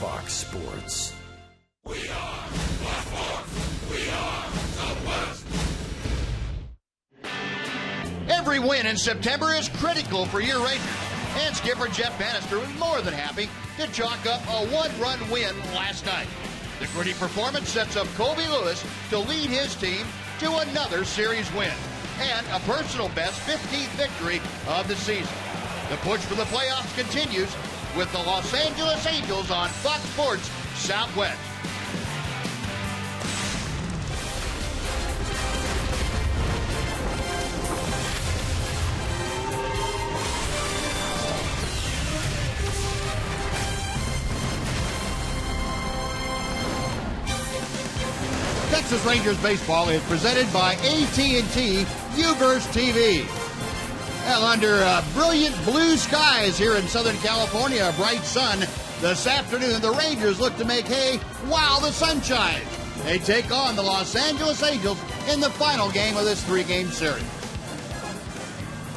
Fox Sports. We are Baltimore. We are Southwest. Every win in September is critical for your Rangers. And skipper Jeff Bannister was more than happy to chalk up a one-run win last night. The gritty performance sets up Colby Lewis to lead his team to another series win and a personal best 15th victory of the season. The push for the playoffs continues with the Los Angeles Angels on Fox Sports Southwest. Texas Rangers baseball is presented by AT&T UVerse TV. Well, under brilliant blue skies here in Southern California, a bright sun this afternoon, the Rangers look to make hay while the sun shines. They take on the Los Angeles Angels in the final game of this three-game series.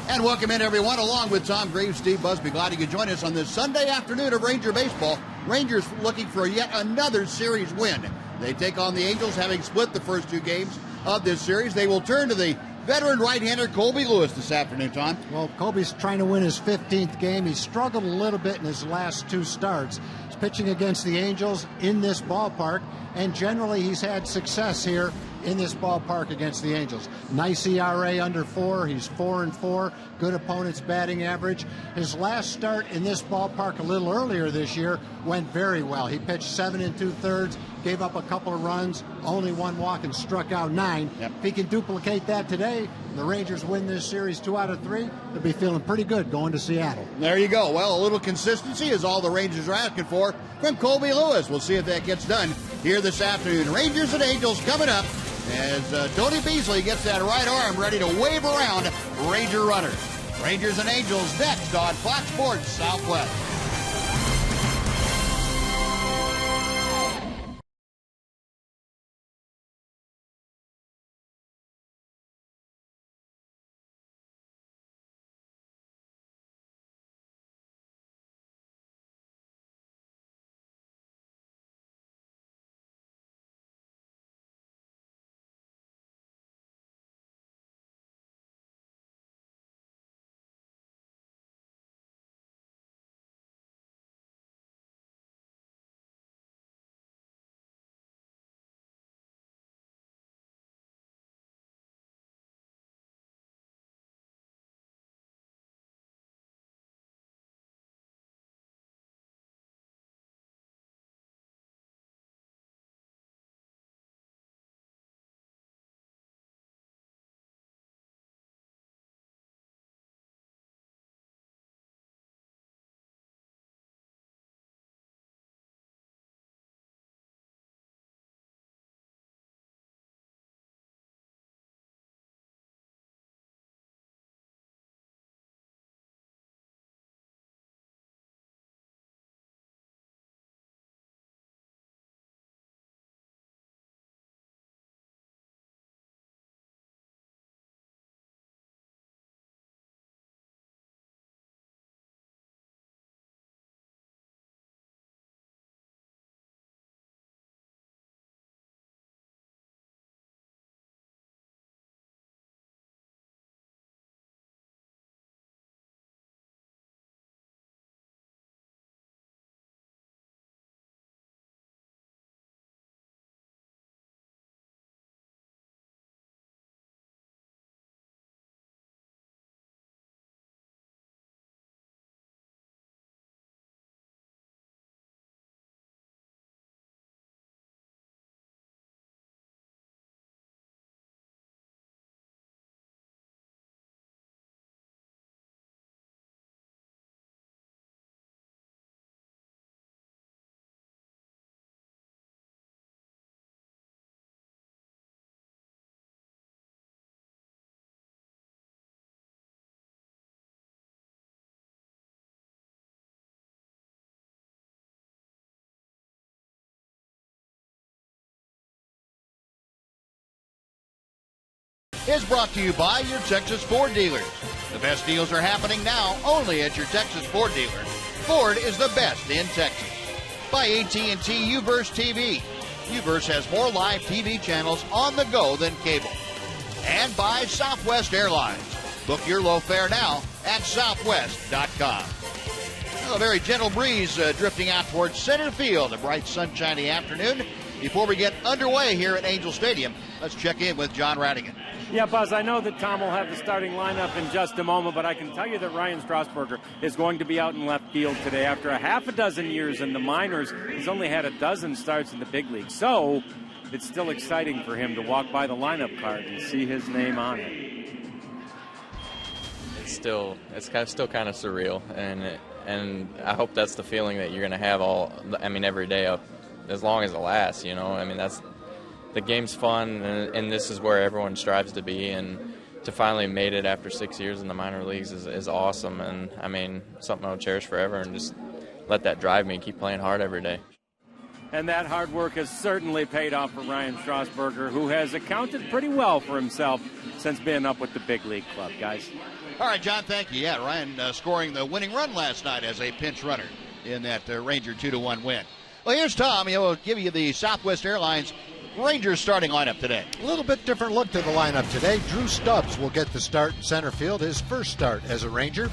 And welcome in, everyone, along with Tom Graves, Steve Busby. Glad you could join us on this Sunday afternoon of Ranger baseball. Rangers looking for yet another series win. They take on the Angels, having split the first two games of this series. They will turn to the veteran right-hander Colby Lewis this afternoon, Tom. Well, Colby's trying to win his 15th game. He struggled a little bit in his last two starts. He's pitching against the Angels in this ballpark, and generally he's had success here in this ballpark against the Angels. Nice ERA under 4. He's 4-4. Good opponent's batting average. His last start in this ballpark a little earlier this year went very well. He pitched 7 2/3, gave up a couple of runs, only one walk, and struck out 9. Yep. If he can duplicate that today, the Rangers win this series 2 out of 3. They'll be feeling pretty good going to Seattle. There you go. Well, a little consistency is all the Rangers are asking for from Colby Lewis. We'll see if that gets done here this afternoon. Rangers and Angels coming up as Tony Beasley gets that right arm ready to wave around Ranger runners. Rangers and Angels next on Fox Sports Southwest. Is brought to you by your Texas Ford dealers. The best deals are happening now only at your Texas Ford dealers. Ford is the best in Texas. by AT&T Uverse TV. Uverse has more live TV channels on the go than cable. And by Southwest Airlines. Book your low fare now at southwest.com. Well, a very gentle breeze drifting out towards center field. A bright, sunshiny afternoon. Before we get underway here at Angel Stadium, let's check in with John Radigan. Yeah, Buzz, I know that Tom will have the starting lineup in just a moment, but I can tell you that Ryan Strasburger is going to be out in left field today. After a half a dozen years in the minors, he's only had a dozen starts in the big league. So it's still exciting for him to walk by the lineup card and see his name on it. It's still kind of surreal, and I hope that's the feeling that you're going to have every day up as long as it lasts, you know. I mean, that's the game's fun, and this is where everyone strives to be, and to finally made it after 6 years in the minor leagues is awesome, and I mean, something I'll cherish forever, and just let that drive me and keep playing hard every day. And that hard work has certainly paid off for Ryan Strasburger, who has accounted pretty well for himself since being up with the big league club, guys. All right, John, thank you. Yeah, Ryan scoring the winning run last night as a pinch runner in that Ranger 2-1 win. Well, here's Tom. He'll give you the Southwest Airlines Rangers starting lineup today. A little bit different look to the lineup today. Drew Stubbs will get the start in center field, his first start as a Ranger.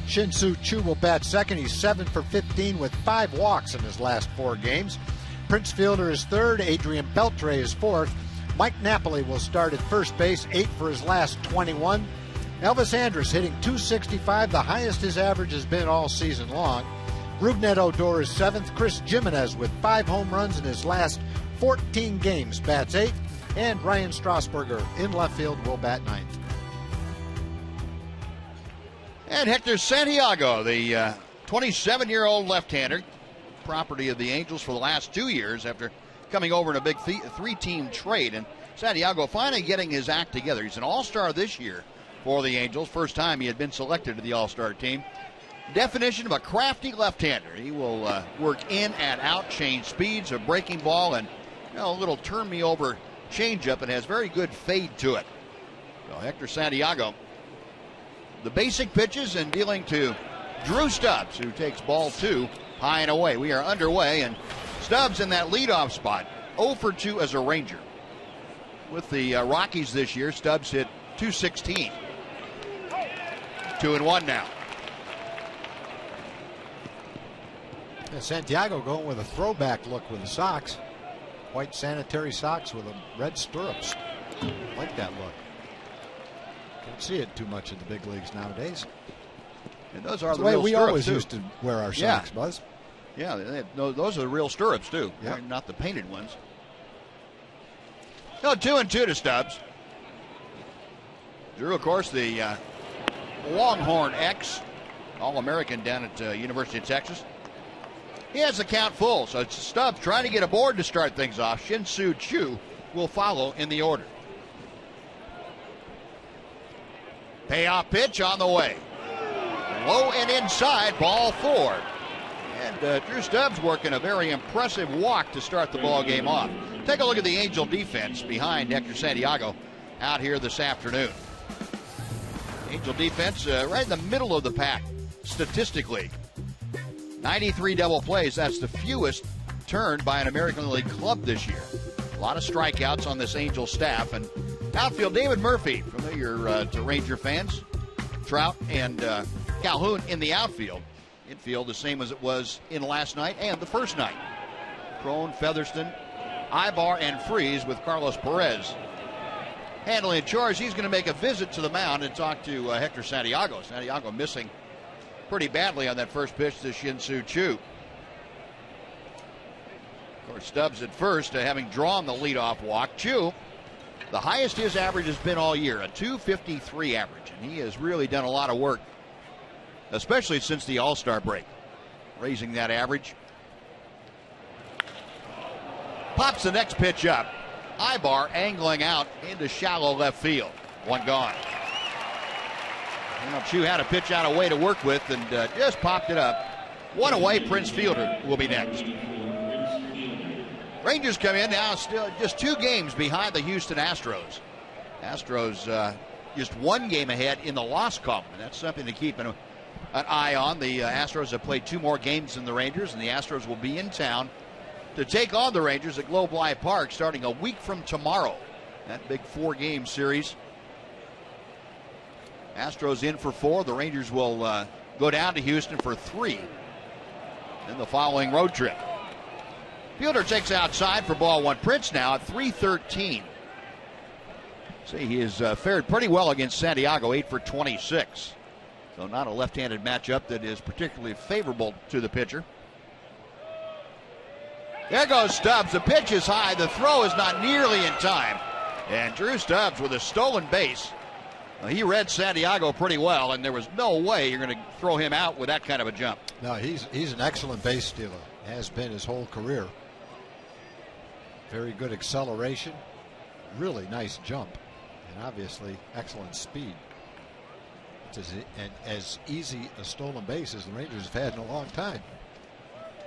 Shin-Soo Choo will bat second. He's 7 for 15 with 5 walks in his last 4 games. Prince Fielder is third. Adrian Beltre is fourth. Mike Napoli will start at first base, 8 for his last 21. Elvis Andrus hitting .265, the highest his average has been all season long. Rougned Odor is 7th. Chris Jimenez with 5 home runs in his last 14 games bats 8th. And Ryan Strasburger in left field will bat 9th. And Hector Santiago, the 27-year-old left-hander, property of the Angels for the last 2 years after coming over in a big 3-team trade. And Santiago finally getting his act together. He's an all-star this year for the Angels. First time he had been selected to the all-star team. Definition of a crafty left-hander. He will work in and out, change speeds, a breaking ball, and a little turn-me-over changeup. It has very good fade to it. So Hector Santiago, the basic pitches, and dealing to Drew Stubbs, who takes ball 2 high and away. We are underway, and Stubbs in that leadoff spot, 0 for 2 as a Ranger. With the Rockies this year, Stubbs hit .216. 2-1 now. And Santiago going with a throwback look with the socks. White sanitary socks with red stirrups. Like that look. Can't see it too much in the big leagues nowadays. And those are the way we stirrups always too. used to wear our socks, Buzz. Yeah, those are the real stirrups too. Yeah. Not the painted ones. No, 2-2 to Stubbs. Drew, of course, the Longhorn X, All-American down at University of Texas. He has the count full, so it's Stubbs trying to get aboard to start things off. Shin-Soo Choo will follow in the order. Payoff pitch on the way. Low and inside, ball 4. And Drew Stubbs working a very impressive walk to start the ball game off. Take a look at the Angel defense behind Hector Santiago out here this afternoon. Angel defense right in the middle of the pack statistically. 93 double plays. That's the fewest turned by an American League club this year. A lot of strikeouts on this Angel staff. And outfield, David Murphy, familiar to Ranger fans. Trout and Calhoun in the outfield. Infield the same as it was in last night and the first night. Crone, Featherston, Ibar, and Freeze with Carlos Perez handling in charge. He's going to make a visit to the mound and talk to Hector Santiago. Santiago missing pretty badly on that first pitch to Shin-Soo Choo. Of course, Stubbs at first, having drawn the leadoff walk. Choo, the highest his average has been all year, a .253 average, and he has really done a lot of work, especially since the All-Star break, raising that average. Pops the next pitch up. Ibar angling out into shallow left field. One gone. Choo had a pitch out of way to work with and just popped it up. One away. Prince Fielder will be next. Rangers come in now still just 2 games behind the Houston Astros. Astros just 1 game ahead in the loss column. And that's something to keep an eye on. The Astros have played 2 more games than the Rangers, and the Astros will be in town to take on the Rangers at Globe Life Park starting a week from tomorrow. That big 4-game series. Astros in for 4. The Rangers will go down to Houston for 3 in the following road trip. Fielder takes outside for ball 1. Prince now at 313. See, he has fared pretty well against Santiago, 8 for 26. So not a left-handed matchup that is particularly favorable to the pitcher. There goes Stubbs. The pitch is high. The throw is not nearly in time. And Drew Stubbs with a stolen base. He read Santiago pretty well, and there was no way you're going to throw him out with that kind of a jump. No, he's an excellent base stealer. Has been his whole career. Very good acceleration. Really nice jump. And obviously excellent speed. It's as easy a stolen base as the Rangers have had in a long time.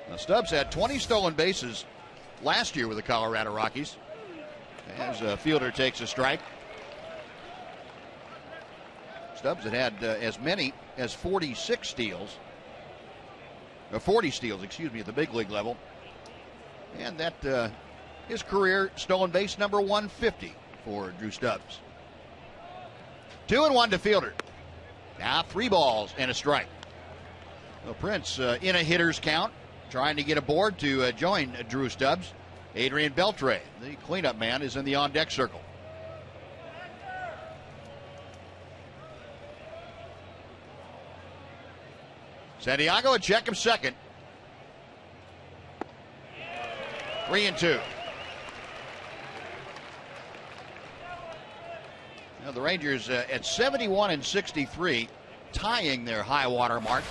Now Stubbs had 20 stolen bases last year with the Colorado Rockies. As a fielder takes a strike. Stubbs had as many as 46 steals. 40 steals, excuse me, at the big league level. And that his career stolen base number 150 for Drew Stubbs. 2-1 to fielder. Now 3 balls and a strike. Well, Prince in a hitter's count, trying to get aboard to join Drew Stubbs. Adrian Beltre, the cleanup man, is in the on-deck circle. Santiago a check of second. 3-2. Now the Rangers at 71 and 63, tying their high water mark.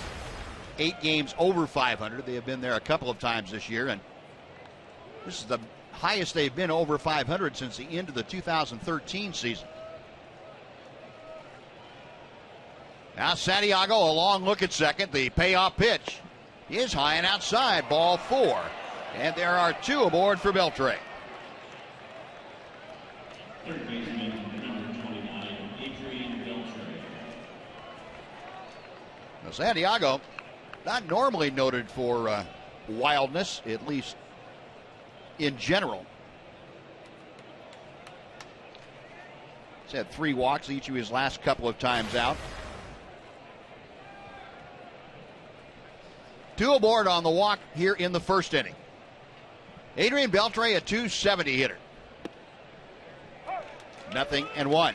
8 games over 500. They have been there a couple of times this year, and this is the highest they've been over 500 since the end of the 2013 season. Now Santiago, a long look at second. The payoff pitch is high and outside, ball 4. And there are 2 aboard for Beltre. Now Santiago, not normally noted for wildness, at least in general. He's had 3 walks each of his last couple of times out. 2 aboard on the walk here in the first inning. Adrian Beltre, a .270 hitter. 0-1.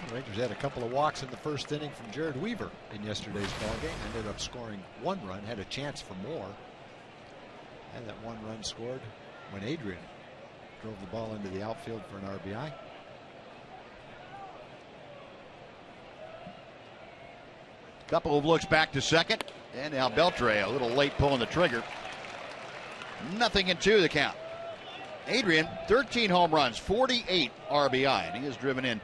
The Rangers had a couple of walks in the first inning from Jared Weaver in yesterday's ballgame. Ended up scoring 1 run, had a chance for more. And that 1 run scored when Adrian drove the ball into the outfield for an RBI. Couple of looks back to second. And now Beltre a little late pulling the trigger. 0-2 the count. Adrian, 13 home runs, 48 RBI, and he has driven in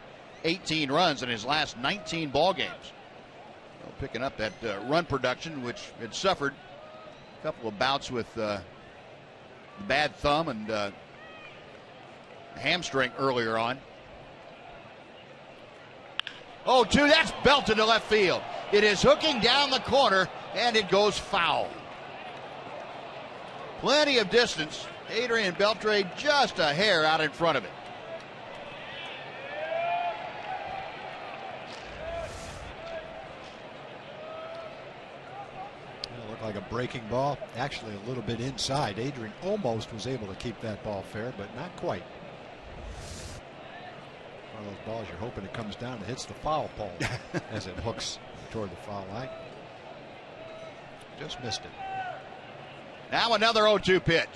18 runs in his last 19 ball games. Well, picking up that run production, which had suffered a couple of bouts with bad thumb and hamstring earlier on. 0-2, that's belted to left field. It is hooking down the corner, and it goes foul. Plenty of distance. Adrian Beltre just a hair out in front of it. It looked like a breaking ball. Actually a little bit inside. Adrian almost was able to keep that ball fair, but not quite. One of those balls you're hoping it comes down and hits the foul pole as it hooks toward the foul line. Just missed it. Now another 0-2 pitch.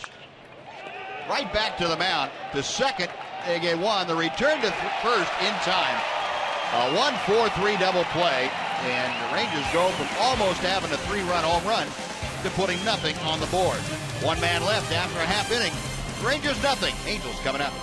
Right back to the mound. To second, they get 1. The return to first in time. A 1-4-3 double play. And the Rangers go from almost having a 3-run home run to putting nothing on the board. 1 man left after a half inning. Rangers nothing. Angels coming up.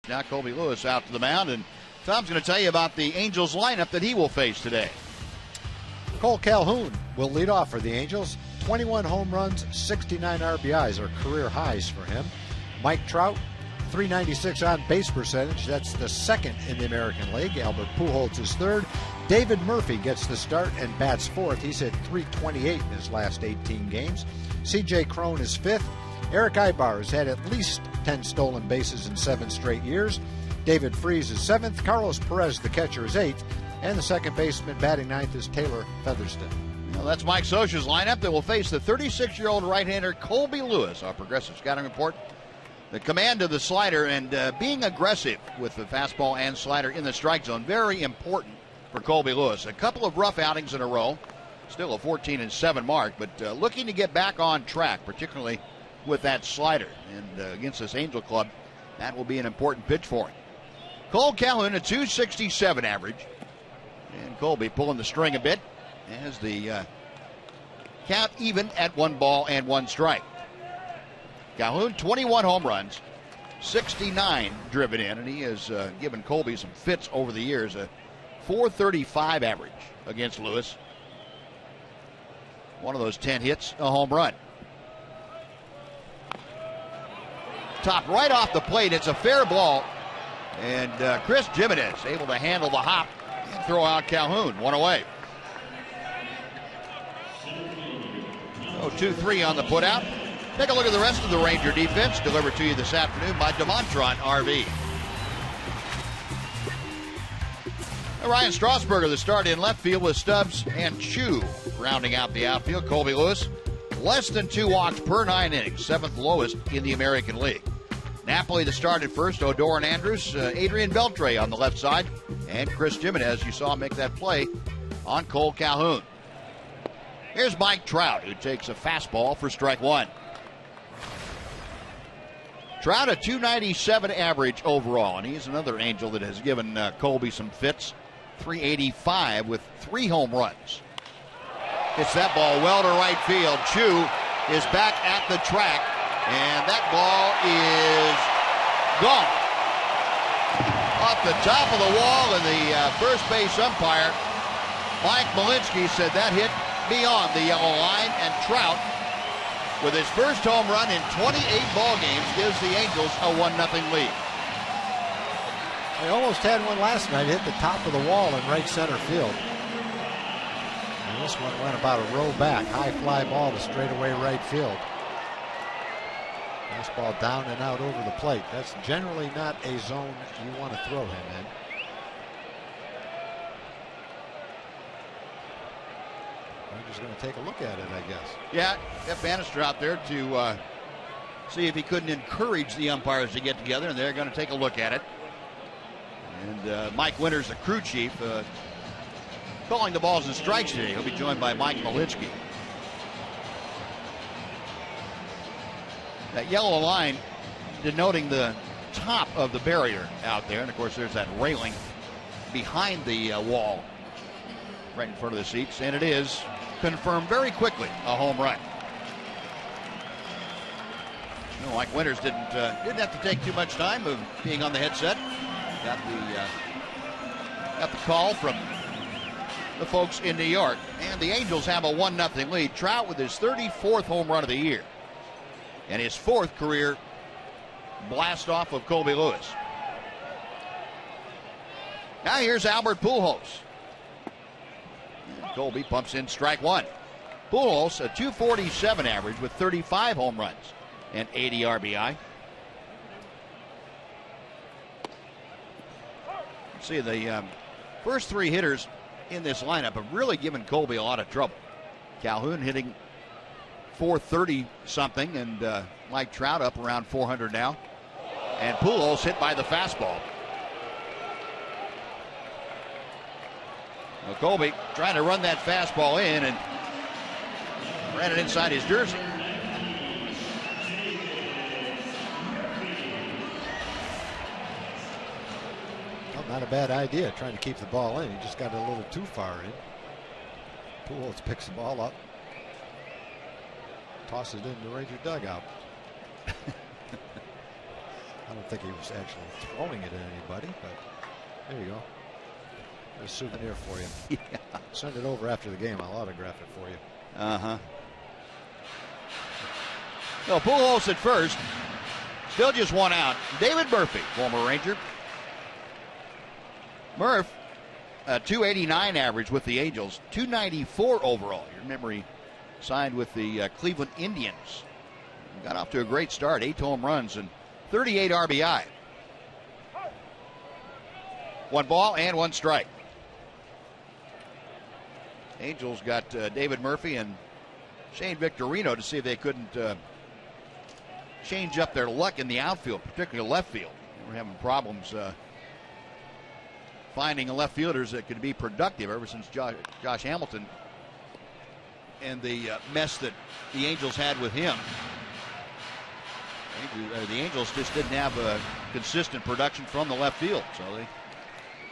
Now Colby Lewis out to the mound, and Tom's going to tell you about the Angels lineup that he will face today. Cole Calhoun will lead off for the Angels. 21 home runs, 69 RBIs are career highs for him. Mike Trout, 396 on base percentage. That's the second in the American League. Albert Pujols is third. David Murphy gets the start and bats fourth. He's hit .328 in his last 18 games. C.J. Cron is fifth. Eric Ibar has had at least 10 stolen bases in 7 straight years. David Freese is seventh. Carlos Perez, the catcher, is eighth. And the second baseman batting ninth is Taylor Featherston. Well, that's Mike Scioscia's lineup that will face the 36-year-old right-hander Colby Lewis. Our progressive scouting report. The command of the slider and being aggressive with the fastball and slider in the strike zone. Very important for Colby Lewis. A couple of rough outings in a row. Still a 14-7 mark, but looking to get back on track, particularly with that slider. And against this Angel club, that will be an important pitch for him. Cole Calhoun, a .267 average. And Colby pulling the string a bit as the count even at 1 ball and 1 strike. Calhoun, 21 home runs, 69 driven in, and he has given Colby some fits over the years. A .435 average against Lewis. One of those 10 hits, a home run. Top right off the plate, it's a fair ball. And Chris Jimenez able to handle the hop and throw out Calhoun. One away. 2-3 on the putout. Take a look at the rest of the Ranger defense delivered to you this afternoon by Demontron RV. Ryan Strasburger, the start in left field with Stubbs and Chu rounding out the outfield. Colby Lewis, less than 2 walks per 9 innings, 7th lowest in the American League. Napoli, the start at first, Odor and Andrews, Adrian Beltre on the left side, and Chris Jimenez, you saw make that play on Cole Calhoun. Here's Mike Trout, who takes a fastball for strike 1. Trout, a .297 average overall, and he's another Angel that has given Colby some fits. .385 with 3 home runs. Hits that ball well to right field. Chu is back at the track, and that ball is gone. Off the top of the wall, and the first base umpire, Mike Malinsky, said that hit beyond the yellow line, and Trout, with his first home run in 28 ball games, gives the Angels a 1-0 lead. They almost had one last night, hit the top of the wall in right center field. And this one went about a row back, high fly ball to straightaway right field. Fastball down and out over the plate. That's generally not a zone you want to throw him in. I'm just going to take a look at it, I guess. Yeah, Jeff Bannister out there to see if he couldn't encourage the umpires to get together, and they're going to take a look at it. And Mike Winters, the crew chief, calling the balls and strikes today. He'll be joined by Mike Malinsky. That yellow line denoting the top of the barrier out there. And, of course, there's that railing behind the wall right in front of the seats. And it is confirmed very quickly, a home run. You know, Mike Winters didn't have to take too much time of being on the headset. Got the call from the folks in New York. And the Angels have a 1-0 lead. Trout with his 34th home run of the year. And his 4th career blast off of Colby Lewis. Now here's Albert Pujols. And Colby pumps in strike 1. Pujols, a .247 average with 35 home runs and 80 RBI. See, the first 3 hitters in this lineup have really given Colby a lot of trouble. Calhoun hitting .430 something, and Mike Trout up around .400 now. And Pujols hit by the fastball. Well, Colby trying to run that fastball in and ran it inside his jersey. Not a bad idea trying to keep the ball in. He just got a little too far in. Pujols picks the ball up, tosses it in the Ranger dugout. I don't think he was actually throwing it at anybody, but there you go. There's a souvenir for you. Yeah. Send it over after the game. I'll autograph it for you. No, Pujols at first. Still just one out. David Murphy, former Ranger. Murph, a 289 average with the Angels, 294 overall. You remember he signed with the Cleveland Indians. Got off to a great start, 8 home runs and 38 RBI. 1 ball and 1 strike. Angels got David Murphy and Shane Victorino to see if they couldn't change up their luck in the outfield, particularly left field. They were having problems finding left fielders that could be productive ever since Josh Hamilton and the mess that the Angels had with him. The Angels just didn't have a consistent production from the left field, so they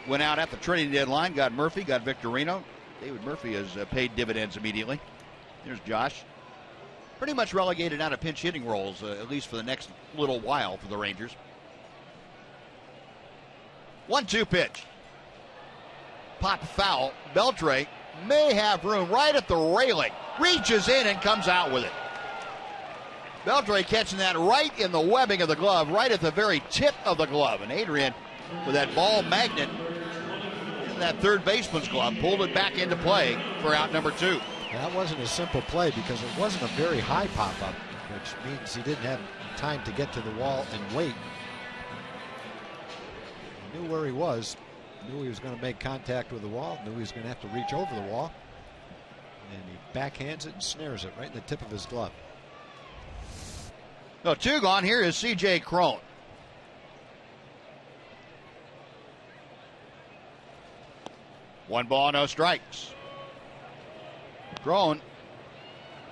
went out at the trading deadline, got Murphy, got Victorino. David Murphy has paid dividends immediately. Here's Josh. Pretty much relegated out of pinch hitting roles, at least for the next little while for the Rangers. 1-2 pitch. Pop foul. Beltre may have room right at the railing. Reaches in and comes out with it. Beltre catching that right in the webbing of the glove, right at the very tip of the glove. And Adrian, with that ball magnet in that third baseman's glove, pulled it back into play for out number 2. That wasn't a simple play because it wasn't a very high pop-up, which means he didn't have time to get to the wall and wait. He knew where he was, knew he was going to make contact with the wall, knew he was going to have to reach over the wall, and he backhands it and snares it right in the tip of his glove. No, 2 gone. Here is C.J. Cron. One ball, no strikes. Cron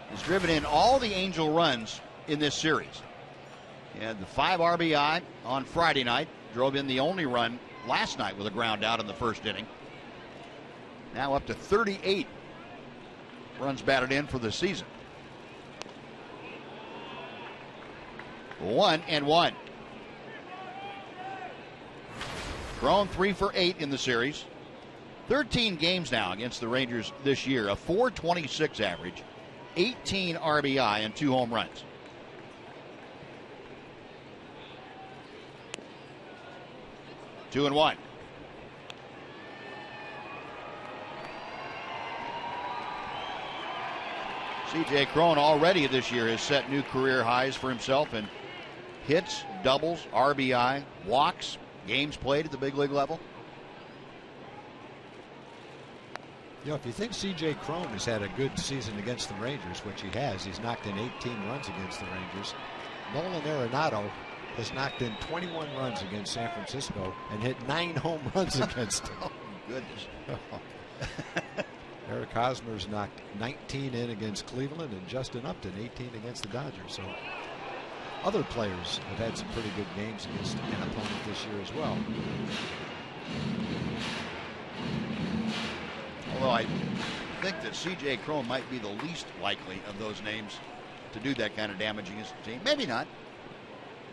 has driven in all the Angel runs in this series. He had the 5 RBI on Friday night, drove in the only run last night with a ground out in the first inning. Now up to 38 runs batted in for the season. 1-1. Cron 3 for 8 in the series. 13 games now against the Rangers this year. A .426 average, 18 RBI, and 2 home runs. Two and one. C.J. Cron already this year has set new career highs for himself in hits, doubles, RBI, walks, games played at the big league level. You know, if you think C.J. Cron has had a good season against the Rangers, which he has, he's knocked in 18 runs against the Rangers. Nolan Arenado has knocked in 21 runs against San Francisco and hit 9 home runs against them. Oh, goodness. Eric Hosmer's knocked 19 in against Cleveland and Justin Upton 18 against the Dodgers. So other players have had some pretty good games against an opponent this year as well. Although I think that C.J. Cron might be the least likely of those names to do that kind of damage against the team. Maybe not.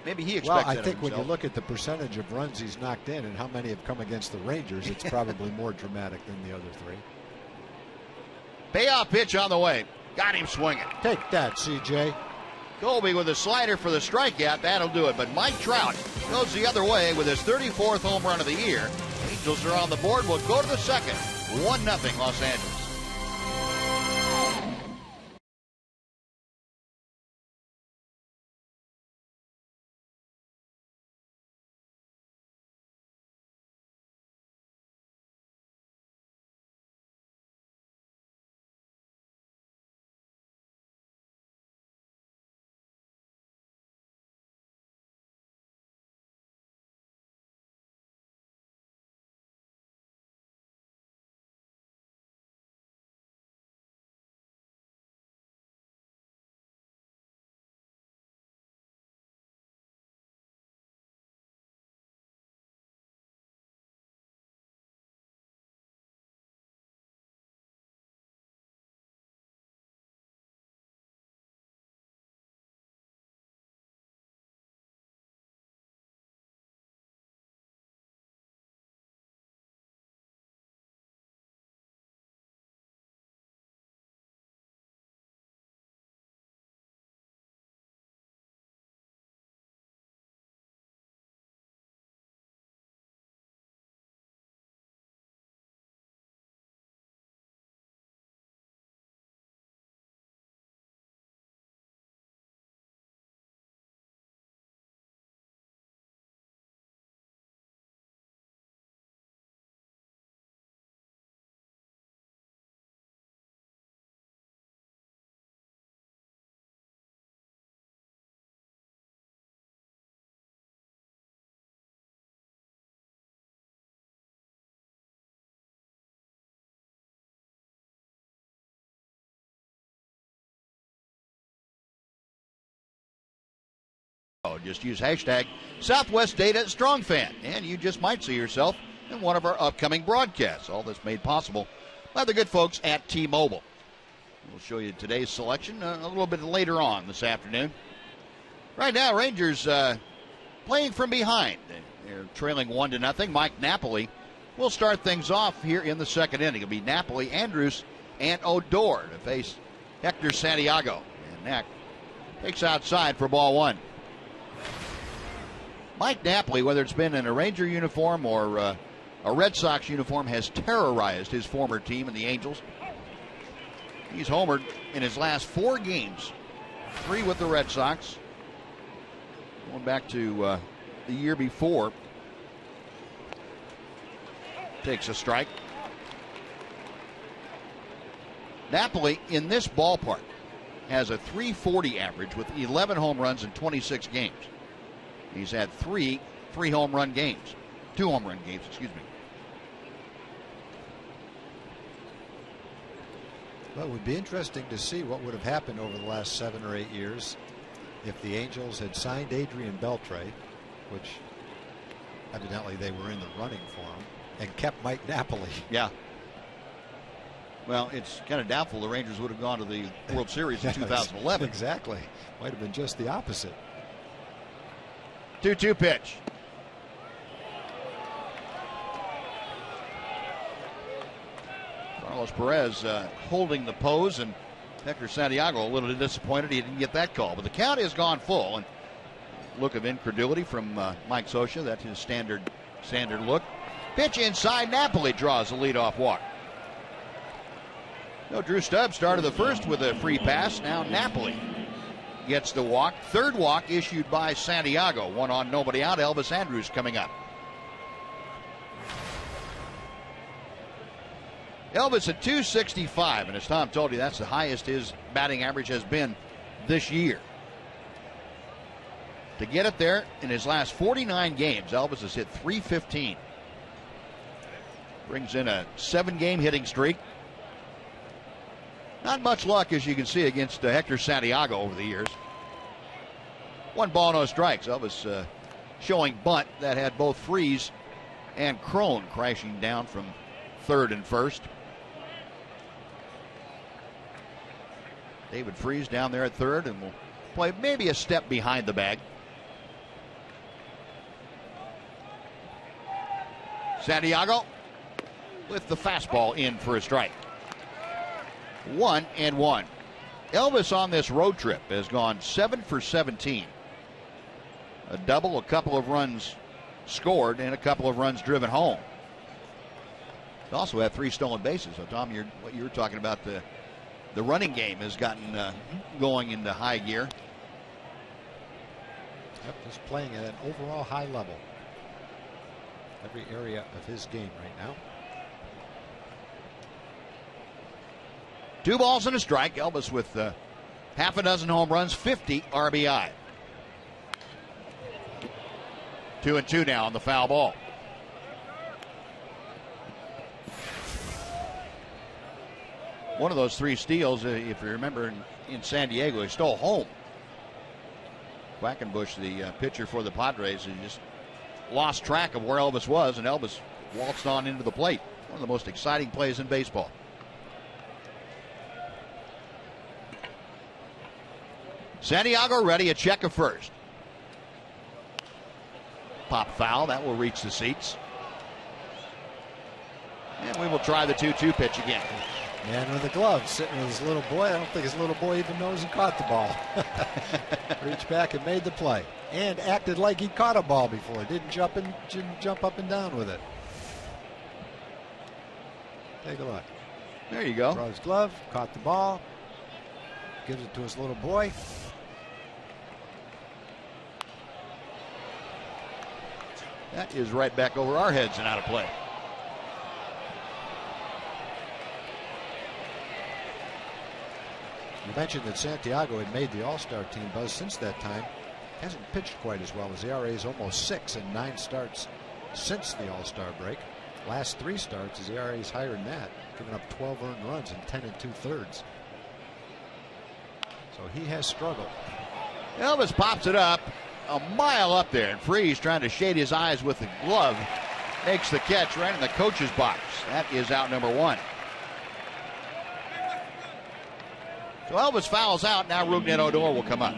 Maybe he expects that. Well, I think when you look at the percentage of runs he's knocked in and how many have come against the Rangers, it's probably more dramatic than the other 3. Payoff pitch on the way. Got him swinging. Take that, C.J. Colby with a slider for the strikeout. That'll do it. But Mike Trout goes the other way with his 34th home run of the year. Angels are on the board. We'll go to the second. 1-0 Los Angeles. Just use hashtag Southwest Data StrongFan, and you just might see yourself in one of our upcoming broadcasts. All this made possible by the good folks at T-Mobile. We'll show you today's selection a little bit later on this afternoon. Right now, Rangers playing from behind. They're trailing 1-0. Mike Napoli will start things off here in the second inning. It'll be Napoli, Andrews, and Odor to face Hector Santiago. And Knack takes outside for ball one. Mike Napoli, whether it's been in a Ranger uniform or a Red Sox uniform, has terrorized his former team in the Angels. He's homered in his last 4 games, 3 with the Red Sox. Going back to the year before. Takes a strike. Napoli in this ballpark has a .340 average with 11 home runs in 26 games. He's had 3 home run games. 2 home run games, excuse me. Well, it would be interesting to see what would have happened over the last 7 or 8 years if the Angels had signed Adrian Beltre, which evidently they were in the running for him, and kept Mike Napoli. Yeah. Well, it's kind of doubtful the Rangers would have gone to the World Series in 2011. Exactly. Might have been just the opposite. 2-2 pitch. Carlos Perez holding the pose, and Hector Santiago a little disappointed he didn't get that call. But the count has gone full, and look of incredulity from Mike Scioscia. That's his standard look. Pitch inside. Napoli draws a leadoff walk. No, Drew Stubbs started the first with a free pass. Now Napoli gets the walk. Third walk issued by Santiago. 1 on, nobody out. Elvis Andrus coming up. Elvis at .265, and as Tom told you, that's the highest his batting average has been this year. To get it there in his last 49 games, Elvis has hit .315. Brings in a 7-game hitting streak. Not much luck, as you can see, against Hector Santiago over the years. 1 ball, no strikes. Elvis showing bunt that had both Freese and Crone crashing down from third and first. David Freese down there at third and will play maybe a step behind the bag. Santiago with the fastball in for a strike. 1-1. Elvis on this road trip has gone 7 for 17. A double, a couple of runs scored, and a couple of runs driven home. He also had 3 stolen bases. So, Tom, what you were talking about, the running game has gotten going into high gear. Yep, just playing at an overall high level. Every area of his game right now. 2 balls and a strike. Elvis with half a dozen home runs, 50 RBI. 2-2 now on the foul ball. One of those 3 steals, if you remember, in San Diego, he stole home. Quackenbush, the pitcher for the Padres, he just lost track of where Elvis was, and Elvis waltzed on into the plate. One of the most exciting plays in baseball. Santiago ready, a check of first. Pop foul, that will reach the seats. And we will try the 2-2 pitch again. Man with the glove, sitting with his little boy. I don't think his little boy even knows he caught the ball. Reached back and made the play. And acted like he caught a ball before. Didn't jump up and down with it. Take a look. There you go. Draws his glove, caught the ball. Gives it to his little boy. That is right back over our heads and out of play. You mentioned that Santiago had made the All-Star team, Buzz. Since that time, hasn't pitched quite as well. His ERA is almost 6 in 9 starts since the All-Star break. Last 3 starts, his ERA is higher than that, giving up 12 earned runs in 10 2/3. So he has struggled. Elvis pops it up, a mile up there, and Freese trying to shade his eyes with the glove. Makes the catch right in the coach's box. That is out number 1. So Elvis fouls out. Now Rougned Odor will come up.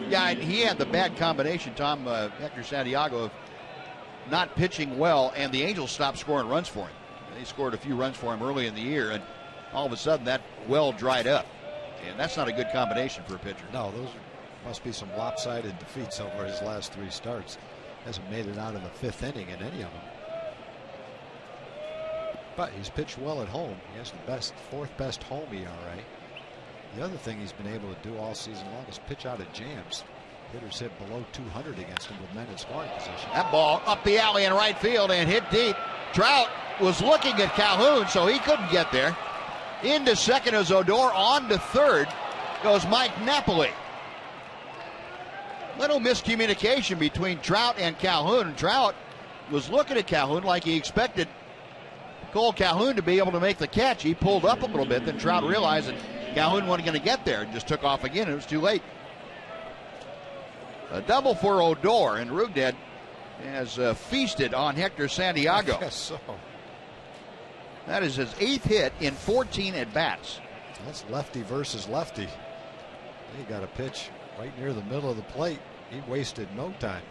Yeah, he had the bad combination, Tom, Hector Santiago, of not pitching well, and the Angels stopped scoring runs for him. They scored a few runs for him early in the year, and all of a sudden that well dried up. And that's not a good combination for a pitcher. No, those must be some lopsided defeats over his last 3 starts. Hasn't made it out of the 5th inning in any of them. But he's pitched well at home. He has the 4th best home ERA. The other thing he's been able to do all season long is pitch out of jams. Hitters hit below 200 against him with men in scoring position. That ball up the alley in right field and hit deep. Trout was looking at Calhoun, so he couldn't get there. Into second is Odor. On to third goes Mike Napoli. Little miscommunication between Trout and Calhoun. Trout was looking at Calhoun like he expected Cole Calhoun to be able to make the catch. He pulled up a little bit, then Trout realized that Calhoun wasn't going to get there and just took off again. It was too late. A double for Odor, and Rougned has feasted on Hector Santiago. Yes, so. That is his 8th hit in 14 at-bats. That's lefty versus lefty. He got a pitch right near the middle of the plate. He wasted no time.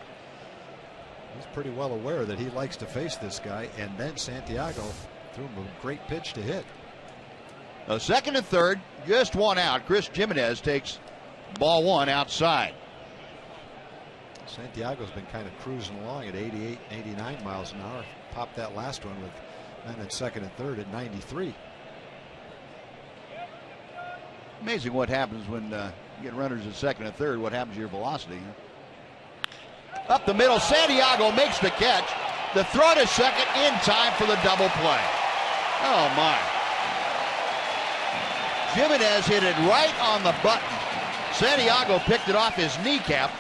He's pretty well aware that he likes to face this guy, and then Santiago threw him a great pitch to hit. Second and third, just one out. Chris Jimenez takes ball 1 outside. Santiago's been kind of cruising along at 88, 89 miles an hour. Popped that last one with men at second and third at 93. Amazing what happens when you get runners at second and third. What happens to your velocity? Up the middle, Santiago makes the catch. The throw to second in time for the double play. Oh, my. Jimenez hit it right on the button. Santiago picked it off his kneecap,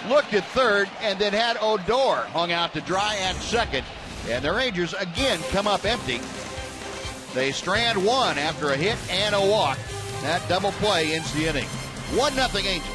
looked at third, and then had Odor hung out to dry at second. And the Rangers again come up empty. They strand 1 after a hit and a walk. That double play ends the inning. 1-0 Angels.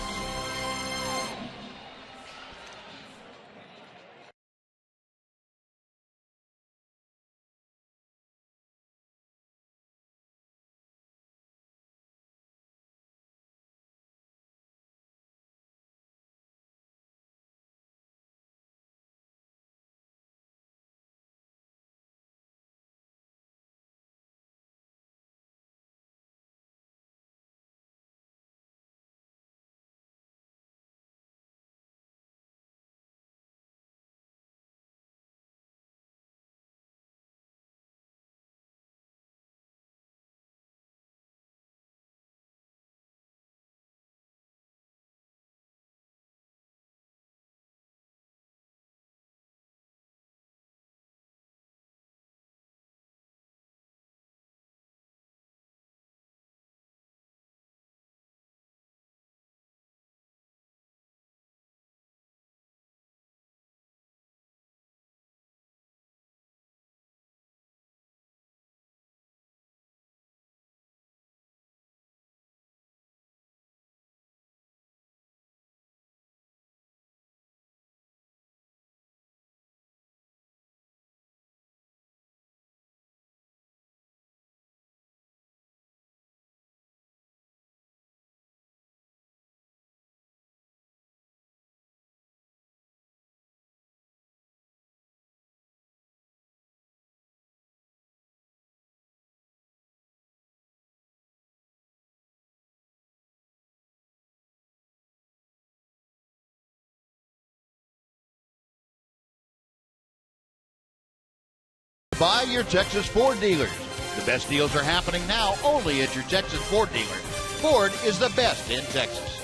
By your Texas Ford dealers. The best deals are happening now only at your Texas Ford dealer. Ford is the best in Texas.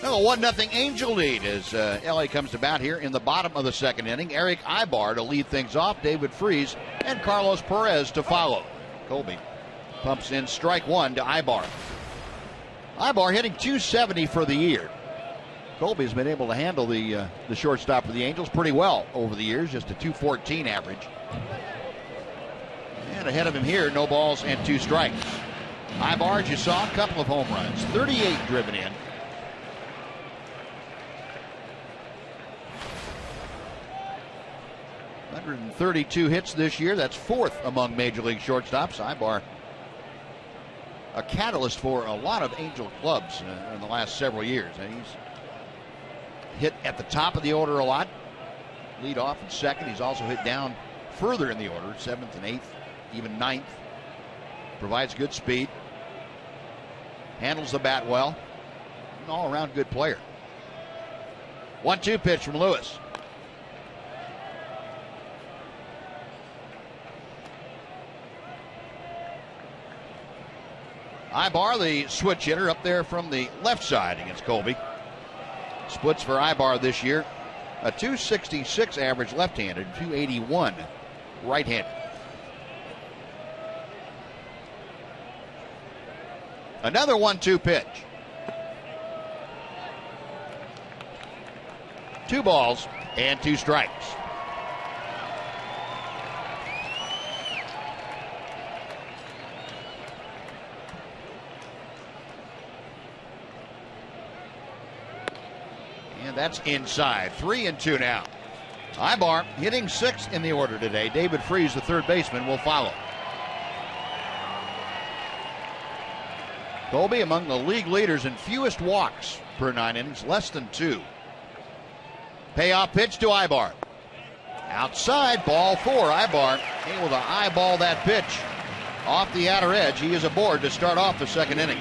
Now a 1-0 Angel lead as LA comes to bat here in the bottom of the second inning. Eric Ibar to lead things off, David Freese and Carlos Perez to follow. Colby pumps in strike 1 to Ibar. Ibar hitting .270 for the year. Colby's been able to handle the shortstop for the Angels pretty well over the years, just a .214 average. And ahead of him here, no balls and 2 strikes. Ibar, as you saw, a couple of home runs, 38 driven in. .132 hits this year. That's fourth among Major League shortstops. Ibar, a catalyst for a lot of Angel clubs in the last several years. And he's hit at the top of the order a lot. Lead off and second. He's also hit down further in the order, 7th and 8th, even 9th. Provides good speed. Handles the bat well. An all-around good player. 1-2 pitch from Lewis. Ibar, the switch hitter, up there from the left side against Colby. Splits for Ibar this year. A .266 average left-handed, .281 right-handed. Another 1-2 pitch. 2 balls and 2 strikes. And that's inside. 3-2 now. Ibar hitting 6th in the order today. David Freese, the third baseman, will follow. Colby among the league leaders in fewest walks per 9 innings, less than 2. Payoff pitch to Ibar. Outside, ball 4. Ibar able to eyeball that pitch off the outer edge. He is aboard to start off the second inning.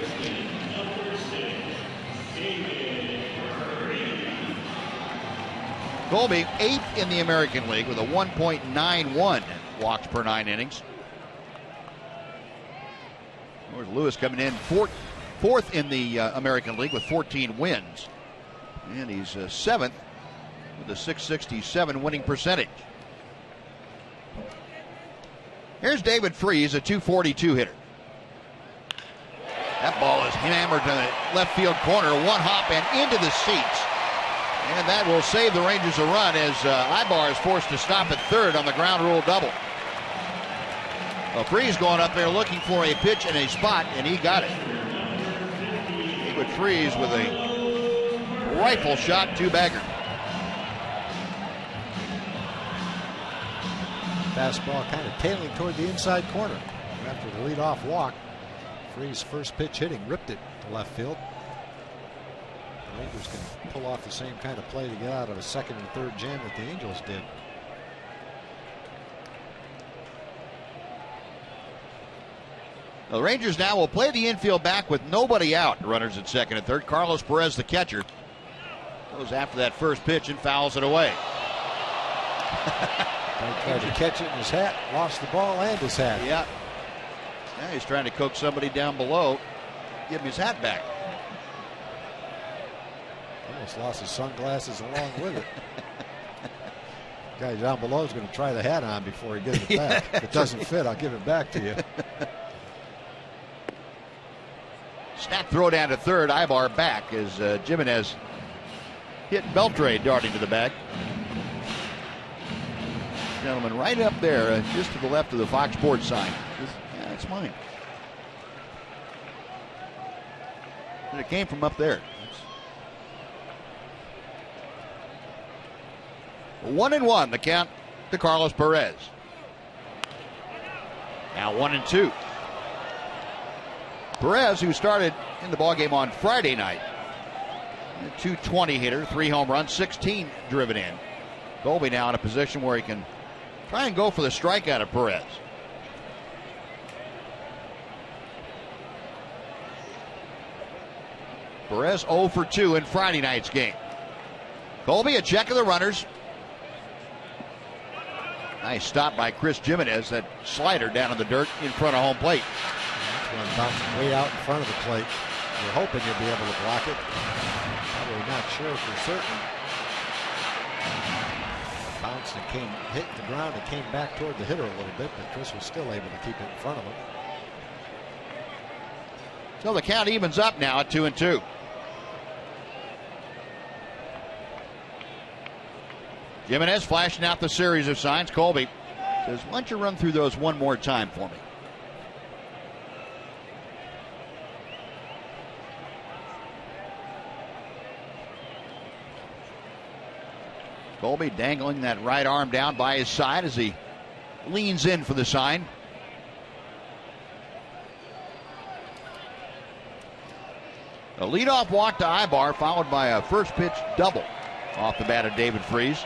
Colby 8th in the American League with a 1.91 walks per 9 innings. There's Lewis coming in fourth in the American League with 14 wins. And he's 7th with a .667 winning percentage. Here's David Freese, a .242 hitter. That ball is hammered to the left field corner, one hop and into the seats. And that will save the Rangers a run as Ibar is forced to stop at third on the ground rule double. Well, Freese going up there looking for a pitch in a spot, and he got it. David Freese with a rifle shot, 2-bagger. Fastball kind of tailing toward the inside corner. After the leadoff walk, Freese first pitch hitting ripped it to left field. The Rangers can pull off the same kind of play to get out of a second and third jam that the Angels did. The Rangers now will play the infield back with nobody out. Runners at second and third. Carlos Perez, the catcher, goes after that first pitch and fouls it away. He tried to catch it in his hat, lost the ball and his hat. Yeah. Now he's trying to coax somebody down below, give him his hat back. Almost lost his sunglasses along with it. Guy down below is going to try the hat on before he gives it back. If it doesn't fit, I'll give it back to you. Snap throw down to third. Ibar back as Jimenez hit Beltre darting to the bag. Gentleman right up there, just to the left of the Fox Sports sign. Yeah, that's mine. And it came from up there. 1-1 the count to Carlos Perez. Now 1-2. Perez, who started in the ballgame on Friday night, a .220 hitter, 3 home runs, 16 driven in. Colby now in a position where he can try and go for the strikeout of Perez. Perez 0 for 2 in Friday night's game. Colby, a check of the runners. Nice stop by Chris Jimenez. That slider down in the dirt in front of home plate. That's one bouncing way out in front of the plate. You're hoping you'll be able to block it. Probably not sure for certain. Bounced and hit the ground and came back toward the hitter a little bit, but Chris was still able to keep it in front of him. So the count evens up now at 2-2. Jimenez flashing out the series of signs. Colby says, why don't you run through those one more time for me? Colby dangling that right arm down by his side as he leans in for the sign. A leadoff walk to Ibar, followed by a first pitch double off the bat of David Freese.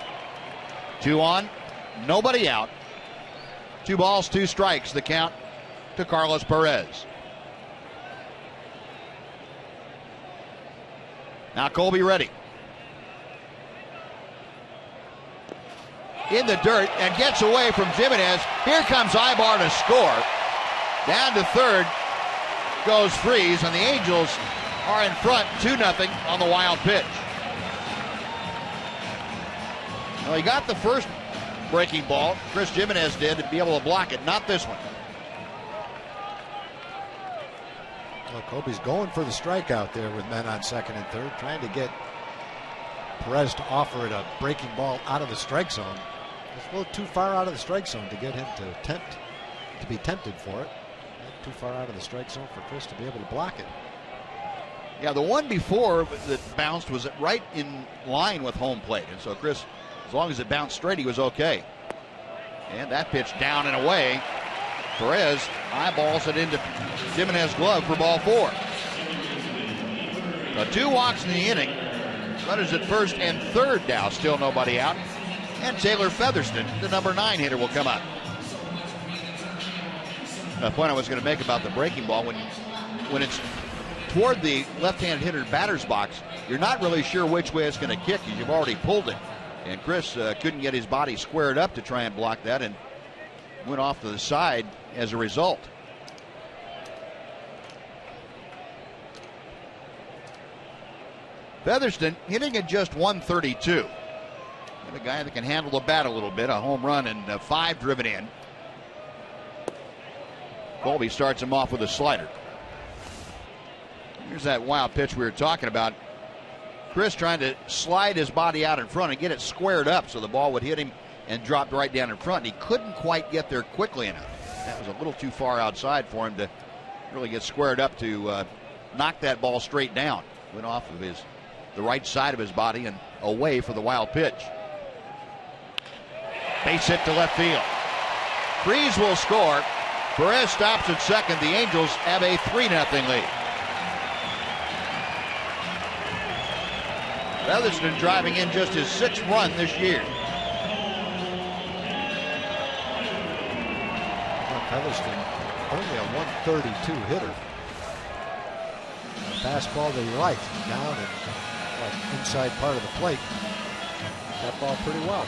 2 on, nobody out. 2 balls, 2 strikes, the count to Carlos Perez. Now Colby ready. In the dirt and gets away from Jimenez. Here comes Ibar to score. Down to third goes Freese, and the Angels are in front 2-0 on the wild pitch. Well, he got the first breaking ball. Chris Jimenez did to be able to block it, not this one. Well, Colby's going for the strikeout there with men on second and third, trying to get Perez to offer it a breaking ball out of the strike zone. It's a little too far out of the strike zone to get him to be tempted for it. Not too far out of the strike zone for Chris to be able to block it. Yeah, the one before that bounced was right in line with home plate. And so Chris, as long as it bounced straight, he was okay. And that pitch down and away. Perez eyeballs it into Jimenez's glove for ball 4. So 2 walks in the inning. Runners at first and third now. Still nobody out. And Taylor Featherston, the number 9 hitter, will come up. The point I was going to make about the breaking ball, when it's toward the left-handed hitter batter's box, you're not really sure which way it's going to kick because you've already pulled it. And Chris couldn't get his body squared up to try and block that and went off to the side as a result. Featherston hitting at just 132. And a guy that can handle the bat a little bit. A home run and 5 driven in. Colby starts him off with a slider. Here's that wild pitch we were talking about. Chris trying to slide his body out in front and get it squared up so the ball would hit him and drop right down in front. He couldn't quite get there quickly enough. That was a little too far outside for him to really get squared up to knock that ball straight down. Went off of the right side of his body and away for the wild pitch. Base hit to left field. Freese will score. Perez stops at second. The Angels have a 3-0 lead. Featherston driving in just his 6th run this year. Featherston only a 132 hitter. A fastball that he liked down and inside part of the plate. That ball pretty well.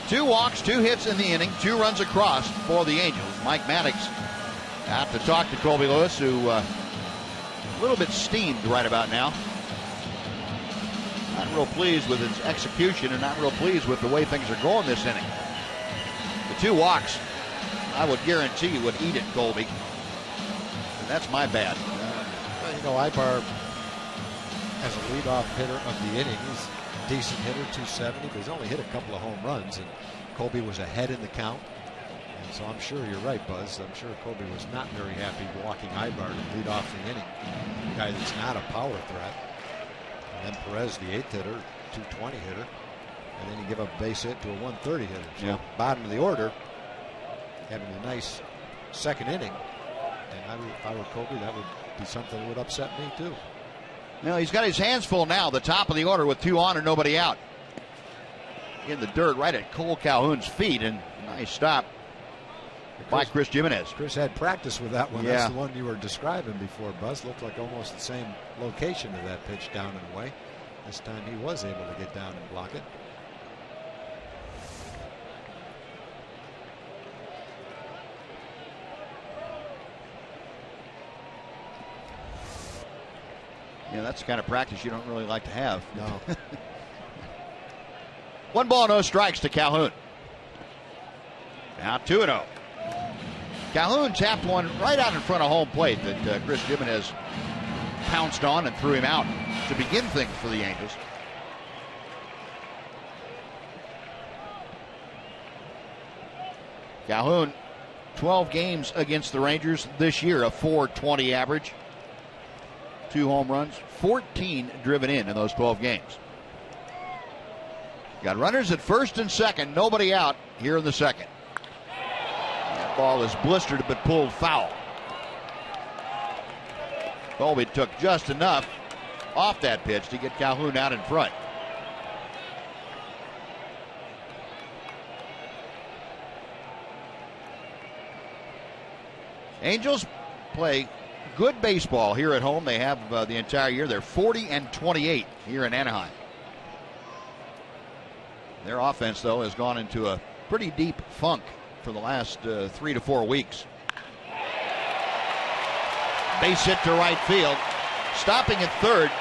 2 walks, 2 hits in the inning, 2 runs across for the Angels. Mike Maddox out to talk to Colby Lewis, who a little bit steamed right about now. Not real pleased with his execution and not real pleased with the way things are going this inning. The 2 walks, I would guarantee you would eat it, Colby. And that's my bad. You know, Ibar, as a leadoff hitter of the inning, he's a decent hitter, 270, but he's only hit a couple of home runs, and Colby was ahead in the count. And so I'm sure you're right, Buzz. I'm sure Colby was not very happy walking Ibar to lead off the inning. A guy that's not a power threat. And then Perez, the 8th hitter, 220 hitter. And then you give up a base hit to a 130 hitter. So yeah. Bottom of the order, having a nice second inning. And if I were Colby, that would be something that would upset me too. Now he's got his hands full now, the top of the order with 2 on and nobody out. In the dirt right at Cole Calhoun's feet, and nice stop by Chris Jimenez. Chris had practice with that one. Yeah. That's the one you were describing before, Buzz. Looked like almost the same location of that pitch, down and away. This time he was able to get down and block it. Yeah, that's the kind of practice you don't really like to have. No. 1 ball, no strikes to Calhoun. Now 2-0. Calhoun tapped one right out in front of home plate that Chris Jimenez pounced on and threw him out to begin things for the Angels. Calhoun, 12 games against the Rangers this year, a .420 average. 2 home runs, 14 driven in those 12 games. Got runners at first and second, nobody out here in the second. That ball is blistered but pulled foul. Colby took just enough off that pitch to get Calhoun out in front. Angels play good baseball here at home. They have the entire year. They're 40-28 here in Anaheim. Their offense, though, has gone into a pretty deep funk for the last 3 to 4 weeks. Base hit to right field. Stopping at third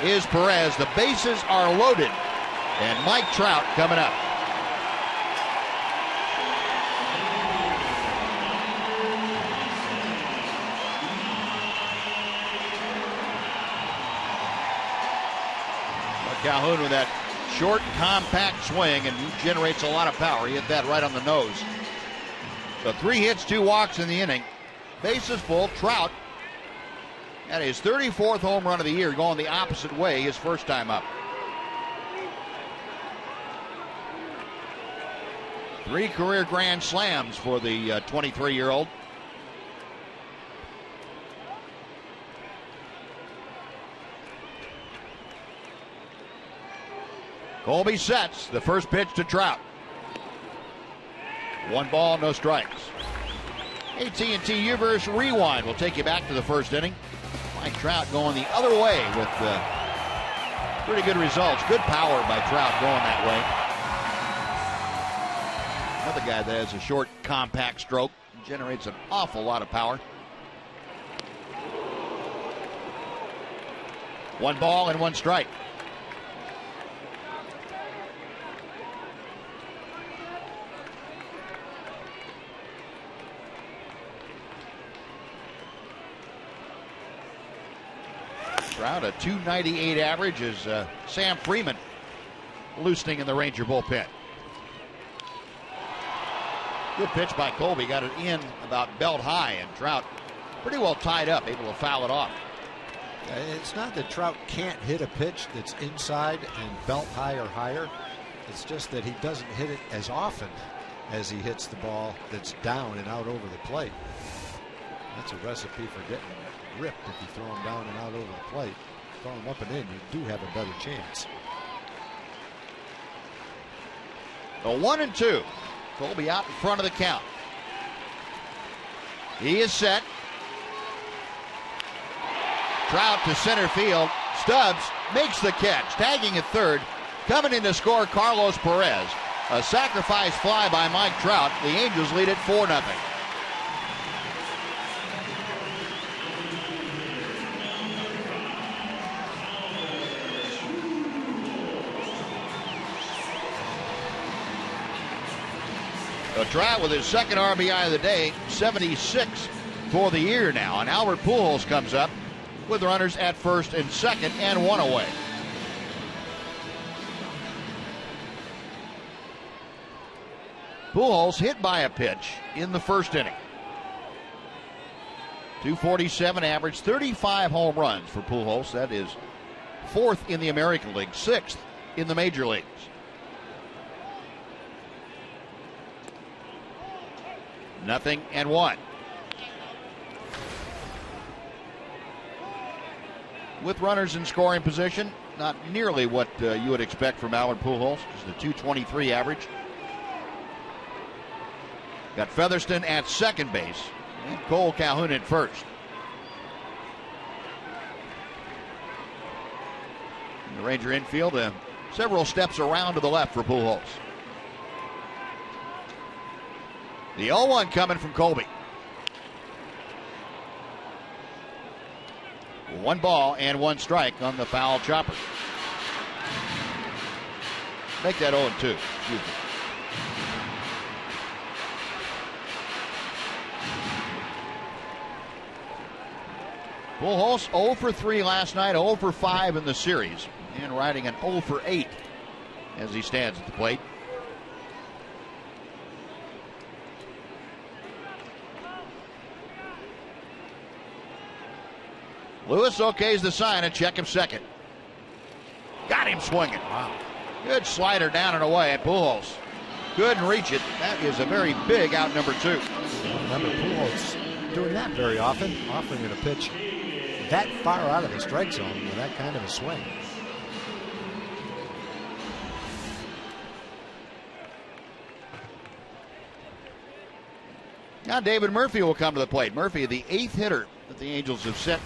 is Perez. The bases are loaded. And Mike Trout coming up. Calhoun with that short, compact swing, and he generates a lot of power. He hit that right on the nose. So 3 hits, 2 walks in the inning. Bases full. Trout at his 34th home run of the year, going the opposite way his first time up. 3 career grand slams for the 23-year-old. Colby sets the first pitch to Trout. 1 ball, no strikes. AT&T U-verse Rewind will take you back to the first inning. Mike Trout going the other way with pretty good results. Good power by Trout going that way. Another guy that has a short, compact stroke, generates an awful lot of power. 1 ball and 1 strike. Trout, a .298 average, is Sam Freeman loosening in the Ranger bullpen. Good pitch by Colby, got it in about belt high, and Trout pretty well tied up, able to foul it off. It's not that Trout can't hit a pitch that's inside and belt high or higher. It's just that he doesn't hit it as often as he hits the ball that's down and out over the plate. That's a recipe for getting ripped if you throw him down and out over the plate. Throw him up and in, you do have a better chance. A 1-2. Colby out in front of the count. He is set. Trout to center field. Stubbs makes the catch. Tagging at third. Coming in to score Carlos Perez. A sacrifice fly by Mike Trout. The Angels lead it 4-0. Trout with his second RBI of the day, 76 for the year now. And Albert Pujols comes up with runners at first and second and 1 away. Pujols hit by a pitch in the first inning. .247 average, 35 home runs for Pujols. That is 4th in the American League, 6th in the major leagues. Nothing and 1. With runners in scoring position, not nearly what you would expect from Albert Pujols, just a .223 average. Got Featherston at second base and Cole Calhoun at first. In the Ranger infield, several steps around to the left for Pujols. The 0-1 coming from Colby. 1 ball and 1 strike on the foul chopper. Make that 0-2. Excuse me. Pujols 0 for 3 last night, 0 for 5 in the series, and riding an 0 for 8 as he stands at the plate. Lewis okays the sign and check him second. Got him swinging. Wow. Good slider down and away. Pujols couldn't reach it. That is a very big out number 2. Remember, Pujols doing that very often, offering it a pitch that far out of the strike zone with that kind of a swing. Now David Murphy will come to the plate. Murphy, the 8th hitter that the Angels have sent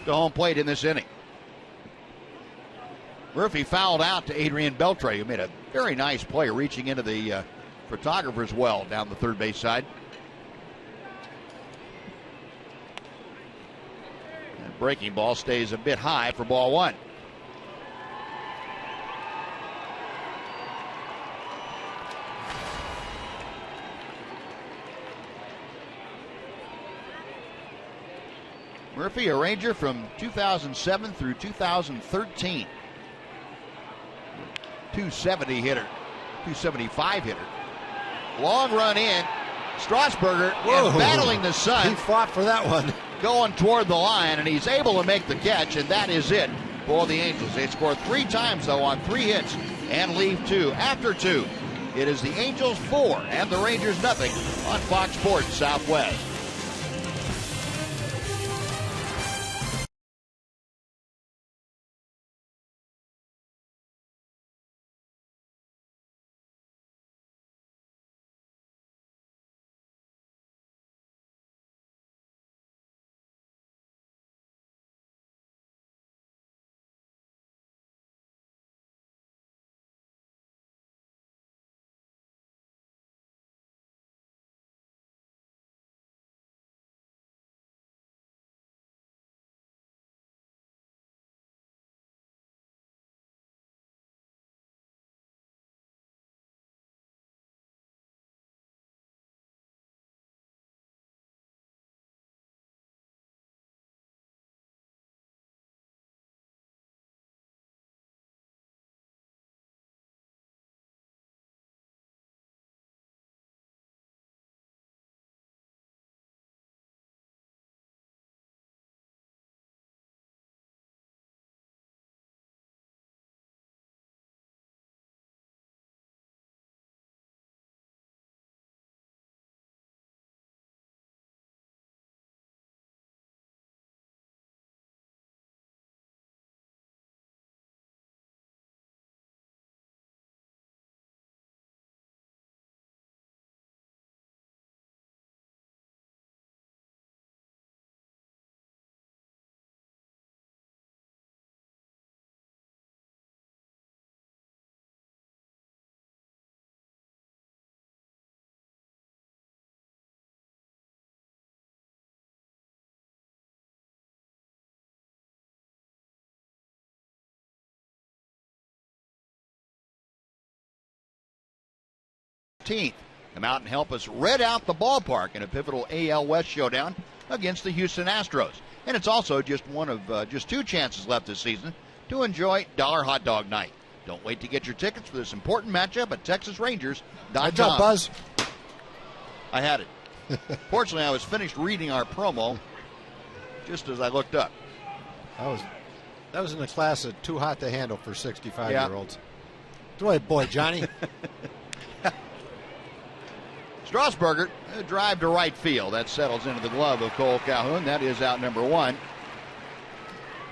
to home plate in this inning. Murphy fouled out to Adrian Beltre, who made a very nice play reaching into the photographer's well down the third base side. And breaking ball stays a bit high for ball 1. Murphy, a Ranger from 2007 through 2013. 270 hitter, 275 hitter. Long run in. Strasburger and battling the sun. He fought for that one. Going toward the line, and he's able to make the catch, and that is it for the Angels. They scored 3 times, though, on 3 hits and leave 2. After 2, it is the Angels 4 and the Rangers nothing on Fox Sports Southwest. Come out and help us red out the ballpark in a pivotal AL West showdown against the Houston Astros. And it's also just one of just 2 chances left this season to enjoy Dollar Hot Dog Night. Don't wait to get your tickets for this important matchup at TexasRangers.com. Good job, Buzz. I had it. Fortunately, I was finished reading our promo just as I looked up. That was in the class of too hot to handle for 65-year-olds. Go ahead, boy, Johnny. Strasburger, a drive to right field. That settles into the glove of Cole Calhoun. That is out number 1.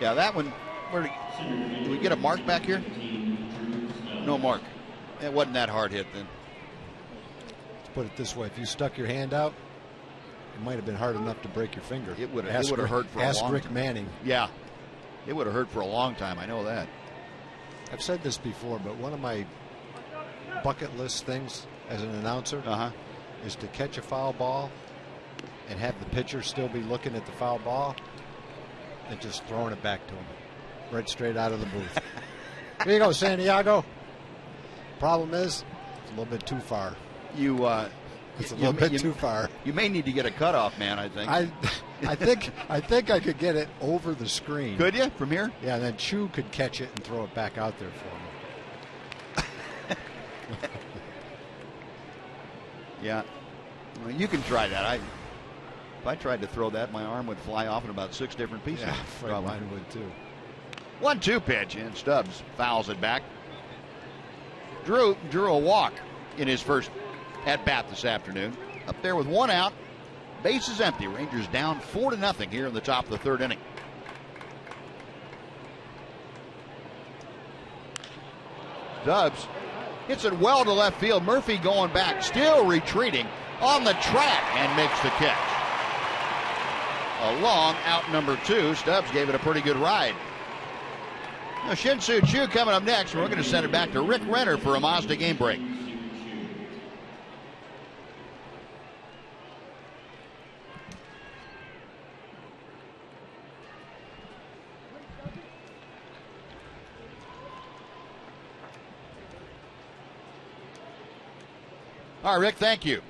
Yeah, that one, did we get a mark back here? No mark. It wasn't that hard hit then. Let's put it this way. If you stuck your hand out, it might have been hard enough to break your finger. It would have hurt for a long time. Ask Rick Manning. Yeah, it would have hurt for a long time. I know that. I've said this before, but one of my bucket list things as an announcer is to catch a foul ball and have the pitcher still be looking at the foul ball and just throwing it back to him right straight out of the booth. Here you go, Santiago. Problem is, it's a little bit too far. It's a little bit too far. You may need to get a cutoff man, I think. I think I could get it over the screen. Could you, from here? Yeah, and then Chu could catch it and throw it back out there for me. Yeah. Well, you can try that. If I tried to throw that, my arm would fly off in about 6 different pieces. Yeah, mine would too. 1-2 pitch, and Stubbs fouls it back. Drew a walk in his first at bat this afternoon. Up there with 1 out, bases empty. Rangers down 4-0 here in the top of the 3rd inning. Stubbs hits it well to left field. Murphy going back, still retreating on the track, and makes the catch. A long out number 2. Stubbs gave it a pretty good ride. Now, Shin-Soo Choo coming up next. We're going to send it back to Rick Renner for a Mazda game break. All right, Rick, thank you.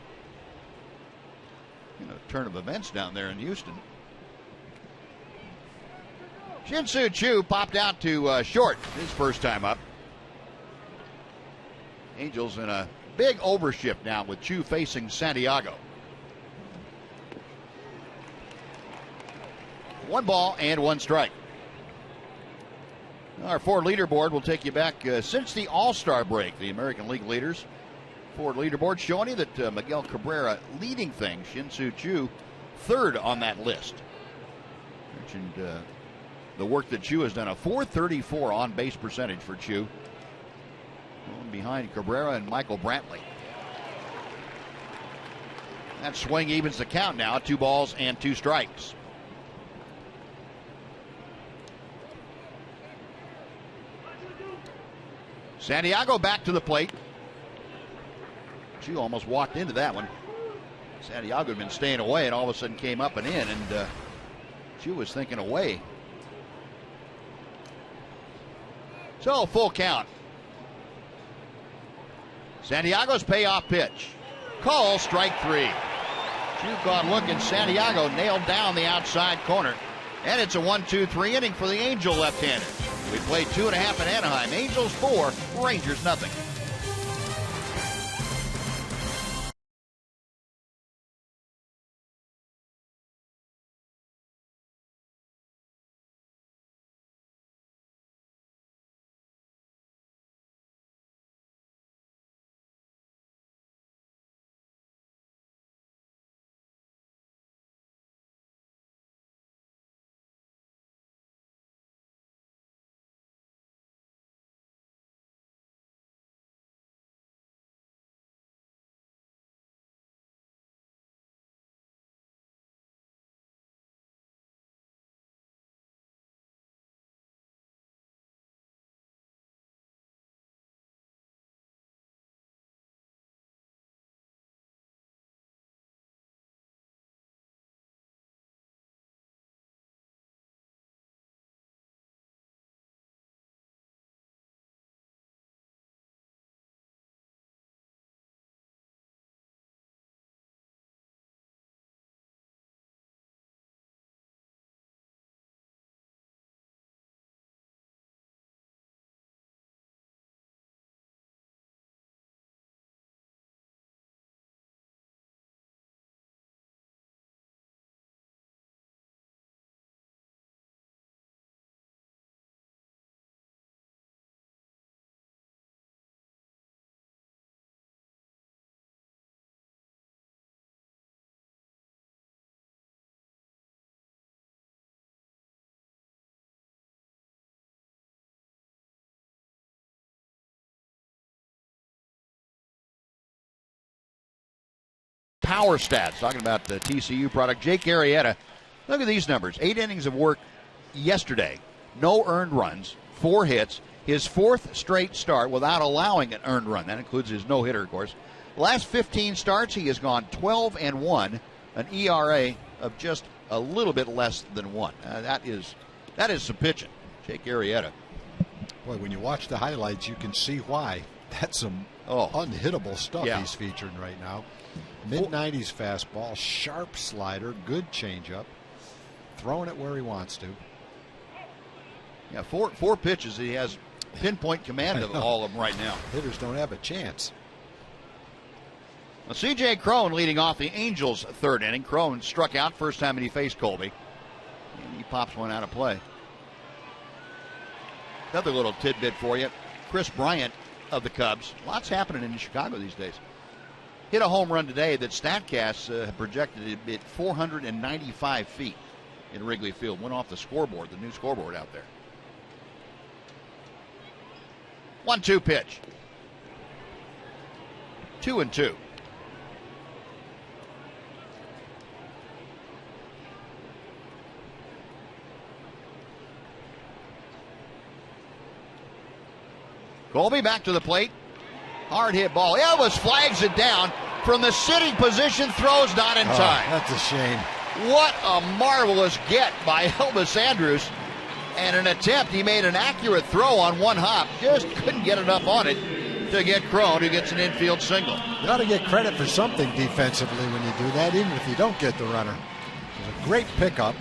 Turn of events down there in Houston. Shin-Soo Choo popped out to short his first time up. Angels in a big overshift now with Choo facing Santiago. 1 ball and 1 strike. Our Ford leaderboard will take you back since the All-Star break. The American League leaders. Ford leaderboard showing you that Miguel Cabrera leading things. Shin-Soo Choo 3rd on that list. Mentioned the work that Choo has done. A .434 on base percentage for Choo. Going behind Cabrera and Michael Brantley. That swing evens the count now. 2 balls and 2 strikes. Santiago back to the plate. Choo almost walked into that one. Santiago had been staying away and all of a sudden came up and in, and Choo was thinking away. So, full count. Santiago's payoff pitch. Call, strike 3. Choo caught looking. Santiago nailed down the outside corner. And it's a 1-2-3 inning for the Angel left-hander. We played 2.5 in Anaheim. Angels 4, Rangers nothing. Power stats, talking about the TCU product. Jake Arrieta, look at these numbers. 8 innings of work yesterday. No earned runs, 4 hits. His 4th straight start without allowing an earned run. That includes his no-hitter, of course. Last 15 starts, he has gone 12-1, an ERA of just a little bit less than 1. That is some pitching. Jake Arrieta. Boy, when you watch the highlights, you can see why. That's some unhittable stuff he's featuring right now. Mid-90s fastball, sharp slider, good changeup, throwing it where he wants to. Yeah, four pitches. He has pinpoint command of all of them right now. Hitters don't have a chance. Well, C.J. Cron leading off the Angels' third inning. Cron struck out first time he faced Colby. And he pops one out of play. Another little tidbit for you. Chris Bryant of the Cubs. Lots happening in Chicago these days. Hit a home run today that StatCast have projected it at 495 feet in Wrigley Field. Went off the scoreboard, the new scoreboard out there. 1-2 pitch. 2-2. Colby back to the plate. Hard hit ball. Elvis flags it down from the sitting position. Throws not in time. That's a shame. What a marvelous get by Elvis Andrus. And an attempt. He made an accurate throw on one hop. Just couldn't get enough on it to get Cron, who gets an infield single. You ought to get credit for something defensively when you do that, even if you don't get the runner. It was a great pickup.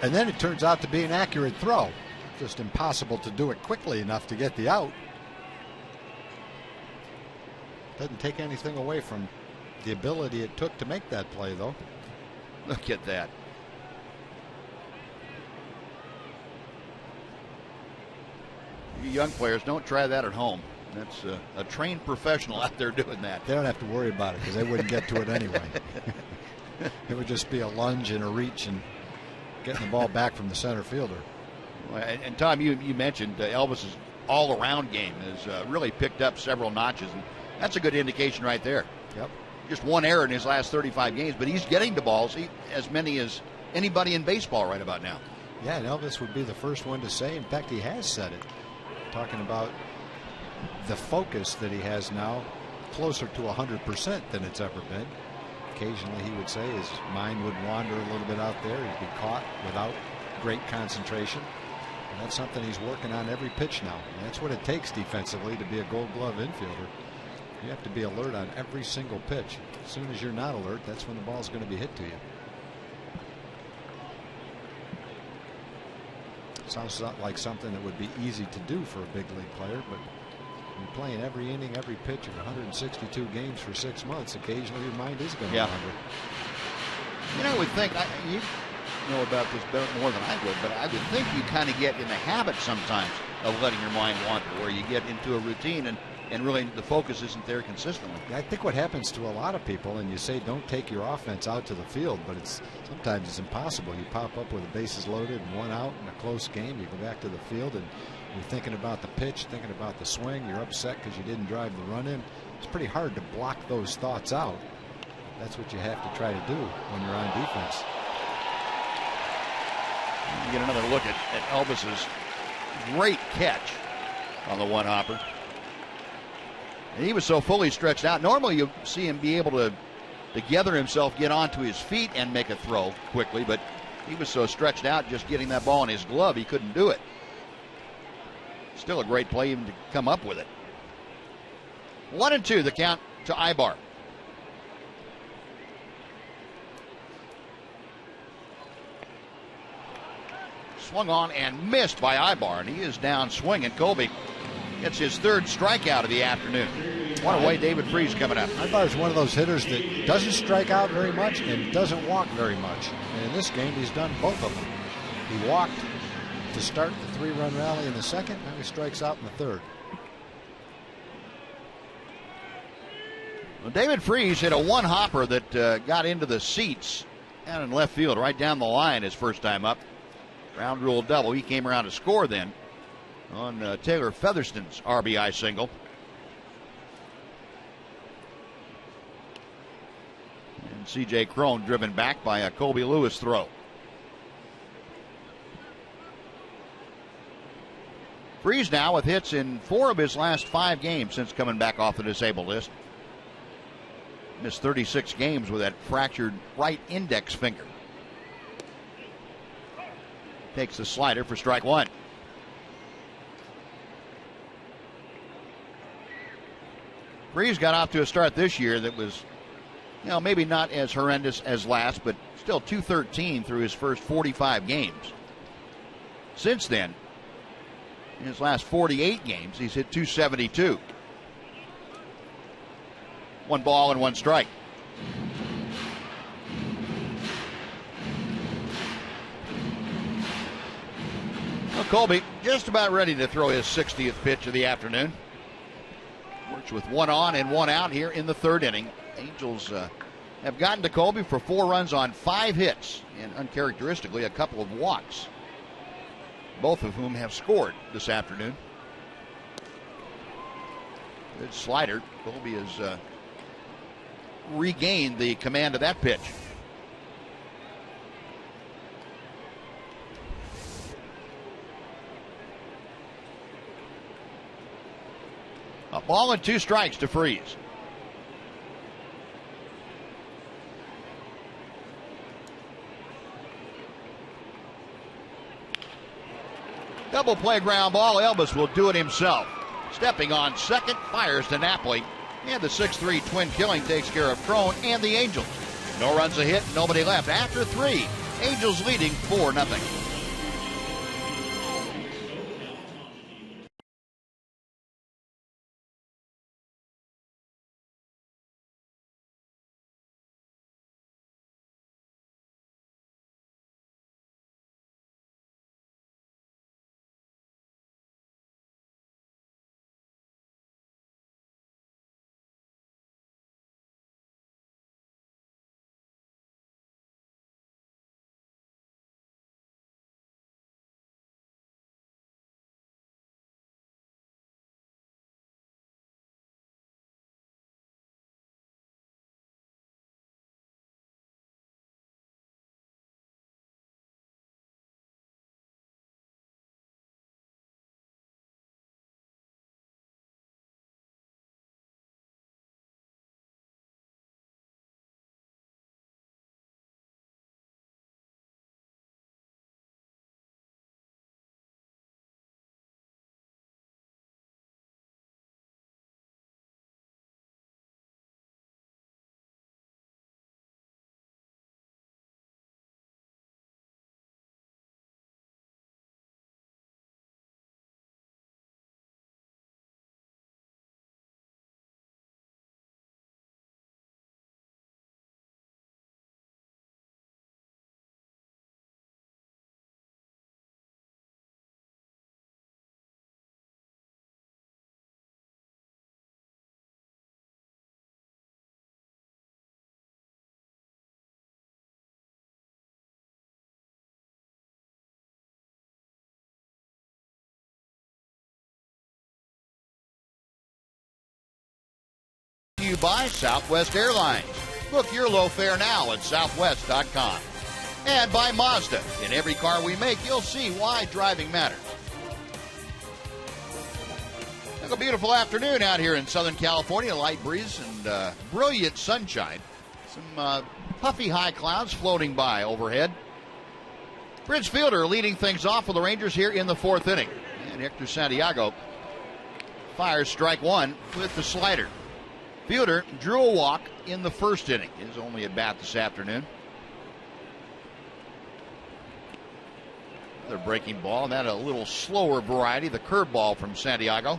And then it turns out to be an accurate throw. Just impossible to do it quickly enough to get the out. Doesn't take anything away from the ability it took to make that play, though. Look at that. You young players, don't try that at home. That's a trained professional out there doing that. They don't have to worry about it because they wouldn't get to it anyway. It would just be a lunge and a reach and getting the ball back from the center fielder. And Tom, you mentioned Elvis's all-around game has really picked up several notches, and that's a good indication right there. Yep. Just one error in his last 35 games, but he's getting to balls as many as anybody in baseball right about now. Yeah, and Elvis would be the first one to say, in fact, he has said it, talking about the focus that he has now, closer to 100% than it's ever been. Occasionally, he would say his mind would wander a little bit out there. He'd be caught without great concentration. And that's something he's working on every pitch now. And that's what it takes defensively to be a Gold Glove infielder. You have to be alert on every single pitch. As soon as you're not alert, that's when the ball's going to be hit to you. Sounds like something that would be easy to do for a big league player, but when you're playing every inning, every pitch of 162 games for 6 months, occasionally your mind is going to wander. You know, I would think, you know about this better more than I would, but I would think you kind of get in the habit sometimes of letting your mind wander, where you get into a routine and really the focus isn't there consistently. I think what happens to a lot of people, and you say don't take your offense out to the field, but sometimes it's impossible. You pop up with the bases loaded and one out in a close game, you go back to the field and you're thinking about the pitch, thinking about the swing, you're upset because you didn't drive the run in. It's pretty hard to block those thoughts out. That's what you have to try to do when you're on defense. You get another look at Elvis's great catch on the one hopper. And he was so fully stretched out. Normally you see him be able to gather himself, get onto his feet and make a throw quickly, but he was so stretched out just getting that ball in his glove he couldn't do it. Still a great play even to come up with it. 1-2 the count to Ibar. Swung on and missed by Ibar, and he is down swinging. Colby gets his third strikeout of the afternoon. What a way David Freese coming up. Ibar is one of those hitters that doesn't strike out very much and doesn't walk very much. And in this game, he's done both of them. He walked to start the 3-run rally in the second. Now he strikes out in the third. Well, David Freese hit a one-hopper that got into the seats down in left field, right down the line his first time up. Ground rule double. He came around to score then on Taylor Featherston's RBI single. And C.J. Cron driven back by a Colby Lewis throw. Freese now with hits in 4 of his last 5 games since coming back off the disabled list. Missed 36 games with that fractured right index finger. Takes the slider for strike one. Freese got off to a start this year that was, maybe not as horrendous as last, but still .213 through his first 45 games. Since then, in his last 48 games, he's hit .272. 1 ball and 1 strike. Well, Colby just about ready to throw his 60th pitch of the afternoon. Works with 1 on and 1 out here in the 3rd inning. Angels have gotten to Colby for 4 runs on 5 hits, and uncharacteristically a couple of walks, both of whom have scored this afternoon. Good slider. Colby has regained the command of that pitch. A ball and 2 strikes to Freeze. Double play ground ball. Elvis will do it himself. Stepping on second, fires to Napoli. And the 6-3 twin killing takes care of Crone and the Angels. No runs a hit, nobody left. After 3, Angels leading 4-0. You by Southwest Airlines. Book your low fare now at southwest.com. And by Mazda. In every car we make, you'll see why driving matters. It's a beautiful afternoon out here in Southern California. Light breeze and brilliant sunshine. Some puffy high clouds floating by overhead. Bridge Fielder leading things off for the Rangers here in the 4th inning. And Hector Santiago fires strike 1 with the slider. Fielder drew a walk in the 1st inning. His only at bat this afternoon. Another breaking ball, and that a little slower variety, the curveball from Santiago.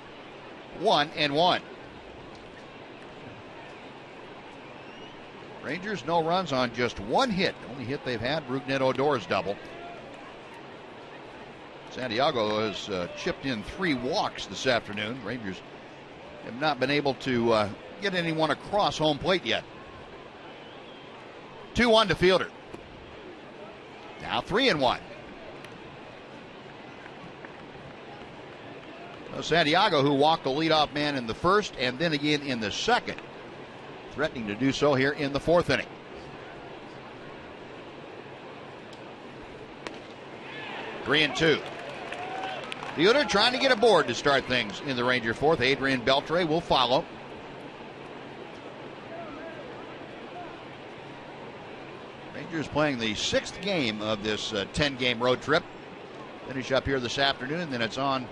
1-1. Rangers no runs on just 1 hit. The only hit they've had, Rougned Odor's double. Santiago has chipped in 3 walks this afternoon. Rangers have not been able to get anyone across home plate yet. 2-1 to Fielder. Now 3-1. So Santiago, who walked the leadoff man in the 1st and then again in the 2nd, threatening to do so here in the 4th inning. Three and 2. Fielder trying to get aboard to start things in the Ranger 4th. Adrian Beltre will follow. Rangers playing the 6th game of this 10-game road trip. Finish up here this afternoon, then it's on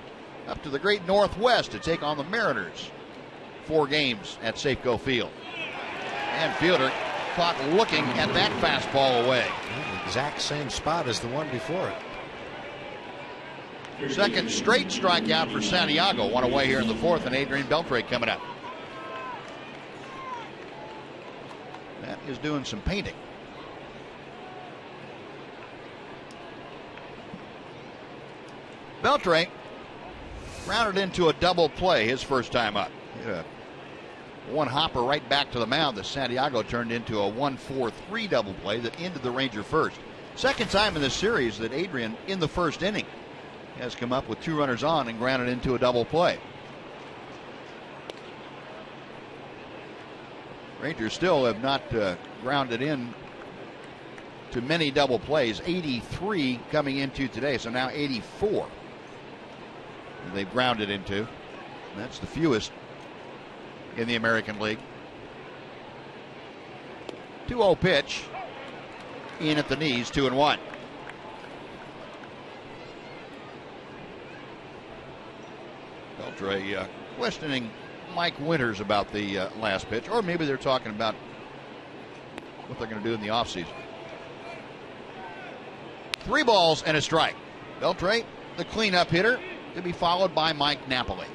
up to the great Northwest to take on the Mariners. 4 games at Safeco Field. And Fielder caught looking at that fastball away. The exact same spot as the one before it. Second straight strikeout for Santiago. One away here in the 4th, and Adrian Beltre coming up. is doing some painting. Beltre grounded into a double play his first time up. One hopper right back to the mound that Santiago turned into a 1-4-3 double play that ended the Ranger first. Second time in this series that Adrian, in the first inning, has come up with 2 runners on and grounded into a double play. Rangers still have not grounded in to many double plays. 83 coming into today, so now 84 they've grounded into. That's the fewest in the American League. 2-0 pitch. In at the knees, 2-1. Beltre questioning Mike Winters about the last pitch, or maybe they're talking about what they're going to do in the offseason. 3 balls and a strike. Beltre, the cleanup hitter, to be followed by Mike Napoli.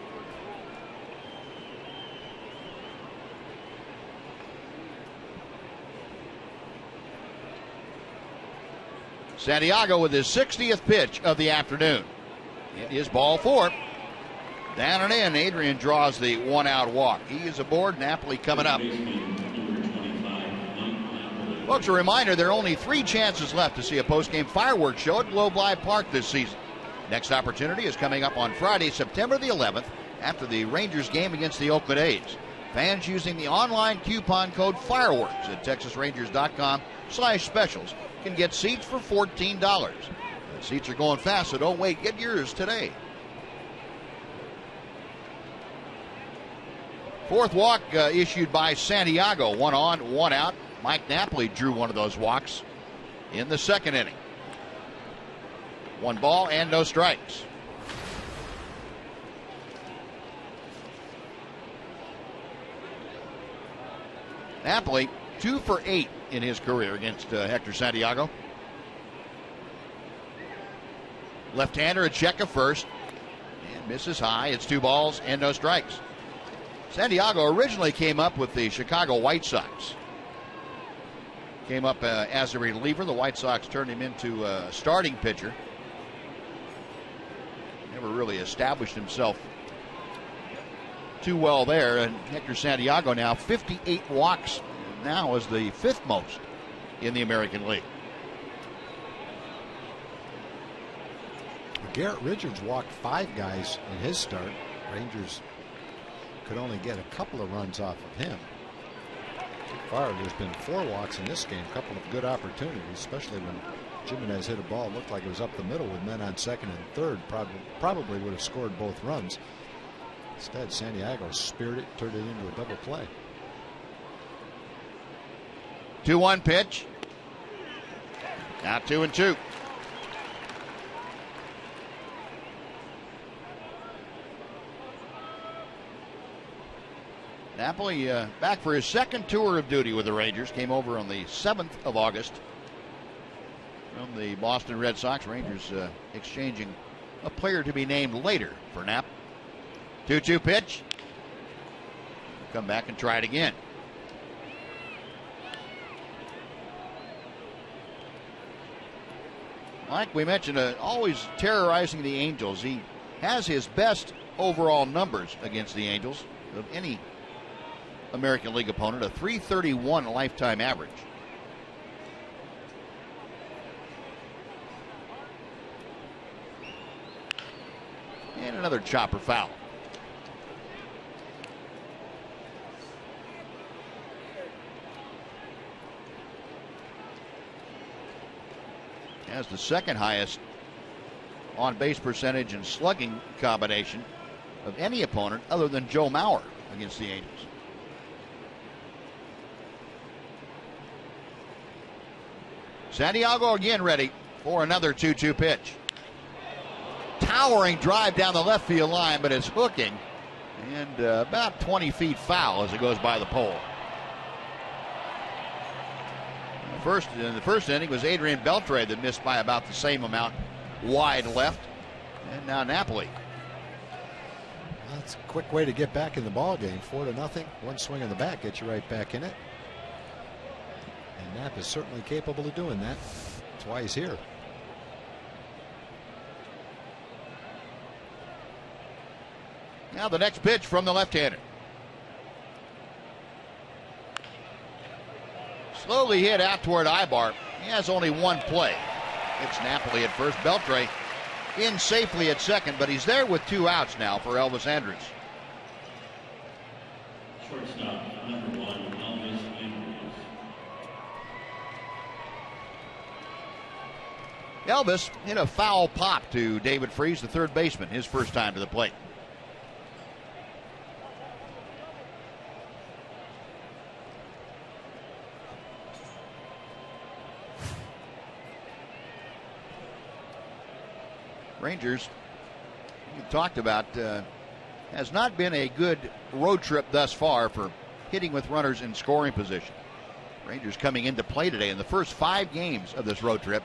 Santiago with his 60th pitch of the afternoon. It is ball 4. Down and in, Adrian draws the 1-out walk. He is aboard, Napoli coming up. Folks, a reminder, there are only 3 chances left to see a postgame fireworks show at Globe Live Park this season. Next opportunity is coming up on Friday, September the 11th, after the Rangers game against the Oakland A's. Fans using the online coupon code FIREWORKS at TexasRangers.com/specials can get seats for $14. The seats are going fast, so don't wait. Get yours today. 4th walk issued by Santiago. 1 on, 1 out. Mike Napoli drew one of those walks in the 2nd inning. 1 ball and no strikes. Napoli 2 for 8 in his career against Hector Santiago. Left-hander, a check of first, and misses high. It's 2 balls and no strikes. Santiago originally came up with the Chicago White Sox. Came up as a reliever. The White Sox turned him into a starting pitcher. Never really established himself too well there. And Hector Santiago now 58 walks, now is the 5th most in the American League. Garrett Richards walked 5 guys in his start. Rangers could only get a couple of runs off of him. So far, there's been 4 walks in this game, a couple of good opportunities, especially when Jimenez hit a ball, looked like it was up the middle with men on 2nd and 3rd. Probably would have scored both runs. Instead, Santiago speared it, turned it into a double play. 2-1 pitch. Now 2-2. Napoli back for his 2nd tour of duty with the Rangers. Came over on the 7th of August from the Boston Red Sox. Rangers exchanging a player to be named later for Nap. 2-2 pitch. Come back and try it again. Like we mentioned, always terrorizing the Angels. He has his best overall numbers against the Angels of any American League opponent, a .331 lifetime average. And another chopper foul. Has the 2nd highest on base percentage and slugging combination of any opponent other than Joe Mauer against the Angels. Santiago again ready for another 2-2 pitch. Towering drive down the left field line, but it's hooking and about 20 feet foul as it goes by the pole. In the first inning was Adrian Beltre that missed by about the same amount wide left, and now Napoli. That's a quick way to get back in the ball game. 4-0. 1 swing in the bat gets you right back in it. And Knapp is certainly capable of doing that. That's why he's here. Now the next pitch from the left-hander. Slowly hit out toward Ibar. He has only one play. It's Napoli at first. Beltre in safely at second, but he's there with 2 outs now for Elvis Andrus. Shortstop, number 1, Elvis Andrus. Elvis hit a foul pop to David Freese, the third baseman, his first time to the plate. Rangers, we talked about, has not been a good road trip thus far for hitting with runners in scoring position. Rangers coming into play today in the first 5 games of this road trip.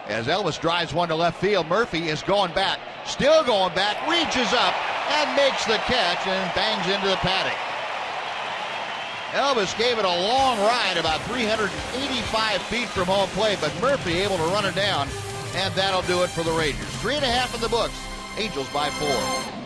As Elvis drives one to left field, Murphy is going back, still going back, reaches up and makes the catch and bangs into the padding. Elvis gave it a long ride, about 385 feet from home plate, but Murphy able to run it down. And that'll do it for the Rangers. 3.5 in the books. Angels by 4.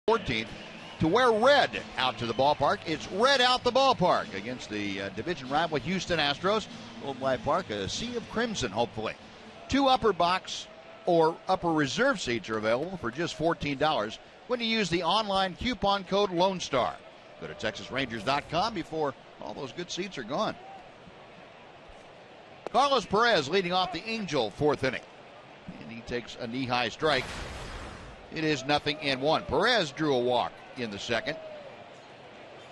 '14 to wear red out to the ballpark. It's red out the ballpark against the division rival Houston Astros. Old Life Park, a sea of crimson, hopefully. 2 upper box or upper reserve seats are available for just $14 when you use the online coupon code Lone Star. Go to TexasRangers.com before all those good seats are gone. Carlos Perez leading off the Angel 4th inning. And he takes a knee-high strike. It is 0-1. Perez drew a walk in the second.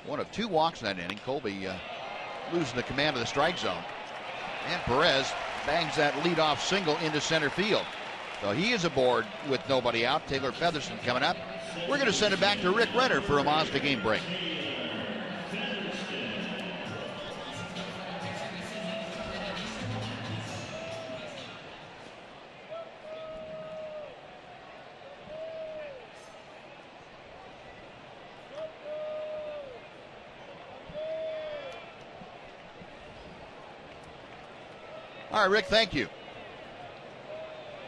One of 2 walks in that inning. Colby losing the command of the strike zone. And Perez bangs that leadoff single into center field. So he is aboard with nobody out. Taylor Featherston coming up. We're going to send it back to Rick Renner for a Mazda game break. All right, Rick, thank you.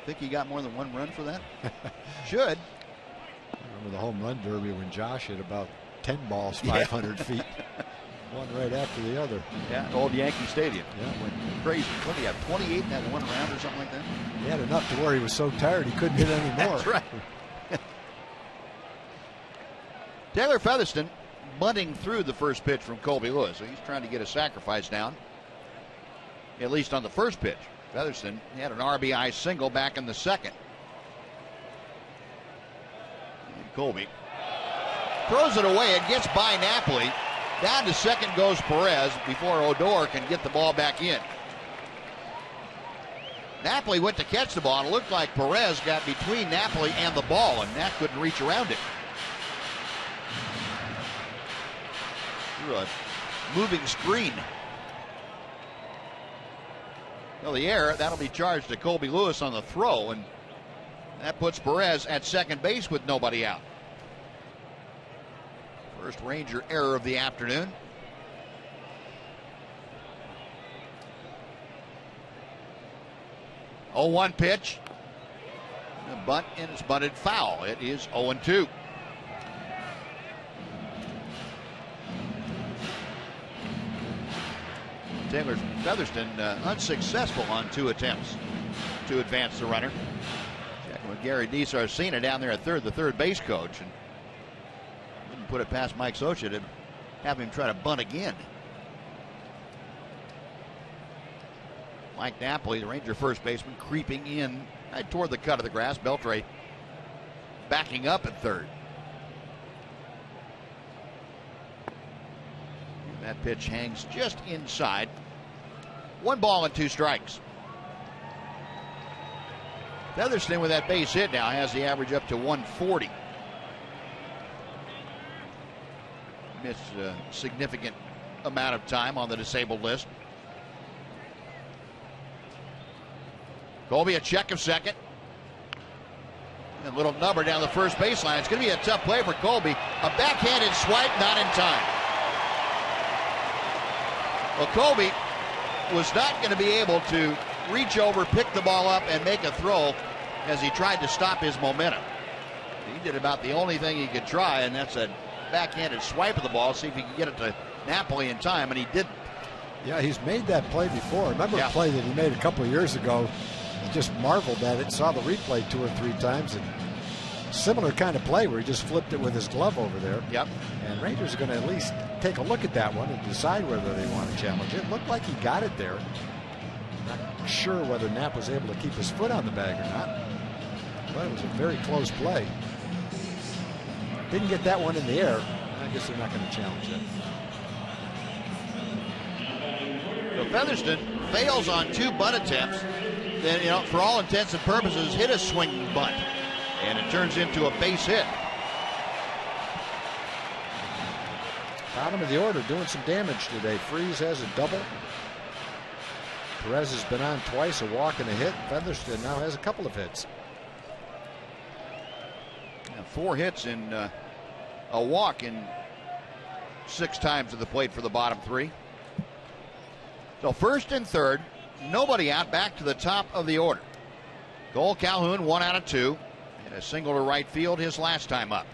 Think he got more than 1 run for that? Should. I remember the home run derby when Josh hit about 10 balls 500 feet. One right after the other. Yeah, old Yankee Stadium. Yeah, went crazy. What did he have, 28 in that 1 round or something like that? He had enough to where he was so tired he couldn't hit any more. That's right. Taylor Featherston bunting through the first pitch from Colby Lewis. So he's trying to get a sacrifice down, at least on the first pitch. Featherston had an RBI single back in the second. And Colby throws it away. It gets by Napoli. Down to second goes Perez before Odor can get the ball back in. Napoli went to catch the ball, and it looked like Perez got between Napoli and the ball, and Nap couldn't reach around it. Through a moving screen. Well, the error, that'll be charged to Colby Lewis on the throw, and that puts Perez at second base with nobody out. First Ranger error of the afternoon. Oh, 1 pitch. A bunt, and it's bunted foul. It is 0-2. Taylor Featherston unsuccessful on 2 attempts to advance the runner. Checking with Gary DiSarcina down there at third, the third base coach, and didn't put it past Mike Scioscia to have him try to bunt again. Mike Napoli, the Ranger first baseman, creeping in right toward the cut of the grass. Beltre backing up at third. That pitch hangs just inside. 1 ball and 2 strikes. Featherston with that base hit now has the average up to 140. Missed a significant amount of time on the disabled list. Colby a check of second. And a little number down the first baseline. It's going to be a tough play for Colby. A backhanded swipe, not in time. Well, Colby was not going to be able to reach over, pick the ball up, and make a throw as he tried to stop his momentum. He did about the only thing he could try, and that's a backhanded swipe of the ball, see if he can get it to Napoli in time, and he didn't. Yeah, he's made that play before. Remember a play that he made a couple of years ago? He just marveled at it, saw the replay 2 or 3 times, and similar kind of play where he just flipped it with his glove over there. Yep. And Rangers are going to at least take a look at that one and decide whether they want to challenge it. It looked like he got it there. Not sure whether Knapp was able to keep his foot on the bag or not, but it was a very close play. Didn't get that one in the air. I guess they're not going to challenge it. So Featherston fails on 2 bunt attempts. Then, you know, for all intents and purposes, hit a swinging bunt, and it turns into a base hit. Bottom of the order doing some damage today. Freese has a double. Perez has been on twice, a walk and a hit. Featherston now has a couple of hits. 4 hits and a walk in 6 times at the plate for the bottom 3. So first and third, nobody out, back to the top of the order. Cole Calhoun 1 out of 2, and a single to right field his last time up.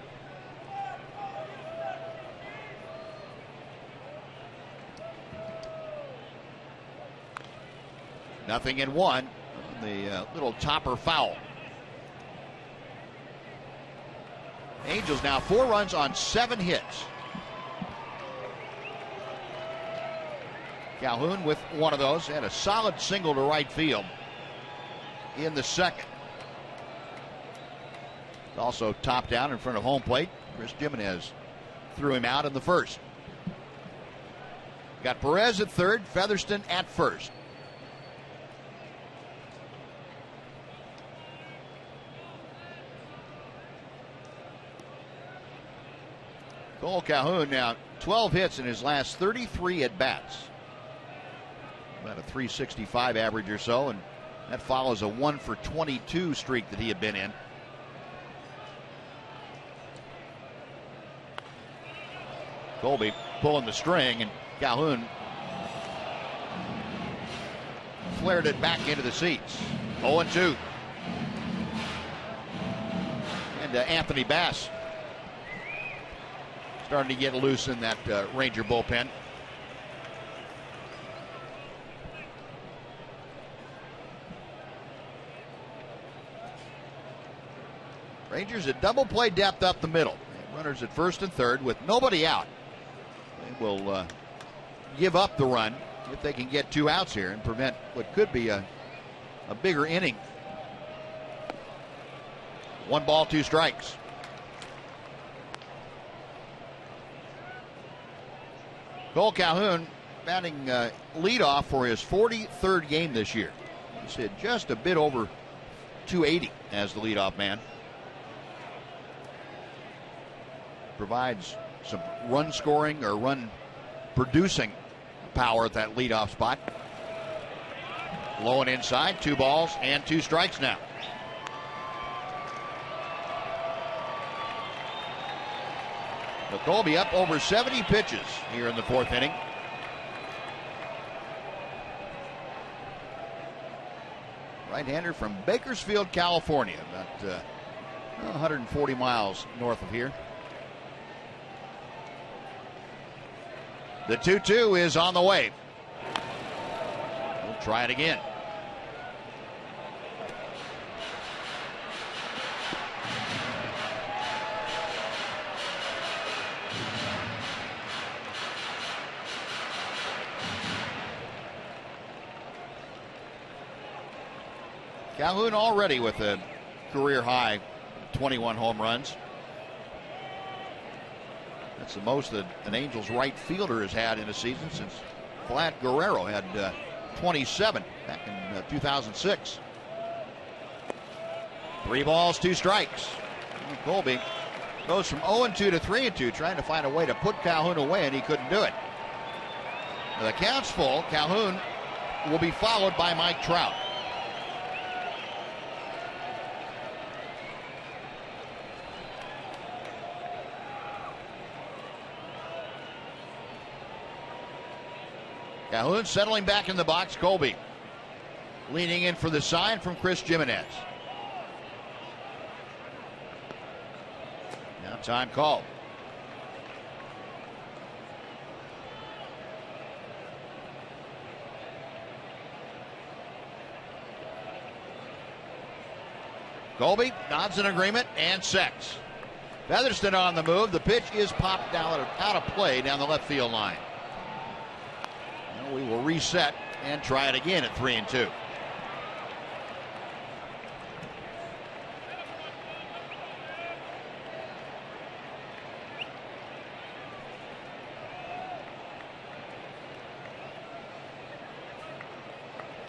Nothing in 1 on the little topper foul. Angels now 4 runs on 7 hits. Calhoun with one of those, and a solid single to right field in the second. Also topped down in front of home plate. Chris Jimenez threw him out in the first. Got Perez at third, Featherston at first. Cole Calhoun now 12 hits in his last 33 at-bats. About a 365 average or so, and that follows a 1-for-22 streak that he had been in. Colby pulling the string, and Calhoun flared it back into the seats. 0-2. And Anthony Bass starting to get loose in that Ranger bullpen. Rangers at double play depth up the middle. Runners at first and third with nobody out. They will give up the run if they can get 2 outs here and prevent what could be a bigger inning. 1 ball, 2 strikes. Cole Calhoun batting leadoff for his 43rd game this year. He's hit just a bit over 280 as the leadoff man. Provides some run scoring or run producing power at that leadoff spot. Low and inside, 2 balls and 2 strikes now. McColby up over 70 pitches here in the 4th inning. Right-hander from Bakersfield, California, about 140 miles north of here. The 2-2 is on the way. We'll try it again. Calhoun already with a career high 21 home runs. That's the most that an Angels right fielder has had in a season since Vlad Guerrero had 27 back in 2006. 3 balls, 2 strikes. Colby goes from 0-2 to 3-2, trying to find a way to put Calhoun away, and he couldn't do it. The count's full. Calhoun will be followed by Mike Trout. Calhoun settling back in the box. Colby leaning in for the sign from Chris Jimenez. Now time called. Colby nods in agreement and sets. Featherston on the move. The pitch is popped down out of play down the left field line. We will reset and try it again at 3-2.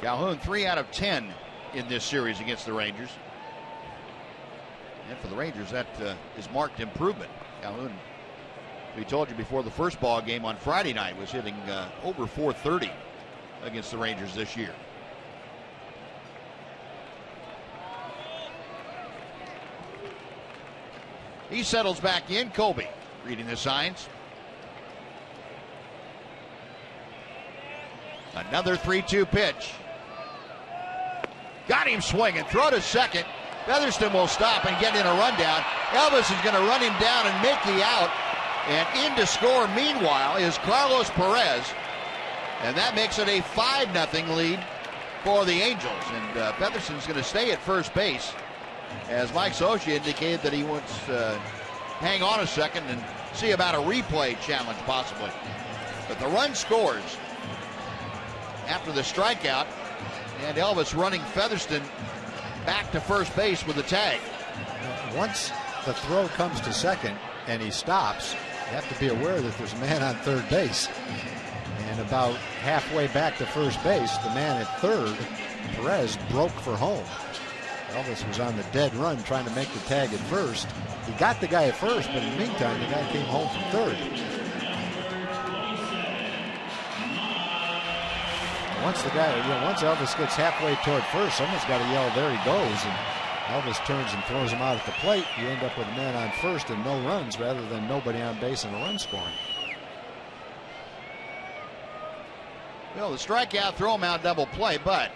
Calhoun 3 out of 10 in this series against the Rangers. And for the Rangers, that is marked improvement. Calhoun, we told you before the first ball game on Friday night, was hitting over 430 against the Rangers this year. He settles back in. Colby reading the signs. Another 3-2 pitch. Got him swinging. Throw to second. Featherston will stop and get in a rundown. Elvis is going to run him down and make the out. And in to score, meanwhile, is Carlos Perez. And that makes it a 5-0 lead for the Angels. And Featherston's going to stay at first base, as Mike Socia indicated that he wants to hang on a second and see about a replay challenge possibly. But the run scores after the strikeout, and Elvis running Featherston back to first base with the tag. Once the throw comes to second and he stops, you have to be aware that there's a man on third base. And about halfway back to first base, the man at third, Perez, broke for home. Elvis was on the dead run trying to make the tag at first. He got the guy at first, but in the meantime, the guy came home from third. Once Elvis gets halfway toward first, someone's got to yell, there he goes. And Elvis turns and throws him out at the plate. You end up with a man on first and no runs rather than nobody on base and a run scoring. Well, the strikeout, throw him out, double play, but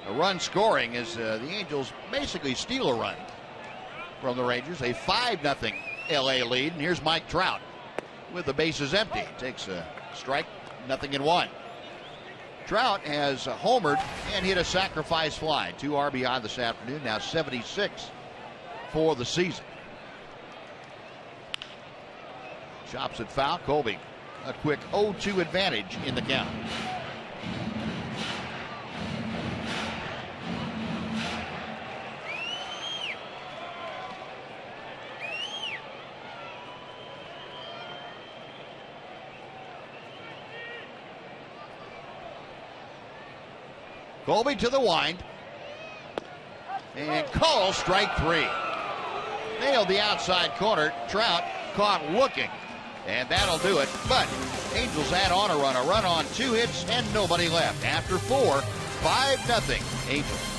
a run scoring is the Angels basically steal a run from the Rangers. A 5-0 LA lead. And here's Mike Trout with the bases empty. Takes a strike, 0-1. Trout has homered and hit a sacrifice fly. 2 RBI this afternoon, now 76 for the season. Chops it foul. Colby, a quick 0-2 advantage in the count. Colby to the wind. And calls strike 3. Nailed the outside corner. Trout caught looking. And that'll do it. But Angels add on a run on 2 hits and nobody left. After 4, 5-0 Angels.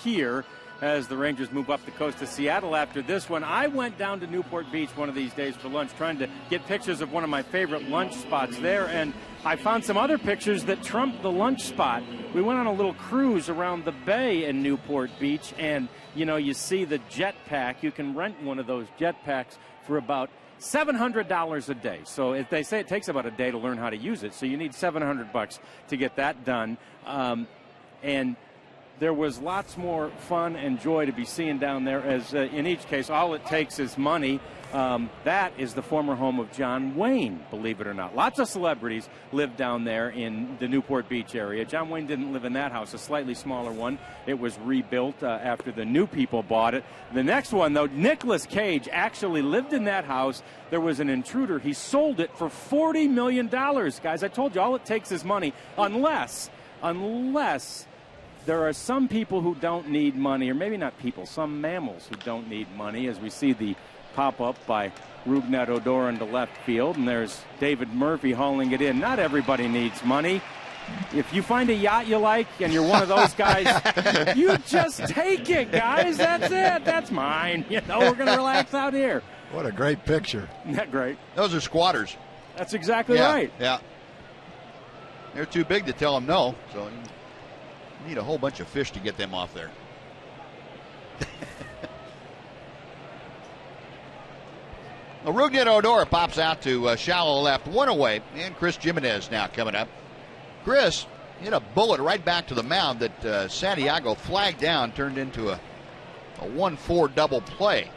Here as the Rangers move up the coast to Seattle after this one. I went down to Newport Beach one of these days for lunch trying to get pictures of one of my favorite lunch spots there, and I found some other pictures that trumped the lunch spot. We went on a little cruise around the bay in Newport Beach, and you see the jetpack. You can rent one of those jetpacks for about $700 a day. So they say it takes about a day to learn how to use it, so you need $700 to get that done. And there was lots more fun and joy to be seen down there, as in each case, all it takes is money. That is the former home of John Wayne, believe it or not. Lots of celebrities live down there in the Newport Beach area. John Wayne didn't live in that house, a slightly smaller one. It was rebuilt after the new people bought it. The next one, though, Nicolas Cage actually lived in that house. There was an intruder. He sold it for $40 million. Guys, I told you, all it takes is money, unless there are some people who don't need money, or maybe not people, some mammals who don't need money, as we see the pop-up by Rougned Odor into left field, and there's David Murphy hauling it in. Not everybody needs money. If you find a yacht you like and you're one of those guys, you just take it, guys. That's it. That's mine. We're going to relax out here. What a great picture. Isn't that great? Those are squatters. That's exactly right. Yeah. They're too big to tell them no, so you need a whole bunch of fish to get them off there. Rougned Odor pops out to shallow left, one away, and Chris Jimenez now coming up. Chris hit a bullet right back to the mound that Santiago flagged down, turned into a 1-4 double play.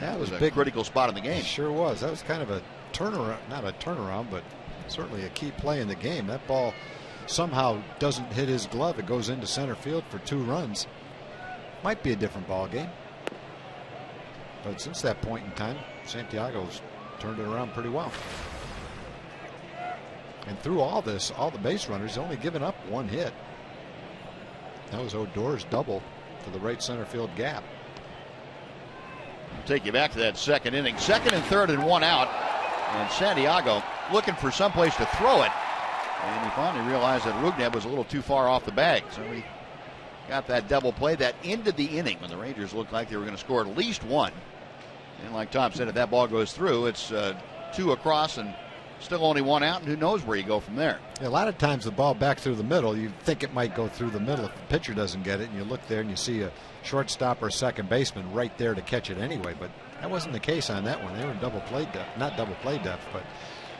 That was a big critical spot in the game. It sure was. That was kind of a turnaround, not a turnaround, but certainly a key play in the game. That ball somehow doesn't hit his glove. It goes into center field for 2 runs. Might be a different ball game. But since that point in time, Santiago's turned it around pretty well. And through all this, all the base runners only given up 1 hit. That was Odor's double to the right center field gap. I'll take you back to that second inning. 2nd and 3rd and 1 out. And Santiago looking for someplace to throw it. And he finally realized that Rougned was a little too far off the bag. So he got that double play that ended the inning when the Rangers looked like they were going to score at least 1. And like Tom said, if that ball goes through, it's 2 across and still only 1 out, and who knows where you go from there. Yeah, a lot of times the ball back through the middle, you think it might go through the middle if the pitcher doesn't get it, and you look there and you see a shortstop or second baseman right there to catch it anyway. But that wasn't the case on that one. They were in double play depth, not double play depth, but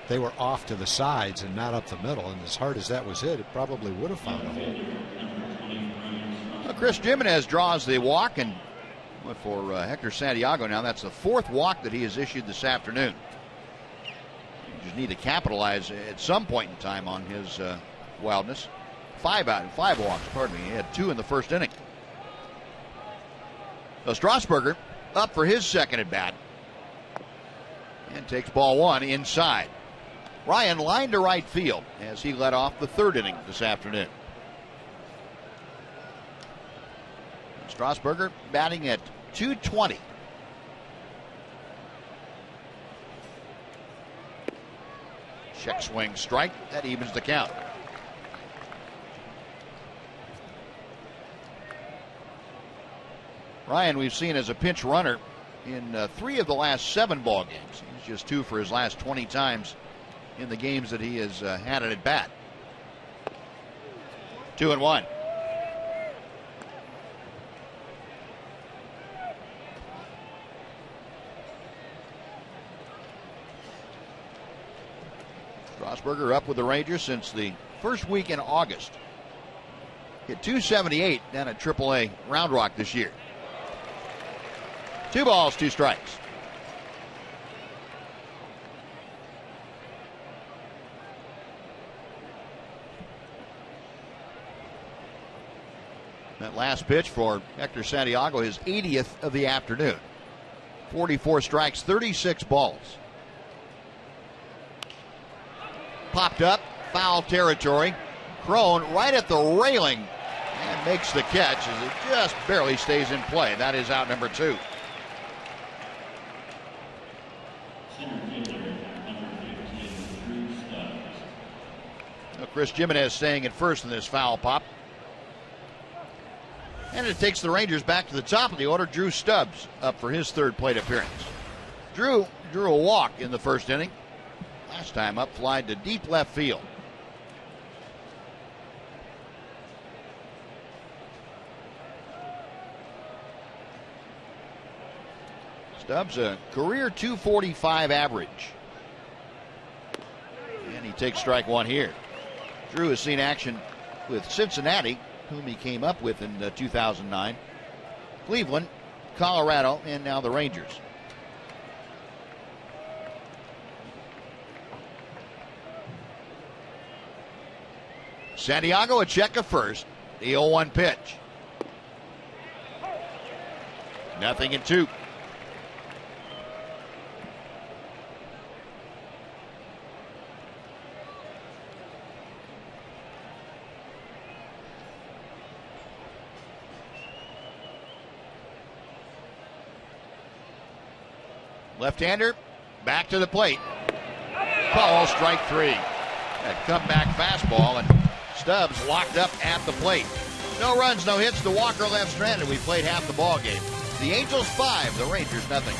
they were off to the sides and not up the middle. And as hard as that was hit, it probably would have found a hole. Chris Jimenez draws the walk, and for Hector Santiago now, that's the 4th walk that he has issued this afternoon. You just need to capitalize at some point in time on his wildness. 5 walks, pardon me. He had 2 in the first inning. So Strasburger up for his second at bat and takes ball 1 inside. Ryan lined to right field as he led off the 3rd inning this afternoon. Strasburger batting at .220. Check swing strike. That evens the count. Ryan, we've seen as a pinch runner in 3 of the last 7 ball games. He's just 2 for his last 20 times in the games that he has had it at bat. 2-1. Strasburger up with the Rangers since the first week in August. Hit .278 down at AAA Round Rock this year. 2 balls, 2 strikes. That last pitch for Hector Santiago, his 80th of the afternoon. 44 strikes, 36 balls. Popped up, foul territory. Crone right at the railing and makes the catch as it just barely stays in play. That is out number 2. Center fielder, number 15, Drew Stubbs. Now Chris Jimenez staying at first in this foul pop. And it takes the Rangers back to the top of the order. Drew Stubbs up for his 3rd plate appearance. Drew drew a walk in the first inning. Last time up, flied to deep left field. Stubbs a career .245 average. And he takes strike 1 here. Drew has seen action with Cincinnati, whom he came up with in 2009, Cleveland, Colorado, and now the Rangers. Santiago a check of first. The 0-1 pitch. 0-2. Left-hander back to the plate. Call strike 3. That comeback fastball, and Stubbs locked up at the plate. No runs, no hits. The Walker left stranded. We played half the ball game. The Angels 5, the Rangers nothing.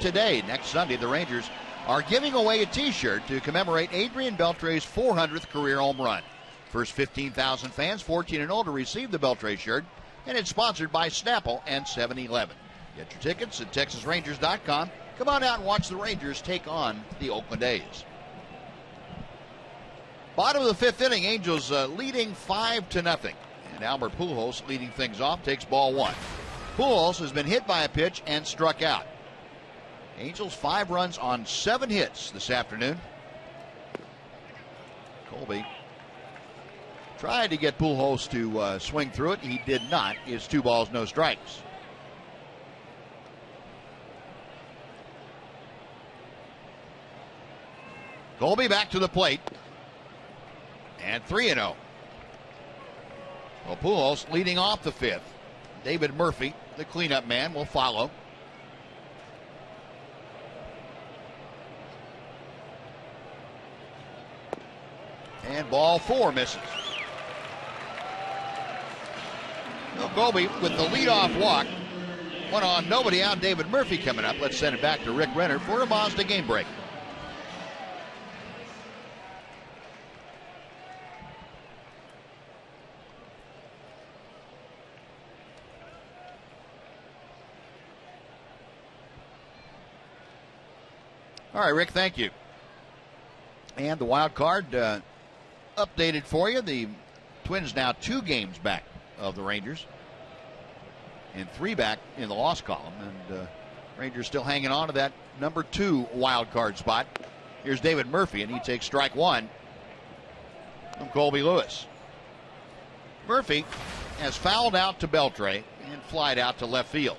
today. Next Sunday, the Rangers are giving away a T-shirt to commemorate Adrian Beltre's 400th career home run. First 15,000 fans, 14 and older, receive the Beltre shirt, and it's sponsored by Snapple and 7-Eleven. Get your tickets at TexasRangers.com. Come on out and watch the Rangers take on the Oakland A's. Bottom of the fifth inning, Angels leading 5-0. And Albert Pujols leading things off, takes ball one. Pujols has been hit by a pitch and struck out. Angels 5 runs on 7 hits this afternoon. Colby tried to get Pujols to swing through it. He did not. It's 2 balls, no strikes. Colby back to the plate. And 3-0. Well, Pujols leading off the fifth. David Murphy, the cleanup man, will follow. And ball 4 misses. Well, Colby with the leadoff walk. 1 on, nobody out. David Murphy coming up. Let's send it back to Rick Renner for a Mazda game break. All right, Rick, thank you. And the wild card updated for you. The Twins now 2 games back of the Rangers and 3 back in the loss column. And Rangers still hanging on to that number 2 wild card spot. Here's David Murphy, and he takes strike 1 from Colby Lewis. Murphy has fouled out to Beltre and flied out to left field.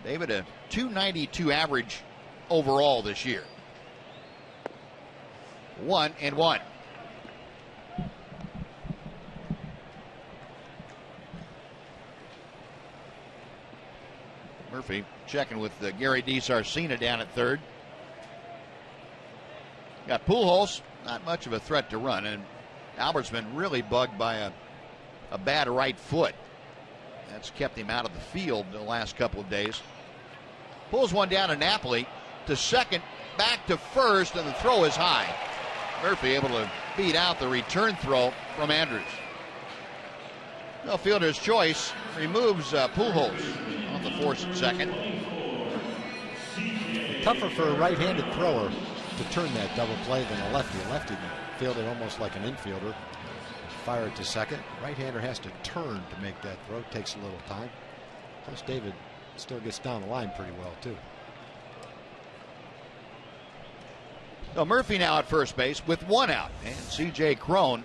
David, a .292 average overall this year. 1-1. Murphy checking with Gary DiSarcina down at third. Got Pujols, not much of a threat to run, and Albert's been really bugged by a bad right foot. That's kept him out of the field the last couple of days. Pulls one down to Napoli to second, back to first, and the throw is high. Murphy able to beat out the return throw from Andrews. No, fielder's choice removes Pujols on the force at second. Tougher for a right-handed thrower to turn that double play than a lefty. A lefty fielded almost like an infielder. Fired to second. Right-hander has to turn to make that throw. Takes a little time. Plus David still gets down the line pretty well too. So Murphy now at first base with 1 out, and C.J. Cron,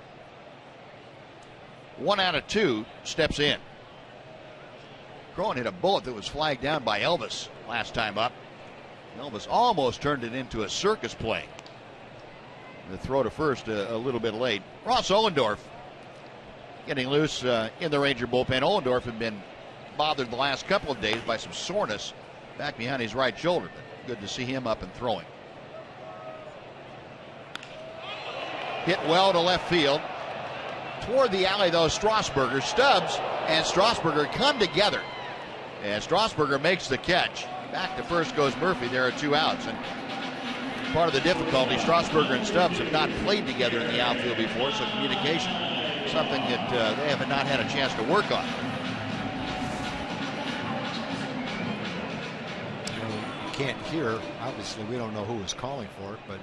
1 out of 2, steps in. Cron hit a bullet that was flagged down by Elvis last time up. Elvis almost turned it into a circus play. The throw to first a little bit late. Ross Ohlendorf getting loose in the Ranger bullpen. Ohlendorf had been bothered the last couple of days by some soreness back behind his right shoulder. But good to see him up and throwing. Hit well to left field. Toward the alley, though, Strasburger. Stubbs and Strasburger come together. And Strasburger makes the catch. Back to first goes Murphy. There are 2 outs. And part of the difficulty, Strasburger and Stubbs have not played together in the outfield before, so communication, something that they have not had a chance to work on. You can't hear. Obviously, we don't know who is calling for it, but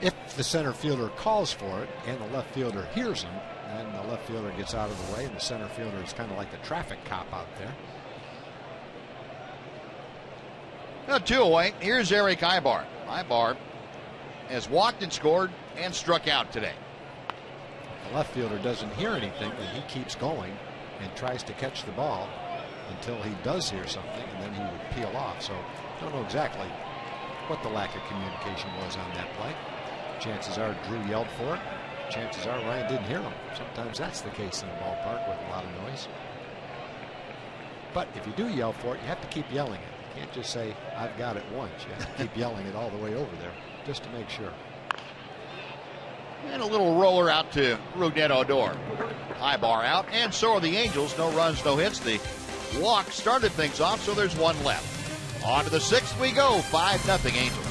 if the center fielder calls for it and the left fielder hears him, then the left fielder gets out of the way, and the center fielder is kind of like the traffic cop out there. Now 2 away. Here's Eric Ibar. Ibar has walked and scored and struck out today. The left fielder doesn't hear anything, and he keeps going and tries to catch the ball until he does hear something, and then he would peel off. So I don't know exactly what the lack of communication was on that play. Chances are Drew yelled for it. Chances are Ryan didn't hear him. Sometimes that's the case in a ballpark with a lot of noise. But if you do yell for it, you have to keep yelling it. You can't just say, I've got it once. You have to keep yelling it all the way over there just to make sure. And a little roller out to Rougned Odor. Ibar out, and so are the Angels. No runs, no hits. The walk started things off, so there's one left. On to the sixth we go, 5-0 Angels.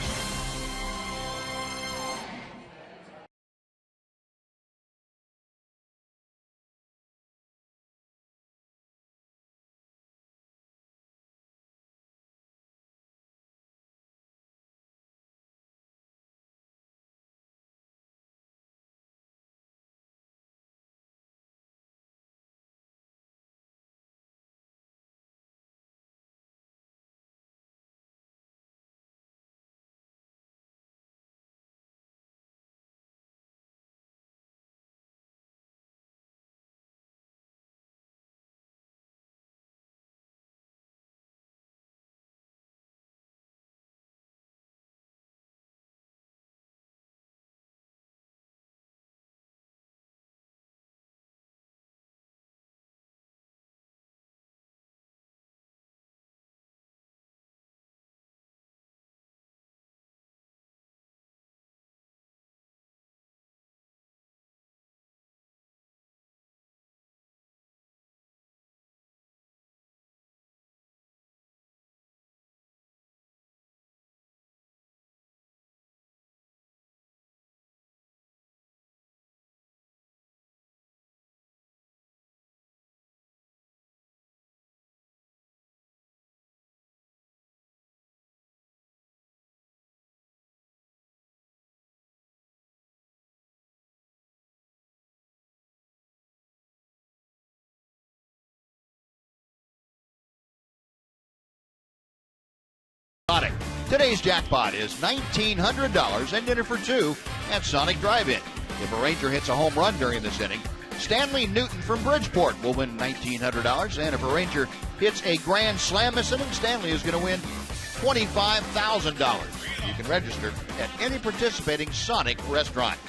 Sonic. Today's jackpot is $1,900 and dinner for two at Sonic Drive-In. If a Ranger hits a home run during this inning, Stanley Newton from Bridgeport will win $1,900. And if a Ranger hits a grand slam this inning, Stanley is going to win $25,000. You can register at any participating Sonic restaurant.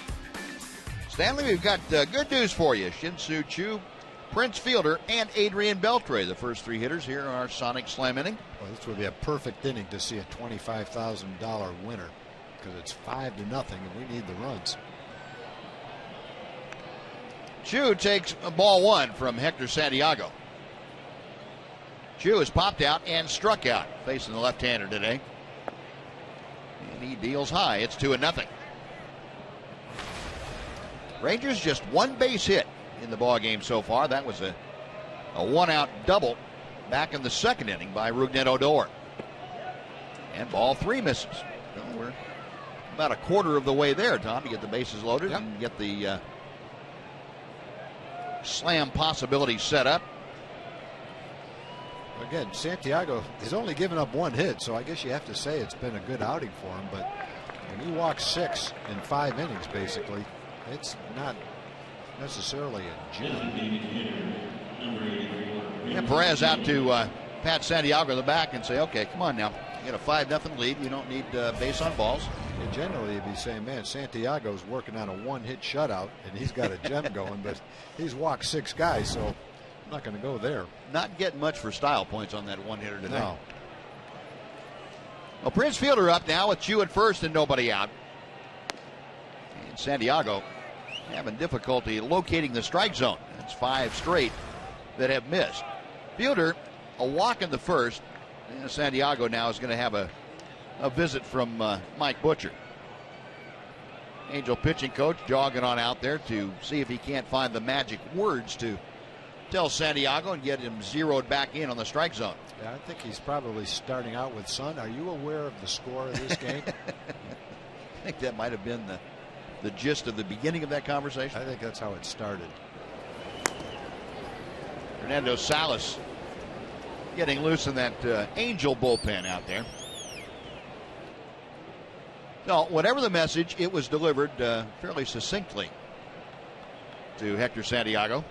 Stanley, we've got good news for you. Shin-Soo Choo, Prince Fielder, and Adrian Beltre, the first three hitters here in our Sonic Slam inning. Well, this would be a perfect inning to see a $25,000 winner because it's 5-0 and we need the runs. Choo takes ball one from Hector Santiago. Choo has popped out and struck out, facing the left-hander today. And he deals high. It's 2-0. Rangers just one base hit in the ball game so far. That was a one-out double back in the second inning by Rougned Odor. And ball three misses. So we're about a quarter of the way there, Tom, to get the bases loaded and get the slam possibility set up. Again, Santiago has only given up one hit, so I guess you have to say it's been a good outing for him. But when he walks 6 in 5 innings, basically, it's not necessarily a gem. And Perez out to pat Santiago in the back and say, okay, come on now. You get a 5-0 lead. You don't need base on balls. And generally, you'd be saying, man, Santiago's working on a one-hit shutout, and he's got a gem going, but he's walked 6 guys, so I'm not going to go there. Not getting much for style points on that one-hitter today. No. Well, Prince Fielder up now with Choo at first and nobody out. And Santiago having difficulty locating the strike zone. It's 5 straight that have missed. Fielder, a walk in the first. And Santiago now is going to have a visit from Mike Butcher. Angel pitching coach jogging on out there to see if he can't find the magic words to tell Santiago and get him zeroed back in on the strike zone. Yeah, I think he's probably starting out with, son, are you aware of the score of this game? I think that might have been the gist of the beginning of that conversation. I think that's how it started. Fernando Salas getting loose in that Angel bullpen out there. So, whatever the message, it was delivered fairly succinctly to Hector Santiago.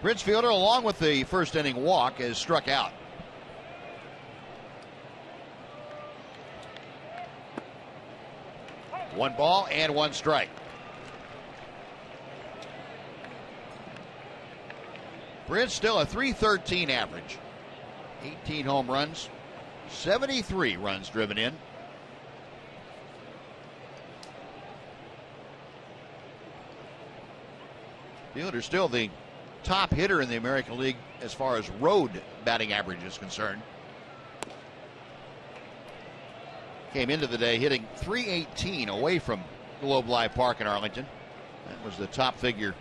Prince Fielder, along with the first inning walk, has struck out. One ball and one strike. Prince still a .313 average. 18 home runs, 73 runs driven in. Fielder still the top hitter in the American League as far as road batting average is concerned. Came into the day hitting .318 away from Globe Life Park in Arlington. That was the top figure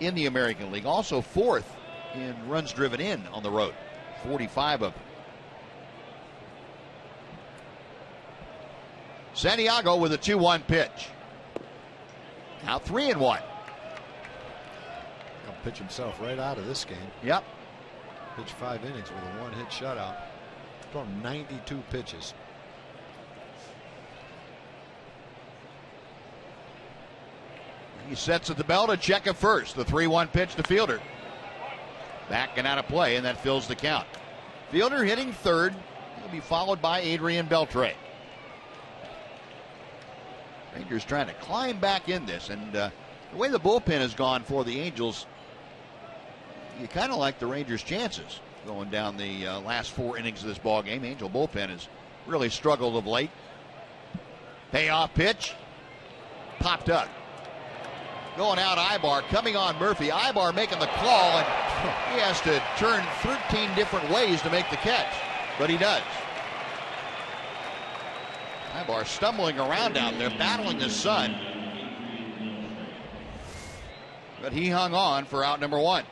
in the American League. Also fourth in runs driven in on the road, 45 of them. Santiago with a 2-1 pitch. Now 3-1. He'll pitch himself right out of this game. Yep. Pitched 5 innings with a 1-hit shutout. Thrown 92 pitches. He sets at the bell to check at first. The 3-1 pitch to Fielder. Back and out of play, and that fills the count. Fielder hitting third. He'll be followed by Adrian Beltre. Rangers trying to climb back in this, and the way the bullpen has gone for the Angels, you kind of like the Rangers' chances going down the last 4 innings of this ball game. Angel bullpen has really struggled of late. Payoff pitch, popped up. Going out Ibar, coming on Murphy. Ibar making the call, and he has to turn 13 different ways to make the catch, but he does. Ibar stumbling around out there, battling the sun. But he hung on for out number 1.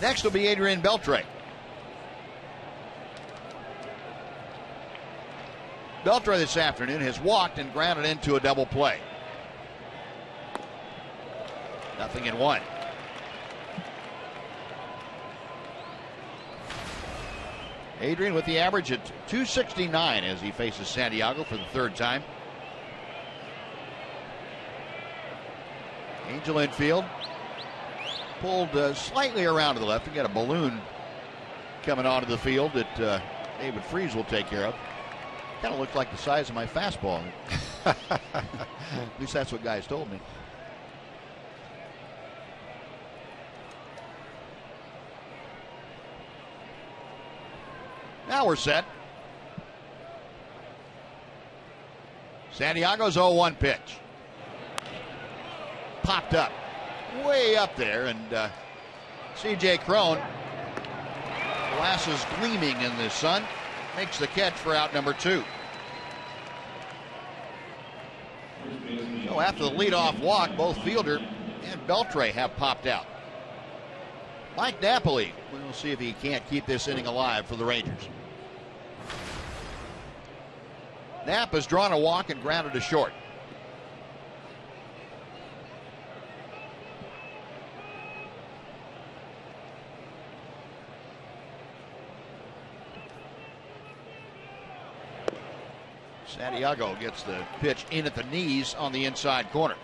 Next will be Adrian Beltre. Beltre this afternoon has walked and grounded into a double play. 0-1. Adrian with the average at .269 as he faces Santiago for the 3rd time. Angel infield. Pulled slightly around to the left. We got a balloon coming onto the field that David Freese will take care of. Kind of looks like the size of my fastball. At least that's what guys told me. Now we're set. Santiago's 0-1 pitch. Popped up. Way up there, and C.J. Cron, glasses gleaming in the sun, makes the catch for out number 2. So after the leadoff walk, both Fielder and Beltre have popped out. Mike Napoli, we'll see if he can't keep this inning alive for the Rangers. Knapp has drawn a walk and grounded to short. Santiago gets the pitch in at the knees on the inside corner.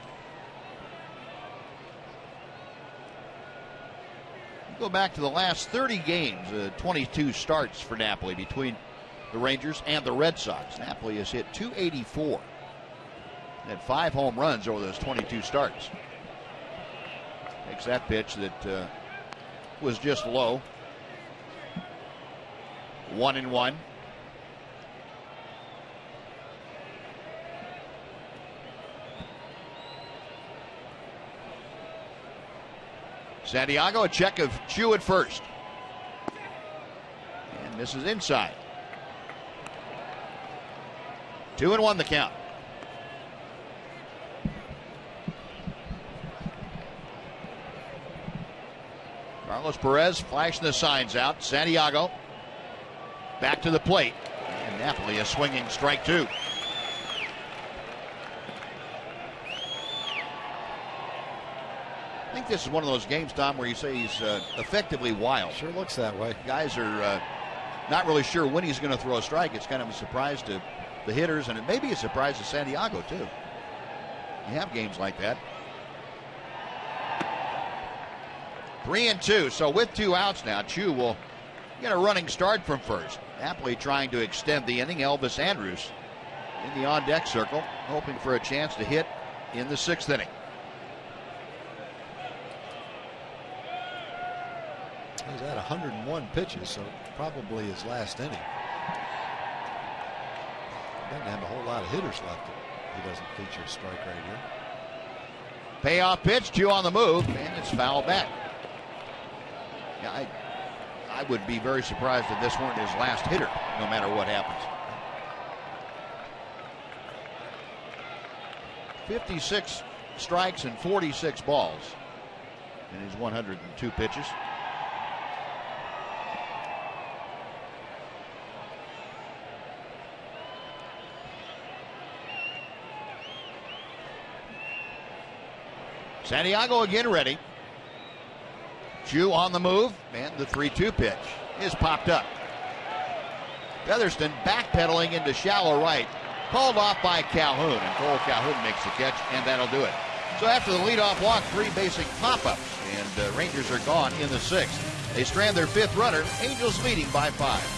Go back to the last 30 games, 22 starts for Napoli between the Rangers and the Red Sox. Napoli has hit .284. Had 5 home runs over those 22 starts. Takes that pitch that was just low. 1-1. Santiago, a check of Chu at first. And this is inside. 2-1 the count. Carlos Perez flashing the signs out. Santiago back to the plate. And Napoli a swinging strike 2. I think this is one of those games, Tom, where you say he's effectively wild. Sure looks that way. Guys are not really sure when he's going to throw a strike. It's kind of a surprise to the hitters, and it may be a surprise to Santiago, too. You have games like that. 3-2, so with 2 outs now, Chu will get a running start from first. Napoli trying to extend the inning. Elvis Andrus in the on-deck circle, hoping for a chance to hit in the 6th inning. He's at 101 pitches, so probably his last inning. Doesn't have a whole lot of hitters left. He doesn't feature a strike right here. Payoff pitch, 2 on the move, and it's fouled back. Yeah, I would be very surprised if this weren't his last hitter, no matter what happens. 56 strikes and 46 balls in his 102 pitches. Santiago again ready. Chu on the move, and the 3-2 pitch is popped up. Featherston backpedaling into shallow right. Called off by Calhoun, and Cole Calhoun makes the catch, and that'll do it. So after the leadoff walk, 3 basic pop-ups, and Rangers are gone in the 6th. They strand their 5th runner, Angels leading by 5.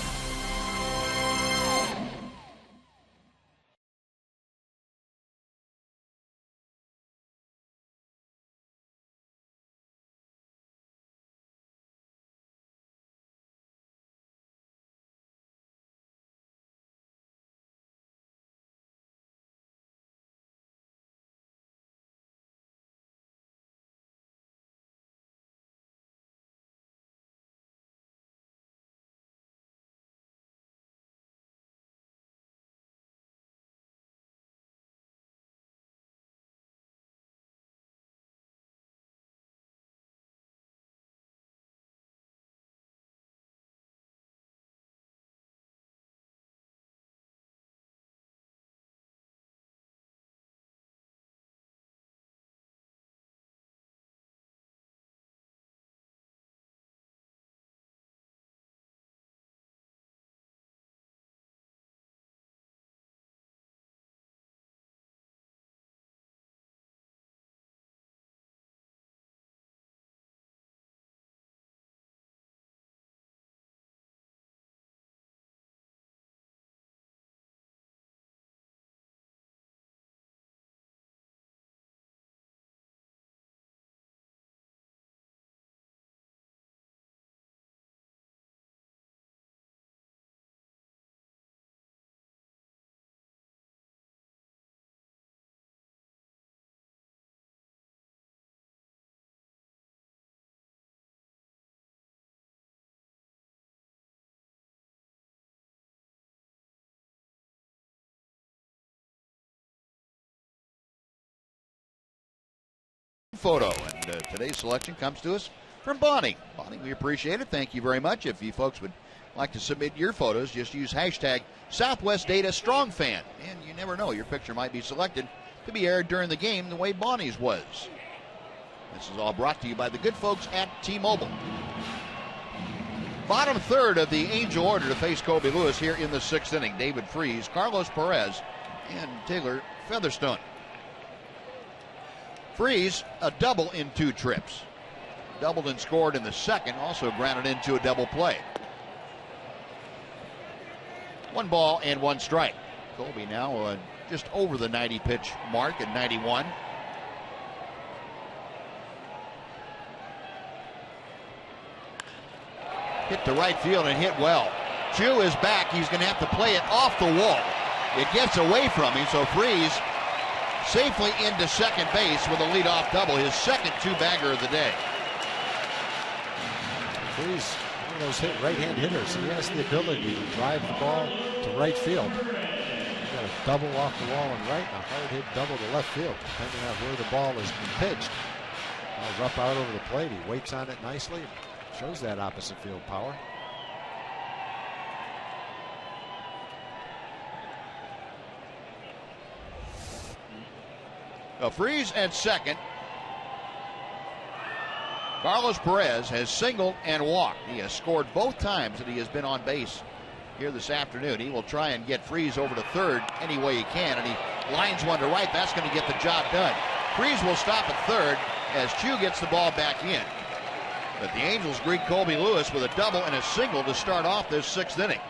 Photo, and today's selection comes to us from Bonnie. Bonnie, we appreciate it. Thank you very much. If you folks would like to submit your photos, just use hashtag Southwest Data StrongFan, and you never know, your picture might be selected to be aired during the game the way Bonnie's was. This is all brought to you by the good folks at T-Mobile. Bottom third of the Angel order to face Kobe Lewis here in the 6th inning. David Freese, Carlos Perez, and Taylor Featherstone. Freese, a double in 2 trips. Doubled and scored in the 2nd, also grounded into a double play. 1 ball and 1 strike. Kobe now just over the 90 pitch mark at 91. Hit to right field and hit well. Chu is back. He's going to have to play it off the wall. It gets away from him, so Freese safely into second base with a leadoff double, his 2nd 2-bagger of the day. Freese, one of those right-hand hitters. He has the ability to drive the ball to right field. He's got a double off the wall and right, and a hard hit double to left field, depending on where the ball has been pitched. Ball's up out over the plate. He waits on it nicely. Shows that opposite field power. Freese at second. Carlos Perez has singled and walked. He has scored both times that he has been on base here this afternoon. He will try and get Freese over to third any way he can, and he lines one to right. That's going to get the job done. Freese will stop at third as Chu gets the ball back in. But the Angels greet Kobe Lewis with a double and a single to start off this 6th inning.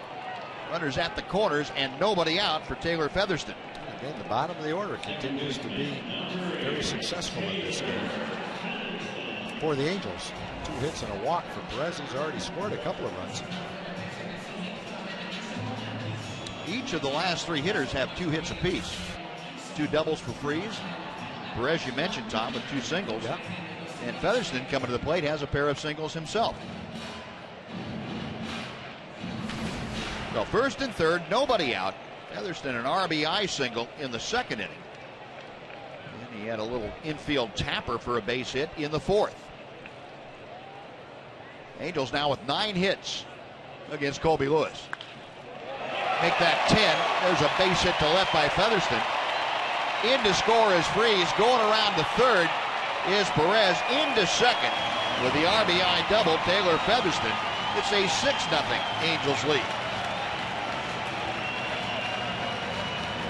Runners at the corners and nobody out for Taylor Featherston. Again, the bottom of the order continues to be very successful in this game. for the Angels. 2 hits and a walk for Perez. He's already scored a couple of runs. Each of the last 3 hitters have 2 hits apiece. 2 doubles for Freese. Perez, you mentioned, Tom, with 2 singles. Yeah. And Featherston, coming to the plate, has a pair of singles himself. So first and third, nobody out. Featherston an RBI single in the 2nd inning. And he had a little infield tapper for a base hit in the 4th. Angels now with 9 hits against Colby Lewis. Make that 10. There's a base hit to left by Featherston. In to score is Freese. Going around to third is Perez. Into second with the RBI double, Taylor Featherston. It's a 6-0 Angels lead.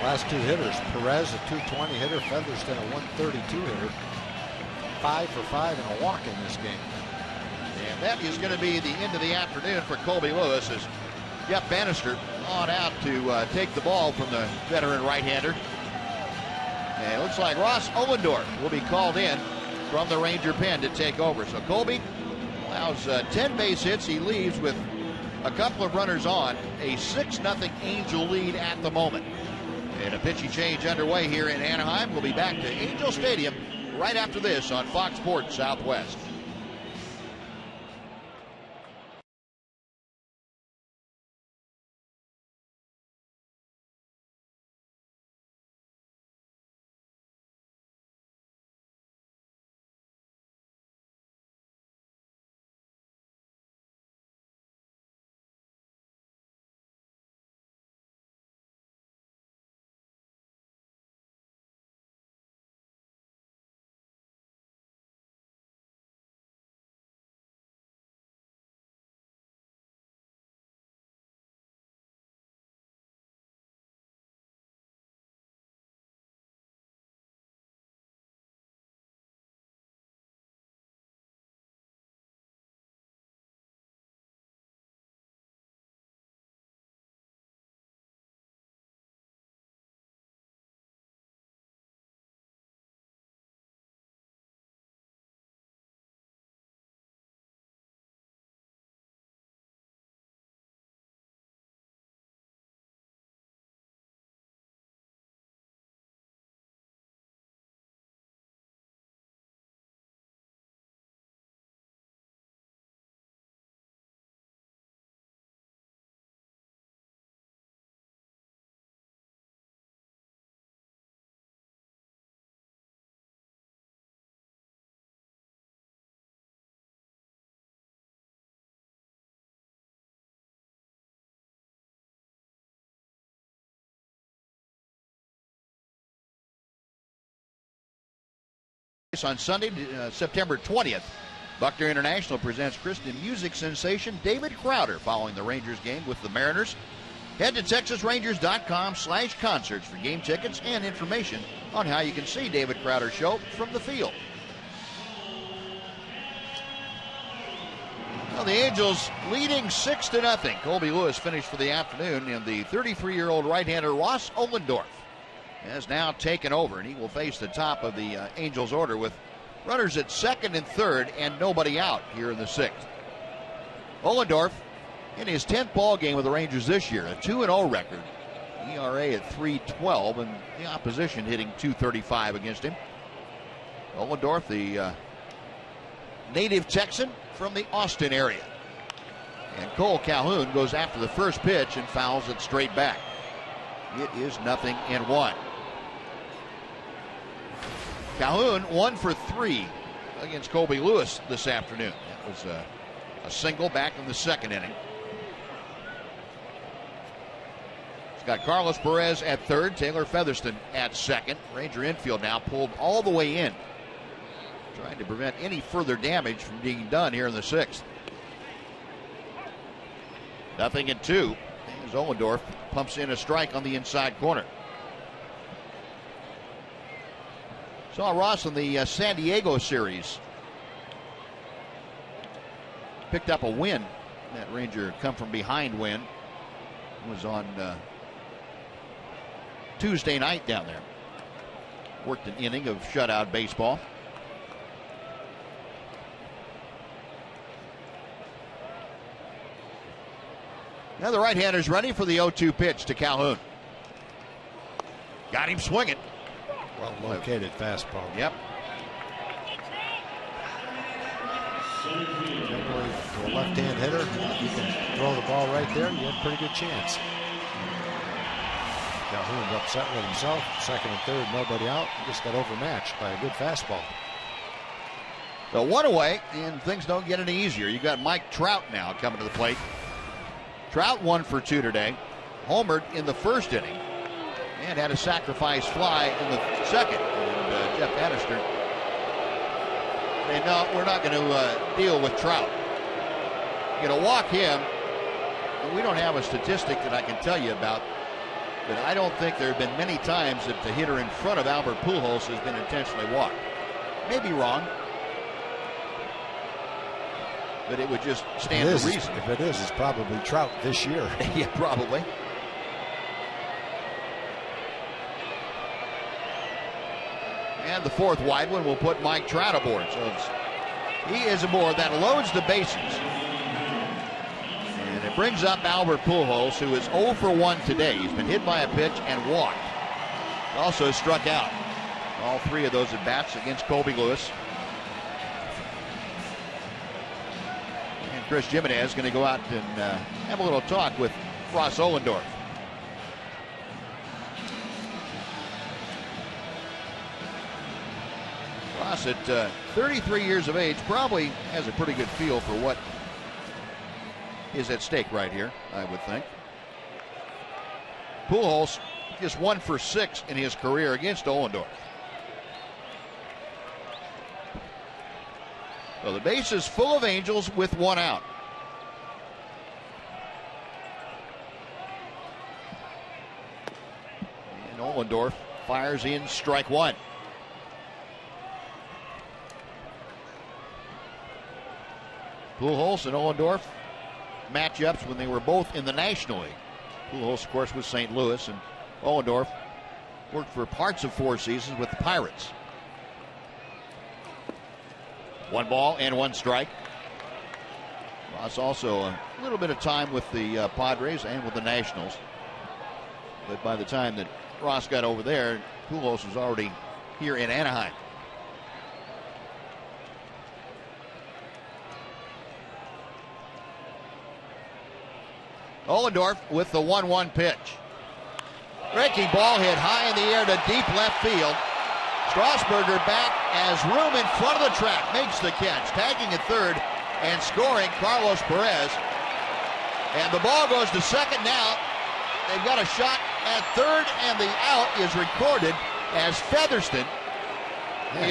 Last 2 hitters, Perez a 220 hitter, Featherston a 132 hitter. 5 for 5 and a walk in this game. And that is going to be the end of the afternoon for Colby Lewis as Jeff Bannister on out to take the ball from the veteran right-hander. And it looks like Ross Ohlendorf will be called in from the Ranger pen to take over. So Colby allows 10 base hits. He leaves with a couple of runners on. A 6-0 Angel lead at the moment. And a pitching change underway here in Anaheim. We'll be back to Angel Stadium right after this on Fox Sports Southwest. On Sunday, September 20th, Buckner International presents Christian music sensation David Crowder following the Rangers game with the Mariners. Head to TexasRangers.com/concerts for game tickets and information on how you can see David Crowder's show from the field. Well, the Angels leading 6-0. Colby Lewis finished for the afternoon, and the 33-year-old right-hander Ross Ohlendorf has now taken over, and he will face the top of the Angels order with runners at second and third and nobody out here in the 6th. Ohlendorf in his 10th ball game with the Rangers this year, a 2-0 record, ERA at 3.12, and the opposition hitting .235 against him. Ohlendorf, the native Texan from the Austin area. And Cole Calhoun goes after the first pitch and fouls it straight back. It is 0-1. Calhoun 1 for 3 against Colby Lewis this afternoon. That was a single back in the 2nd inning. It's got Carlos Perez at third, Taylor Featherston at second. Ranger infield now pulled all the way in, trying to prevent any further damage from being done here in the 6th. 0-2 as Ohlendorf pumps in a strike on the inside corner. Saw Ross in the San Diego series. Picked up a win. That Ranger come from behind win was on Tuesday night down there. Worked an inning of shutout baseball. Now the right-hander's ready for the 0-2 pitch to Calhoun. Got him swinging. Well located fastball. Yep. Generally, to a left-hand hitter, you can throw the ball right there, you have a pretty good chance. Calhoun's upset with himself. Second and third, nobody out. He just got overmatched by a good fastball. So one away, and things don't get any easier. You got Mike Trout now coming to the plate. Trout 1 for 2 today. Homered in the first inning and had a sacrifice fly in the second. And Jeff Bannister, no, we're not going to deal with Trout. You're going to walk him. We don't have a statistic that I can tell you about, but I don't think there have been many times that the hitter in front of Albert Pujols has been intentionally walked. Maybe wrong, but it would just stand to reason. If it is, it's probably Trout this year. Yeah, probably. And the fourth wide one will put Mike Trout aboard. So he is aboard. That loads the bases. And it brings up Albert Pujols, who is 0 for 1 today. He's been hit by a pitch and walked. Also struck out. All 3 of those at bats against Colby Lewis. And Chris Jimenez is going to go out and have a little talk with Ross Ohlendorf. Ross, at 33 years of age, probably has a pretty good feel for what is at stake right here, I would think. Pujols just 1 for 6 in his career against Ohlendorf. So the base is full of Angels with 1 out. And Ohlendorf fires in strike 1. Pujols and Ohlendorf matchups when they were both in the National League. Pujols, of course, with St. Louis, and Ohlendorf worked for parts of 4 seasons with the Pirates. 1 ball and 1 strike. Ross also a little bit of time with the Padres and with the Nationals. But by the time that Ross got over there, Pujols was already here in Anaheim. Ohlendorf with the 1-1 pitch. Breaking ball hit high in the air to deep left field. Strasburger back as room in front of the track. Makes the catch. Tagging at third and scoring Carlos Perez. And the ball goes to second now. They've got a shot at third, and the out is recorded as Featherston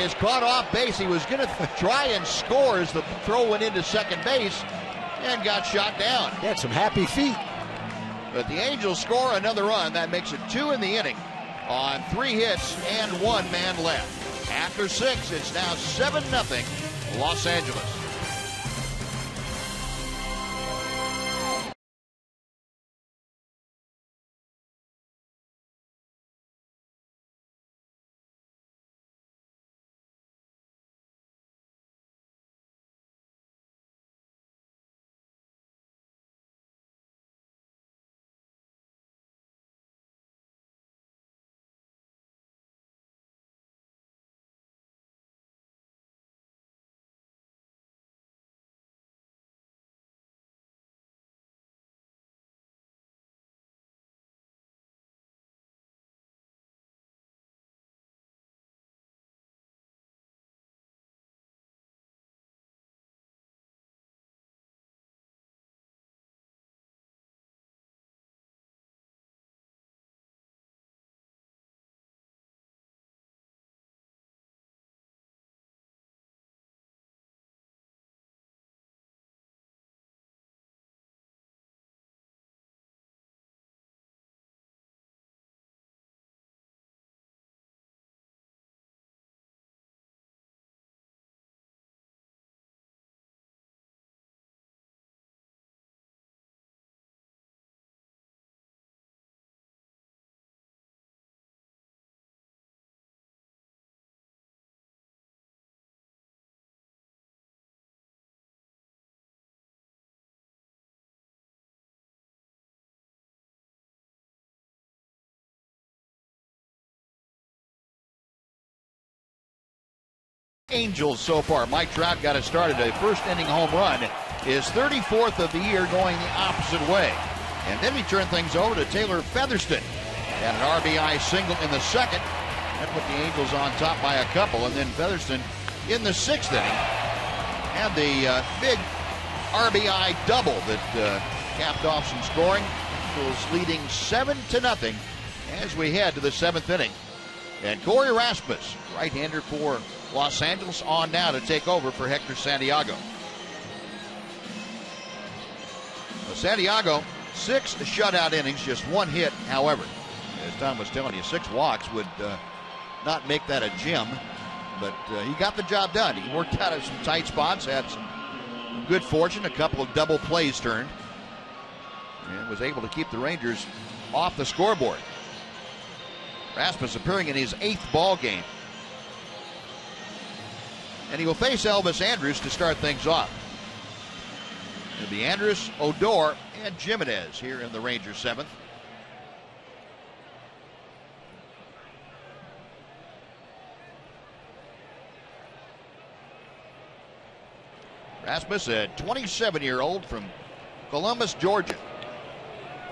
is caught off base. He was going to try and score as the throw went into second base and got shot down. He had some happy feet. But the Angels score another run. That makes it 2 in the inning on 3 hits and 1 man left. After 6, it's now 7-0 Los Angeles. Angels so far. Mike Trout got it started. A first inning home run, his 34th of the year, going the opposite way. And then he turned things over to Taylor Featherston. Had an RBI single in the second. That put the Angels on top by a couple. And then Featherston in the 6th inning had the big RBI double that capped off some scoring. Angels leading 7-0 as we head to the 7th inning. And Corey Rasmus, right-hander for Los Angeles, on now to take over for Hector Santiago. Santiago, 6 shutout innings, just 1 hit. However, as Tom was telling you, 6 walks would not make that a gem, but he got the job done. He worked out of some tight spots, had some good fortune, a couple of double plays turned, and was able to keep the Rangers off the scoreboard. Rasmus appearing in his 8th ball game. And he will face Elvis Andrus to start things off. It'll be Andrus, Odor, and Jimenez here in the Rangers 7th. Rasmus, a 27-year-old from Columbus, Georgia.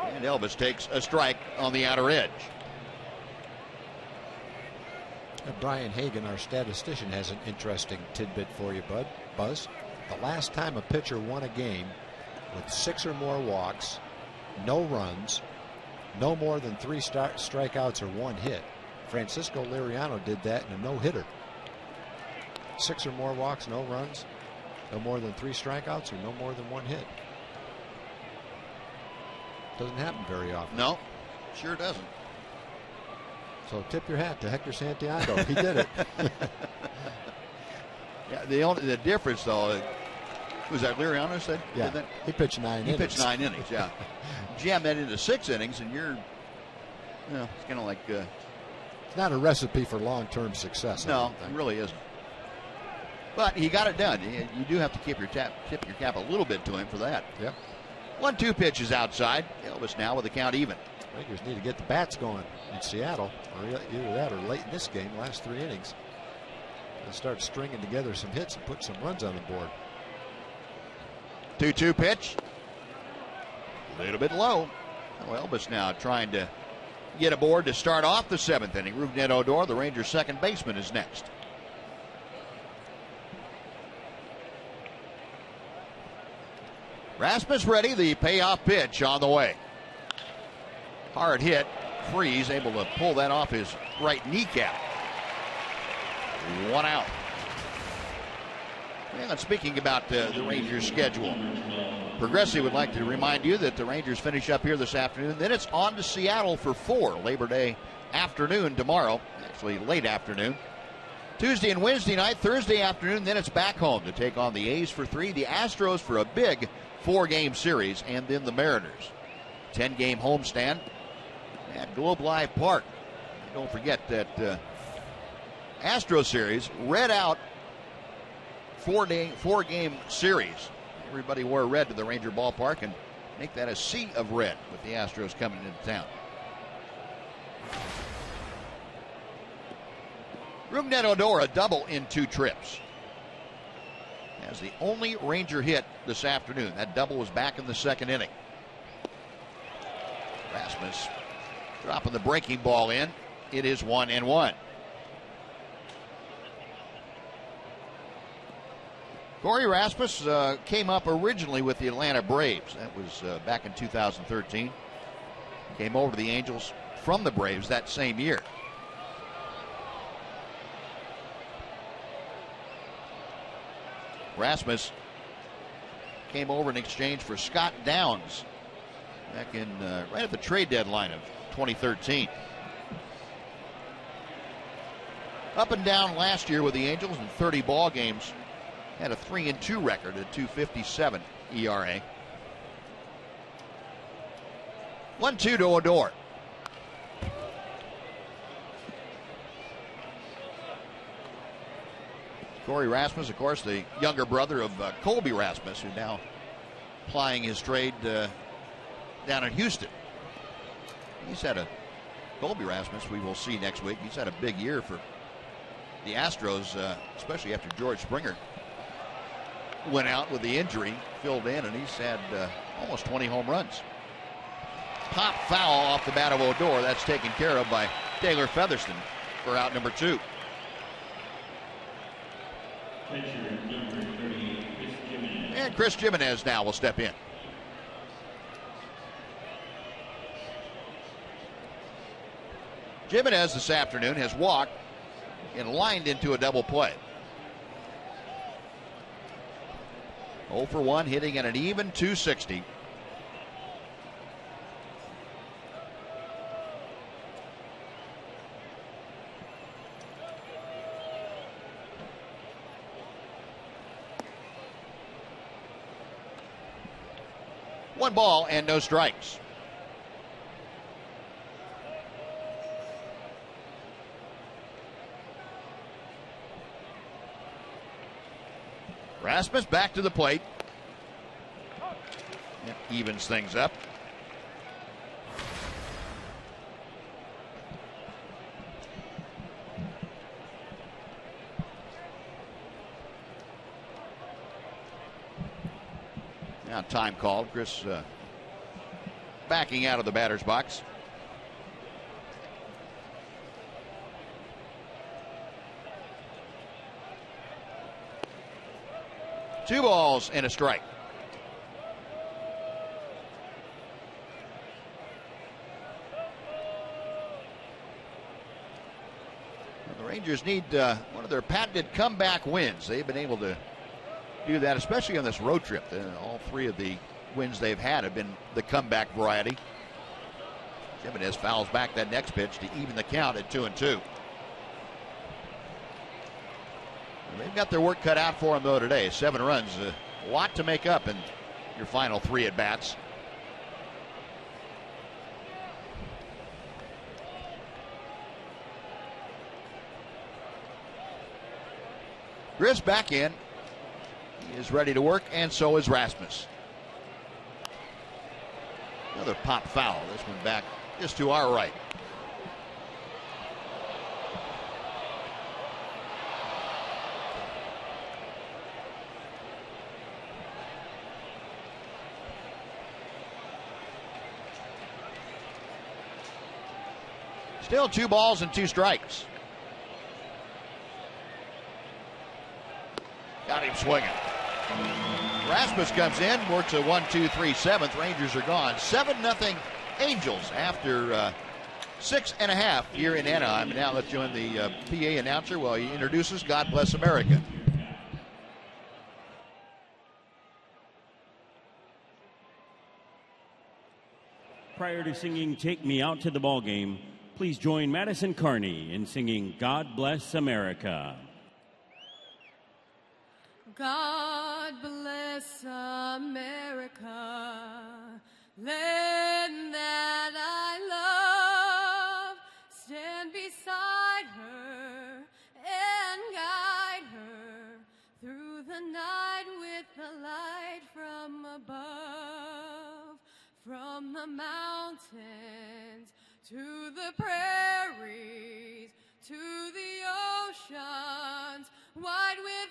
And Elvis takes a strike on the outer edge. Brian Hagan, our statistician, has an interesting tidbit for you, Buzz. The last time a pitcher won a game with 6 or more walks, no runs, no more than 3 strikeouts or 1 hit, Francisco Liriano did that in a no-hitter. 6 or more walks, no runs, no more than 3 strikeouts, or no more than 1 hit. Doesn't happen very often. No, sure doesn't. So tip your hat to Hector Santiago. He did it. Yeah, the difference, though, was that Liriano said? Yeah, he pitched 9 innings. He pitched 9 innings, yeah. Jam that into 6 innings, and you're, it's kind of like... it's not a recipe for long-term success. No, it really isn't. But he got it done. You do have to tip your cap a little bit to him for that. Yep. 1-2 pitches outside. Elvis now with the count even. Rangers need to get the bats going in Seattle, or either that or late in this game, last 3 innings. They'll start stringing together some hits and put some runs on the board. 2-2 pitch. A little bit low. Well, Elvis now trying to get aboard to start off the 7th inning. Rougned Odor, the Rangers' second baseman, is next. Rasmus ready, the payoff pitch on the way. Hard hit. Freeze able to pull that off his right kneecap. 1 out. And speaking about the Rangers' schedule, Progressive would like to remind you that the Rangers finish up here this afternoon. Then it's on to Seattle for 4 Labor Day afternoon tomorrow, actually late afternoon. Tuesday and Wednesday night, Thursday afternoon, then it's back home to take on the A's for 3, the Astros for a big 4-game series, and then the Mariners. 10-game homestand at Globe Life Park. Don't forget that Astro series read out 4-game series. Everybody wore red to the Ranger ballpark, and make that a sea of red with the Astros coming into town. Rougned Odor, a double in 2 trips. As the only Ranger hit this afternoon. That double was back in the 2nd inning. Rasmus dropping the breaking ball in. It is 1-1. Corey Rasmus came up originally with the Atlanta Braves. That was back in 2013. Came over to the Angels from the Braves that same year. Rasmus came over in exchange for Scott Downs back in right at the trade deadline of 2013. Up and down last year with the Angels in 30 ball games. Had a 3-2 record at .257 ERA. 1-2 to Odor. Corey Rasmus, of course, the younger brother of Colby Rasmus, who now plying his trade down in Houston. Colby Rasmus, we will see next week. He's had a big year for the Astros, especially after George Springer went out with the injury, filled in, and he's had almost 20 home runs. Pop foul off the bat of Odor. That's taken care of by Taylor Featherston for out number 2. And Chris Jimenez now will step in. Jimenez this afternoon has walked and lined into a double play. 0 for 1, hitting at an even 260. One ball and no strikes. Rasmus back to the plate. It evens things up. Now time called. Chris backing out of the batter's box. Two balls and a strike. The Rangers need one of their patented comeback wins. They've been able to do that, especially on this road trip. All 3 of the wins they've had have been the comeback variety. Jimenez fouls back that next pitch to even the count at 2-2. They've got their work cut out for them, though, today. 7 runs, a lot to make up in your final 3 at-bats. Grizz back in. He is ready to work, and so is Rasmus. Another pop foul. This one back just to our right. Still 2 balls and 2 strikes. Got him swinging. Rasmus comes in, works a 1-2-3 7th. Rangers are gone. 7-0 Angels after 6.5 here in Anaheim. Now let's join the PA announcer while he introduces God Bless America. Prior to singing Take Me Out to the Ball Game, please join Madison Carney in singing God Bless America. God bless America, land that I love. Stand beside her and guide her through the night with the light from above. From the mountains to the prairies, to the oceans, wide with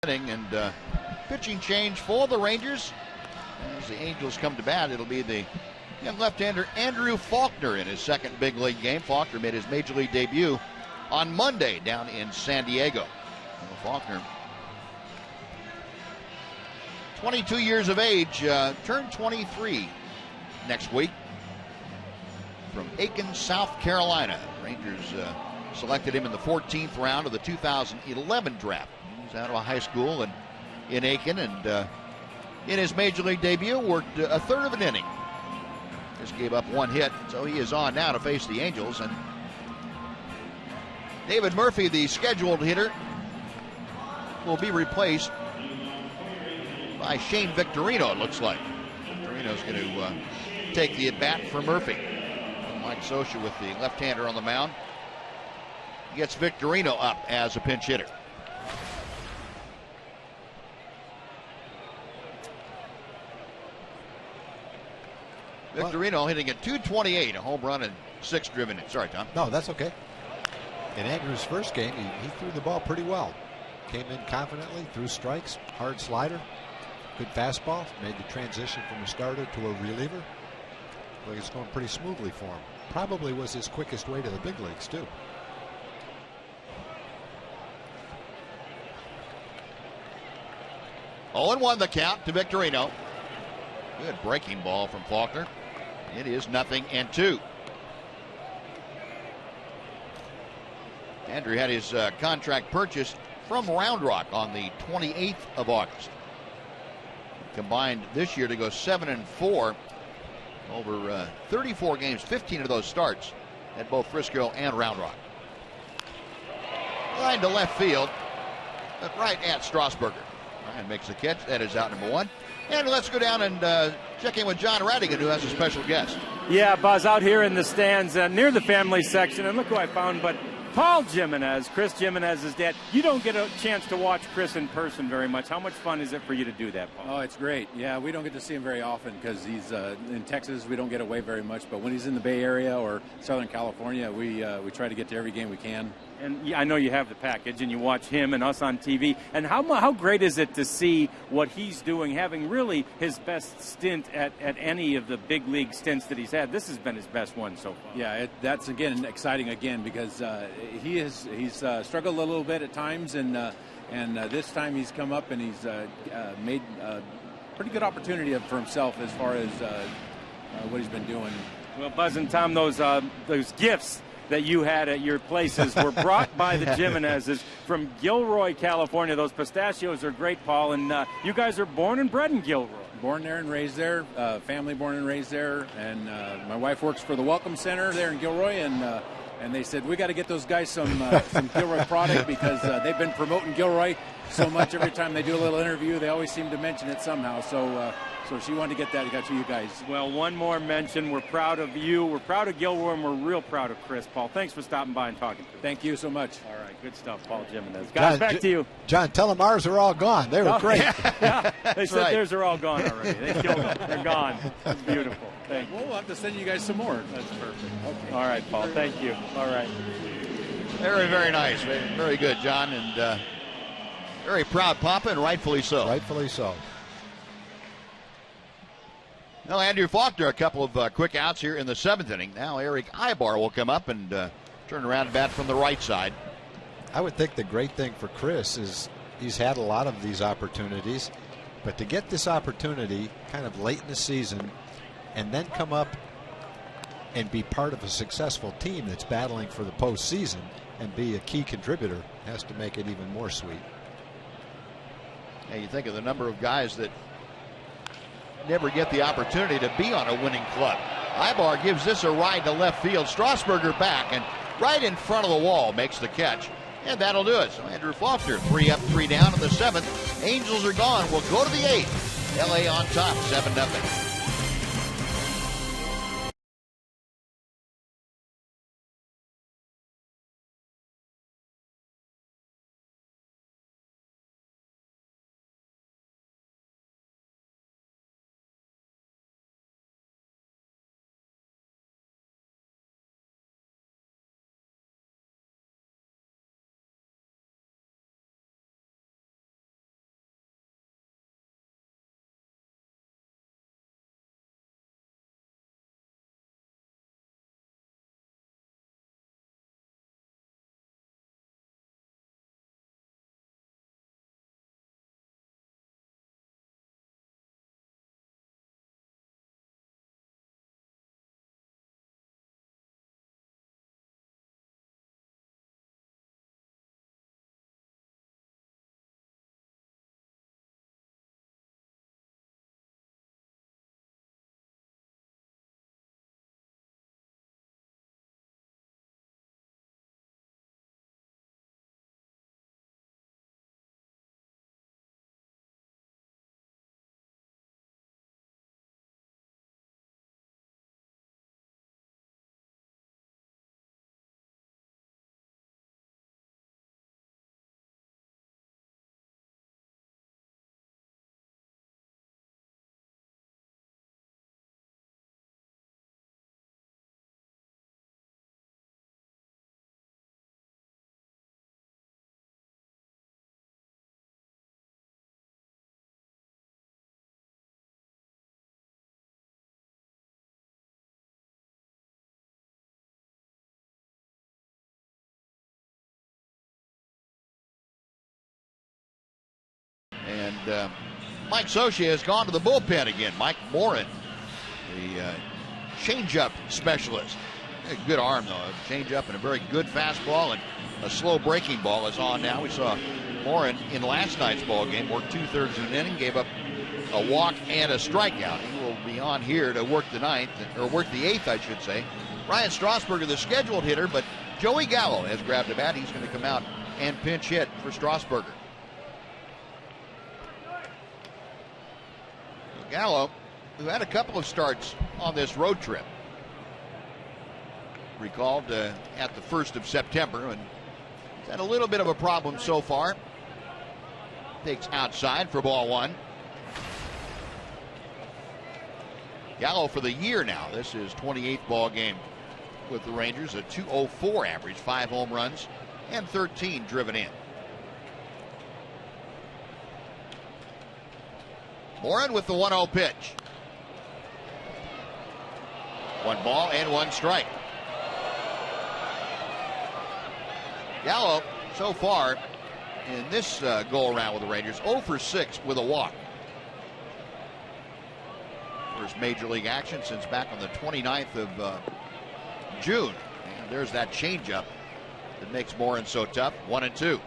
And pitching change for the Rangers. As the Angels come to bat, it'll be the young left-hander Andrew Faulkner in his second big league game. Faulkner made his major league debut on Monday down in San Diego. Faulkner, 22 years of age, turned 23 next week from Aiken, South Carolina. Rangers selected him in the 14th round of the 2011 draft. He was out of high school and in Aiken, and in his major league debut worked a third of an inning. Just gave up one hit, so he is on now to face the Angels. And David Murphy, the scheduled hitter, will be replaced by Shane Victorino, it looks like. Victorino's going to take the at-bat for Murphy. Mike Scioscia with the left-hander on the mound gets Victorino up as a pinch hitter. Victorino hitting at .228, a home run and 6 driven in. Sorry, Tom. No, that's okay. In Andrew's first game, he threw the ball pretty well. Came in confidently, threw strikes, hard slider, good fastball, made the transition from a starter to a reliever. Well, it's going pretty smoothly for him. Probably was his quickest way to the big leagues, too. Oh, and 1 the count to Victorino. Good breaking ball from Faulkner. It is 0-2. Andrew had his contract purchased from Round Rock on the 28th of August. Combined this year to go 7-4 over 34 games, 15 of those starts at both Frisco and Round Rock. Line to left field, but right at Strasburger. Ryan makes the catch. That is out number 1. And let's go down and check in with John Radigan, who has a special guest. Yeah, Buzz, out here in the stands near the family section, and look who I found, but Paul Jimenez, Chris Jimenez's dad. You don't get a chance to watch Chris in person very much. How much fun is it for you to do that, Paul? Oh, it's great. Yeah, we don't get to see him very often because he's in Texas. We don't get away very much, but when he's in the Bay Area or Southern California, we try to get to every game we can. And I know you have the package, and you watch him and us on TV. And how great is it to see what he's doing, having really his best stint at any of the big league stints that he's had. This has been his best one so far. Yeah, that's, again, exciting again because he's struggled a little bit at times, and this time he's come up and he's made a pretty good opportunity for himself as far as what he's been doing. Well, Buzz and Tom, those gifts that you had at your places were brought by the Jimenezes from Gilroy, California. Those pistachios are great, Paul, and you guys are born and bred in Gilroy. Born there and raised there, family born and raised there, and my wife works for the Welcome Center there in Gilroy, and they said, we got to get those guys some Gilroy product because they've been promoting Gilroy so much. Every time they do a little interview, they always seem to mention it somehow. So she wanted to get that. I got to you guys. Well, one more mention. We're proud of you. We're proud of Gilroy, and we're real proud of Chris. Paul, thanks for stopping by and talking to us. Thank you so much. All right, good stuff, Paul Jimenez. Guys, back to you. John, tell them ours are all gone. They were great. Yeah, they said theirs are all gone already. They killed them. They're gone. It's beautiful. Thank you. Well, we'll have to send you guys some more. That's perfect. Okay. All right, Paul. Thank you. All right. Very, very nice. Very good, John, and very proud Papa, and rightfully so. Rightfully so. Now, Andrew Faulkner, a couple of quick outs here in the 7th inning. Now, Eric Ibar will come up and turn around and bat from the right side. I would think the great thing for Chris is he's had a lot of these opportunities, but to get this opportunity kind of late in the season and then come up and be part of a successful team that's battling for the postseason and be a key contributor has to make it even more sweet. And you think of the number of guys that never get the opportunity to be on a winning club. Ibar gives this a ride to left field. Strasburger back and right in front of the wall makes the catch. And that'll do it. So Andrew Faulkner, 3 up, 3 down in the 7th. Angels are gone. We'll go to the 8th. LA on top, 7-0. And Mike Socia has gone to the bullpen again. Mike Morin, the changeup specialist. A good arm, though. A changeup and a very good fastball, and a slow breaking ball is on now. We saw Morin in last night's ball game work 2/3 of an inning, gave up a walk and a strikeout. He will be on here to work the ninth, or work the eighth, I should say. Ryan Strasburger, the scheduled hitter, but Joey Gallo has grabbed a bat. He's going to come out and pinch hit for Strasburger. Gallo, who had a couple of starts on this road trip, recalled at the 1st of September, and he's had a little bit of a problem so far. Takes outside for ball one. Gallo for the year now. This is 28th ball game with the Rangers. A .204 average, 5 home runs, and 13 driven in. Morin with the 1-0 pitch. 1 ball and 1 strike. Gallo, so far in this go-around with the Rangers, 0 for 6 with a walk. First major league action since back on the 29th of June. And there's that changeup that makes Morin so tough. 1-2.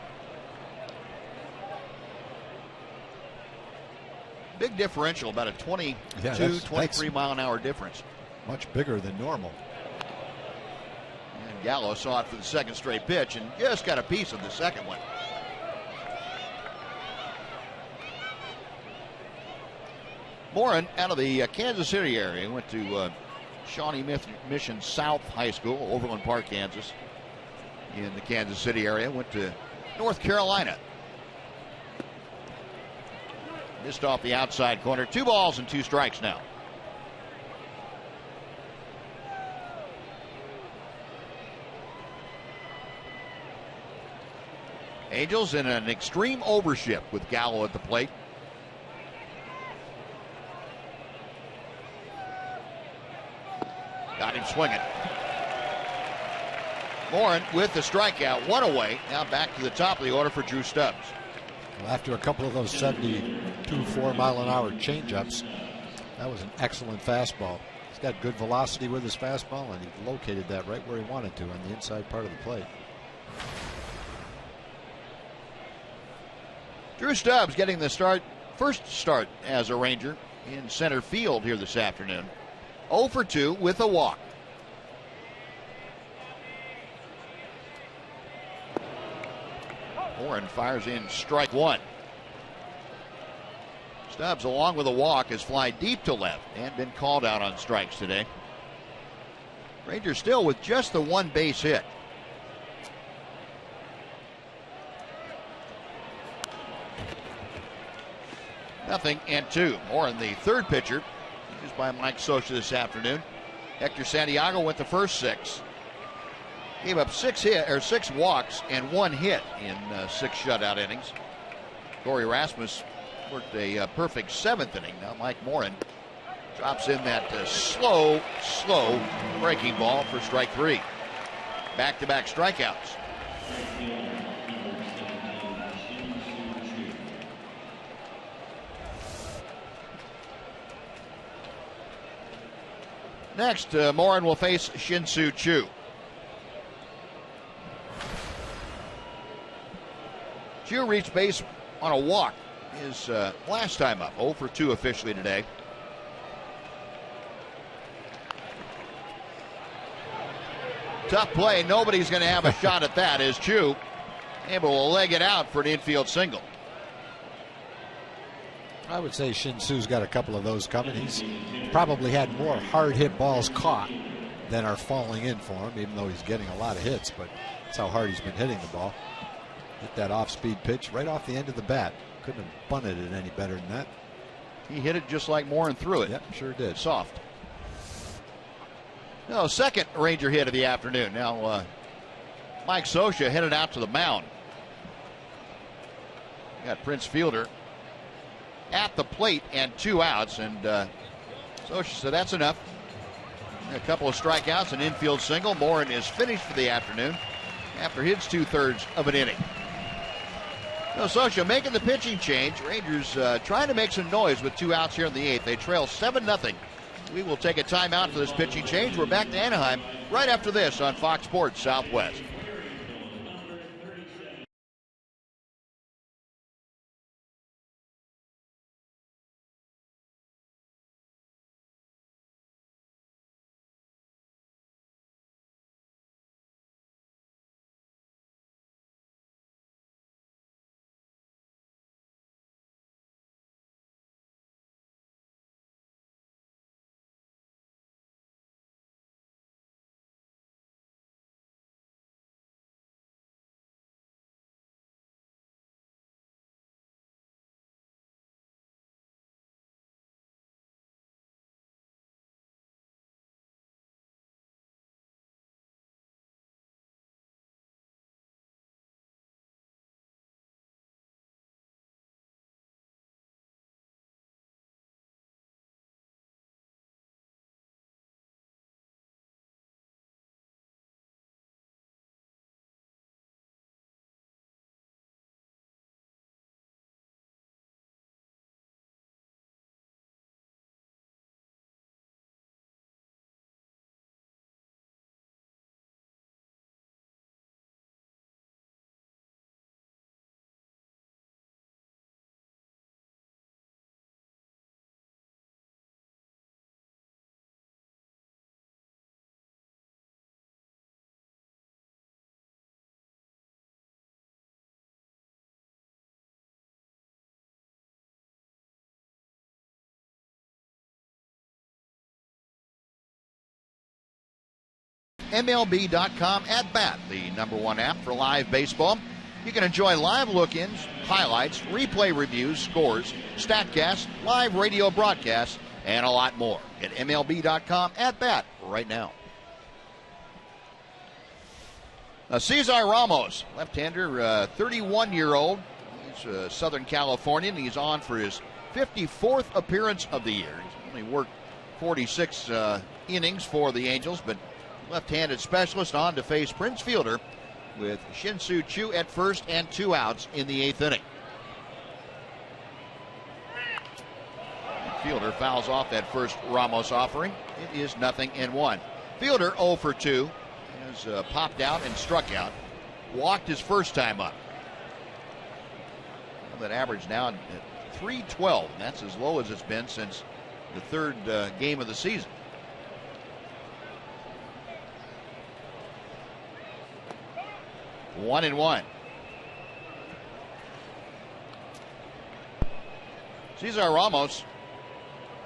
Big differential, about a 23 mile an hour difference. Much bigger than normal. And Gallo saw it for the second straight pitch and just got a piece of the second one. Morin out of the Kansas City area, went to Shawnee Mission South High School, Overland Park, Kansas, in the Kansas City area. Went to North Carolina. Missed off the outside corner. 2 balls and 2 strikes now. Angels in an extreme overship with Gallo at the plate. Got him swinging. Morin with the strikeout, 1 away. Now back to the top of the order for Drew Stubbs. Well, after a couple of those 72-4 mile an hour changeups, that was an excellent fastball. He's got good velocity with his fastball, and he located that right where he wanted to on the inside part of the plate. Drew Stubbs getting the first start as a Ranger in center field here this afternoon. 0 for 2 with a walk. Morin fires in strike 1. Stubbs, along with a walk, has fly deep to left and been called out on strikes today. Rangers still with just the 1 base hit.0 and 2. Morin, the third pitcher, used by Mike Socia this afternoon. Hector Santiago went the first 6. Gave up 6 walks and 1 hit in 6 shutout innings. Corey Rasmus worked a perfect 7th inning. Now Mike Morin drops in that slow breaking ball for strike 3. Back-to-back strikeouts. Next, Morin will face Shin-Soo Choo. Choo reached base on a walk his last time up. 0 for 2 officially today. Tough play. Nobody's going to have a shot at that as Choo able to leg it out for an infield single. I would say Shin-Soo's got a couple of those coming. He's probably had more hard hit balls caught than are falling in for him, even though he's getting a lot of hits, but that's how hard he's been hitting the ball. Hit that off-speed pitch right off the end of the bat. Couldn't have bunted it any better than that. He hit it just like Morin threw it. Yep, sure did. Soft. No, second Ranger hit of the afternoon. Now, Mike Socia headed out to the mound. Got Prince Fielder at the plate and 2 outs, and Socia said that's enough. A couple of strikeouts, an infield single. Morin is finished for the afternoon after his 2/3 of an inning. So Sosha making the pitching change. Rangers trying to make some noise with 2 outs here in the 8th. They trail 7-0. We will take a timeout for this pitching change. We're back to Anaheim right after this on Fox Sports Southwest. MLB.com at bat, the #1 app for live baseball. You can enjoy live look-ins, highlights, replay reviews, scores, StatCast, live radio broadcasts, and a lot more. At MLB.com at bat right now. Cesar Ramos, left-hander, 31-year-old. He's Southern Californian. He's on for his 54th appearance of the year. He's only worked 46 innings for the Angels, but left-handed specialist on to face Prince Fielder with Shin-Soo Choo at first and 2 outs in the 8th inning. Fielder fouls off that first Ramos offering. It is 0-1. Fielder 0 for 2. Has popped out and struck out. Walked his first time up. Well, that average now at 312. And that's as low as it's been since the 3rd game of the season. One and one. Cesar Ramos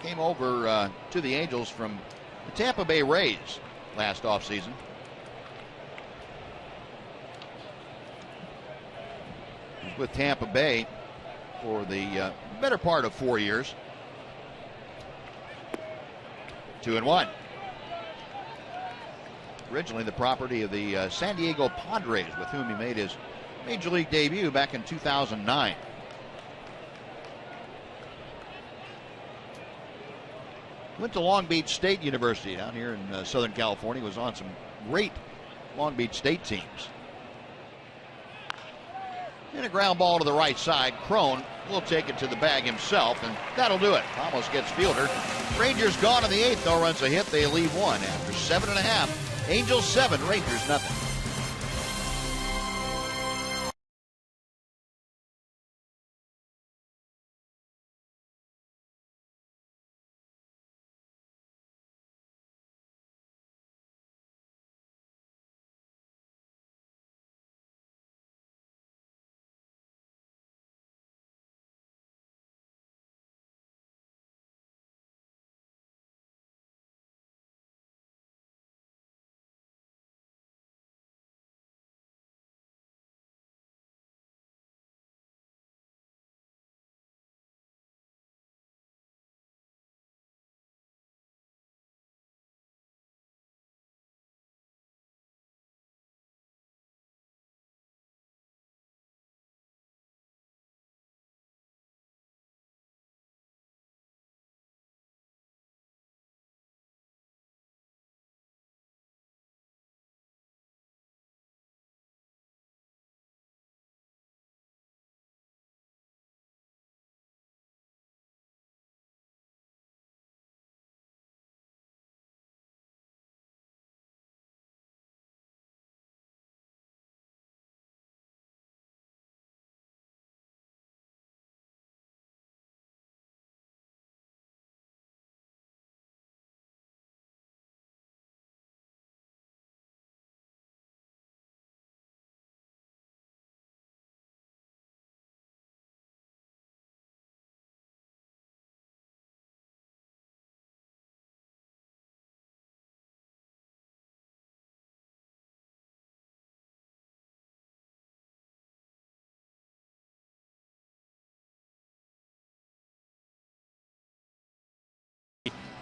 came over to the Angels from the Tampa Bay Rays last offseason. He was with Tampa Bay for the better part of 4 years. 2-1. Originally the property of the San Diego Padres, with whom he made his Major League debut back in 2009. Went to Long Beach State University down here in Southern California. Was on some great Long Beach State teams. And a ground ball to the right side. Crone will take it to the bag himself, and that'll do it. Ramos gets Fielder. Rangers gone in the 8th. No runs a hit. They leave 1 after 7.5. Angels 7, Rangers nothing.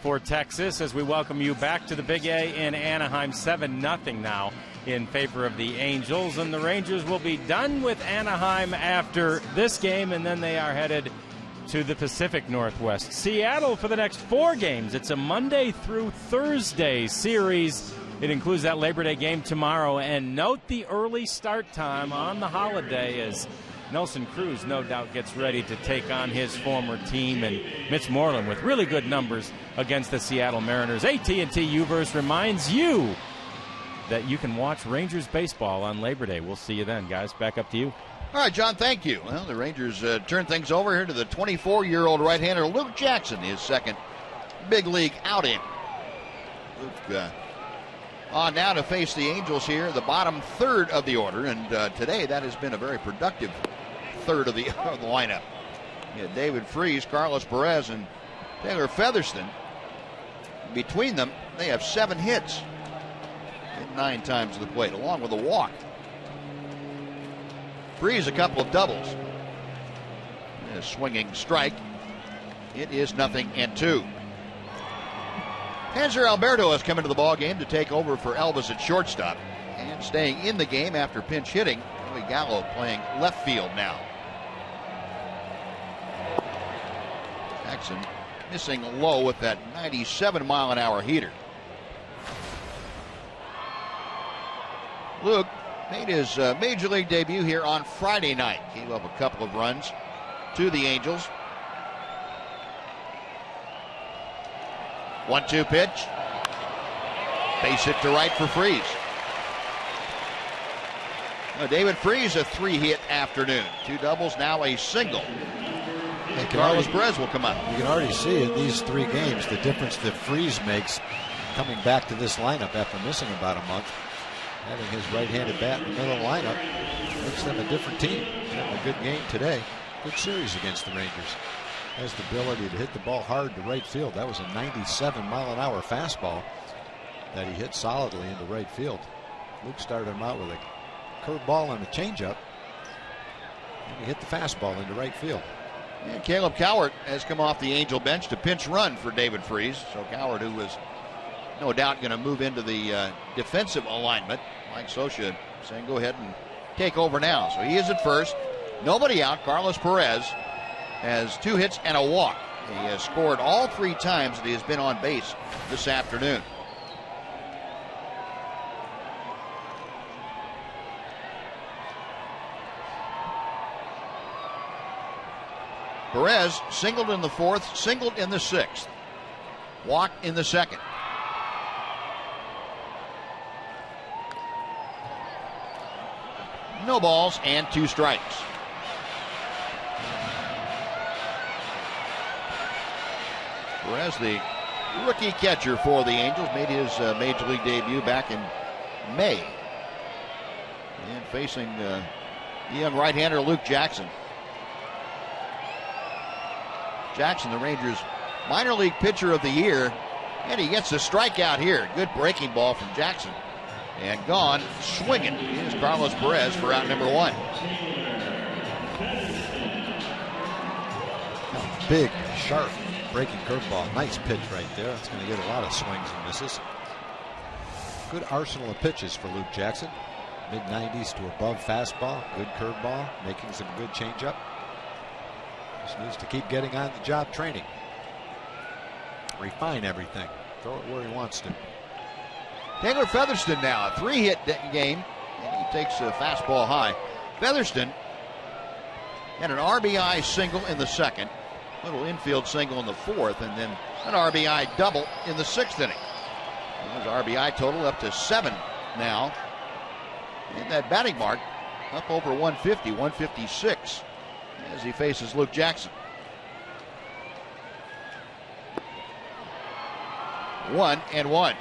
for Texas as we welcome you back to the Big A in Anaheim. 7-0 now in favor of the Angels, and the Rangers will be done with Anaheim after this game, and then they are headed to the Pacific Northwest. Seattle for the next 4 games. It's a Monday through Thursday series. It includes that Labor Day game tomorrow, and note the early start time on the holiday as Nelson Cruz no doubt gets ready to take on his former team, and Mitch Moreland with really good numbers against the Seattle Mariners. AT&T U-verse reminds you that you can watch Rangers baseball on Labor Day. We'll see you then, guys. Back up to you. All right, John, thank you. Well, the Rangers turn things over here to the 24-year-old right-hander Luke Jackson, his second big league outing. Luke on now to face the Angels here, the bottom third of the order, and today that has been a very productive third of the lineup. David Freese, Carlos Perez, and Taylor Featherston. Between them, they have 7 hits. Hit 9 times to the plate, along with a walk. Freese a couple of doubles. A swinging strike. It is 0-2. Hanser Alberto has come into the ball game to take over for Elvis at shortstop, and staying in the game after pinch hitting. Joey Gallo playing left field now. Jackson missing low with that 97-mile-an-hour heater. Luke made his major league debut here on Friday night. Gave up a couple of runs to the Angels. 1-2 pitch. Base hit to right for Freese. David Freese, a 3-hit afternoon. 2 doubles, now a single. And Carlos Perez will come up. You can already see in these 3 games the difference that Freese makes coming back to this lineup after missing about a month. Having his right-handed bat in the middle of the lineup makes them a different team. Having a good game today. Good series against the Rangers. Has the ability to hit the ball hard to right field. That was a 97-mile-an-hour fastball that he hit solidly into right field. Luke started him out with a curveball and a changeup, and he hit the fastball into right field. And Caleb Cowart has come off the Angel bench to pinch run for David Freese. So Cowart, who was no doubt going to move into the defensive alignment, Mike Scioscia saying go ahead and take over now. So he is at first. Nobody out. Carlos Perez has 2 hits and a walk. He has scored all 3 times that he has been on base this afternoon. Perez singled in the 4th, singled in the 6th, walked in the 2nd. No balls and 2 strikes. Perez, the rookie catcher for the Angels, made his major league debut back in May. And facing the young right-hander Luke Jackson. Jackson, the Rangers' minor league pitcher of the year, and he gets a strikeout here. Good breaking ball from Jackson. And gone swinging is Carlos Perez for out number 1. Big, sharp breaking curveball. Nice pitch right there. It's going to get a lot of swings and misses. Good arsenal of pitches for Luke Jackson. Mid-90s to above fastball. Good curveball. Making some good changeup. Just needs to keep getting on the job training. Refine everything. Throw it where he wants to. Taylor Featherston now, a 3-hit game, and he takes a fastball high. Featherston had an RBI single in the 2nd, little infield single in the 4th, and then an RBI double in the 6th inning. His RBI total up to 7 now. And that batting mark up over 150, 156, as he faces Luke Jackson. 1-1.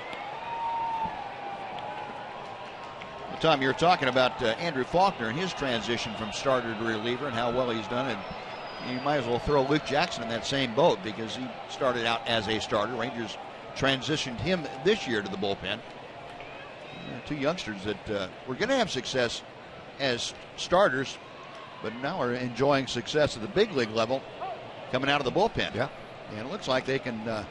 Tom, you're talking about Andrew Faulkner and his transition from starter to reliever and how well he's done. And you might as well throw Luke Jackson in that same boat because he started out as a starter. Rangers transitioned him this year to the bullpen. 2 youngsters that were going to have success as starters, but now are enjoying success at the big league level coming out of the bullpen. Yeah. And it looks like they can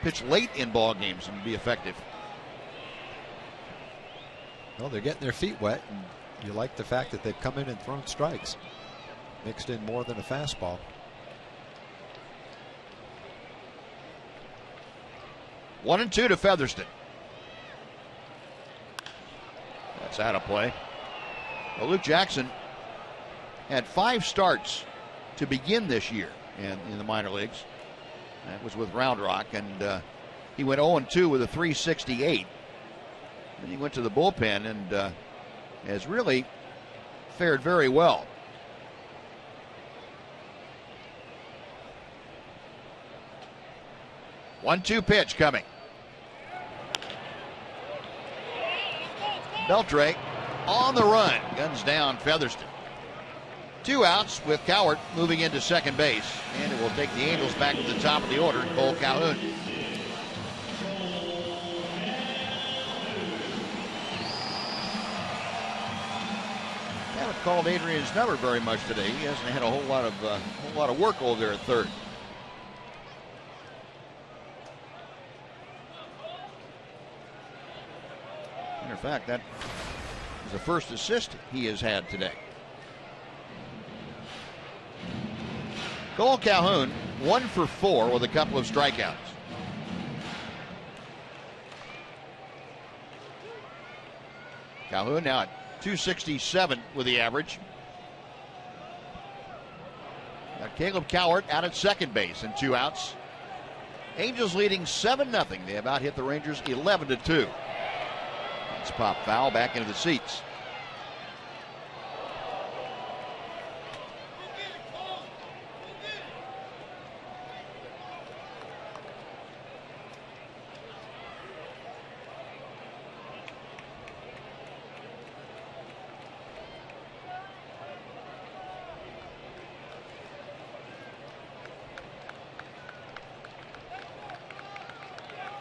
pitch late in ball games and be effective. Well, they're getting their feet wet, and you like the fact that they've come in and thrown strikes, mixed in more than a fastball. 1-2 to Featherston. That's out of play. Well, Luke Jackson had 5 starts to begin this year in the minor leagues. That was with Round Rock, and he went 0-2 with a 368. Then he went to the bullpen and has really fared very well. One-two pitch coming. Beltre on the run, guns down Featherston. 2 outs with Cowart moving into second base, and it will take the Angels back to the top of the order. Cole Calhoun. Haven't called Adrian's number very much today. He hasn't had a whole lot of work over there at third. Matter of fact, that is the first assist he has had today. Cole Calhoun, 1 for 4 with a couple of strikeouts. Calhoun now at 267 with the average. Got Caleb Cowart out at second base and 2 outs. Angels leading 7-0. They have out hit the Rangers 11-2. Let's pop foul back into the seats.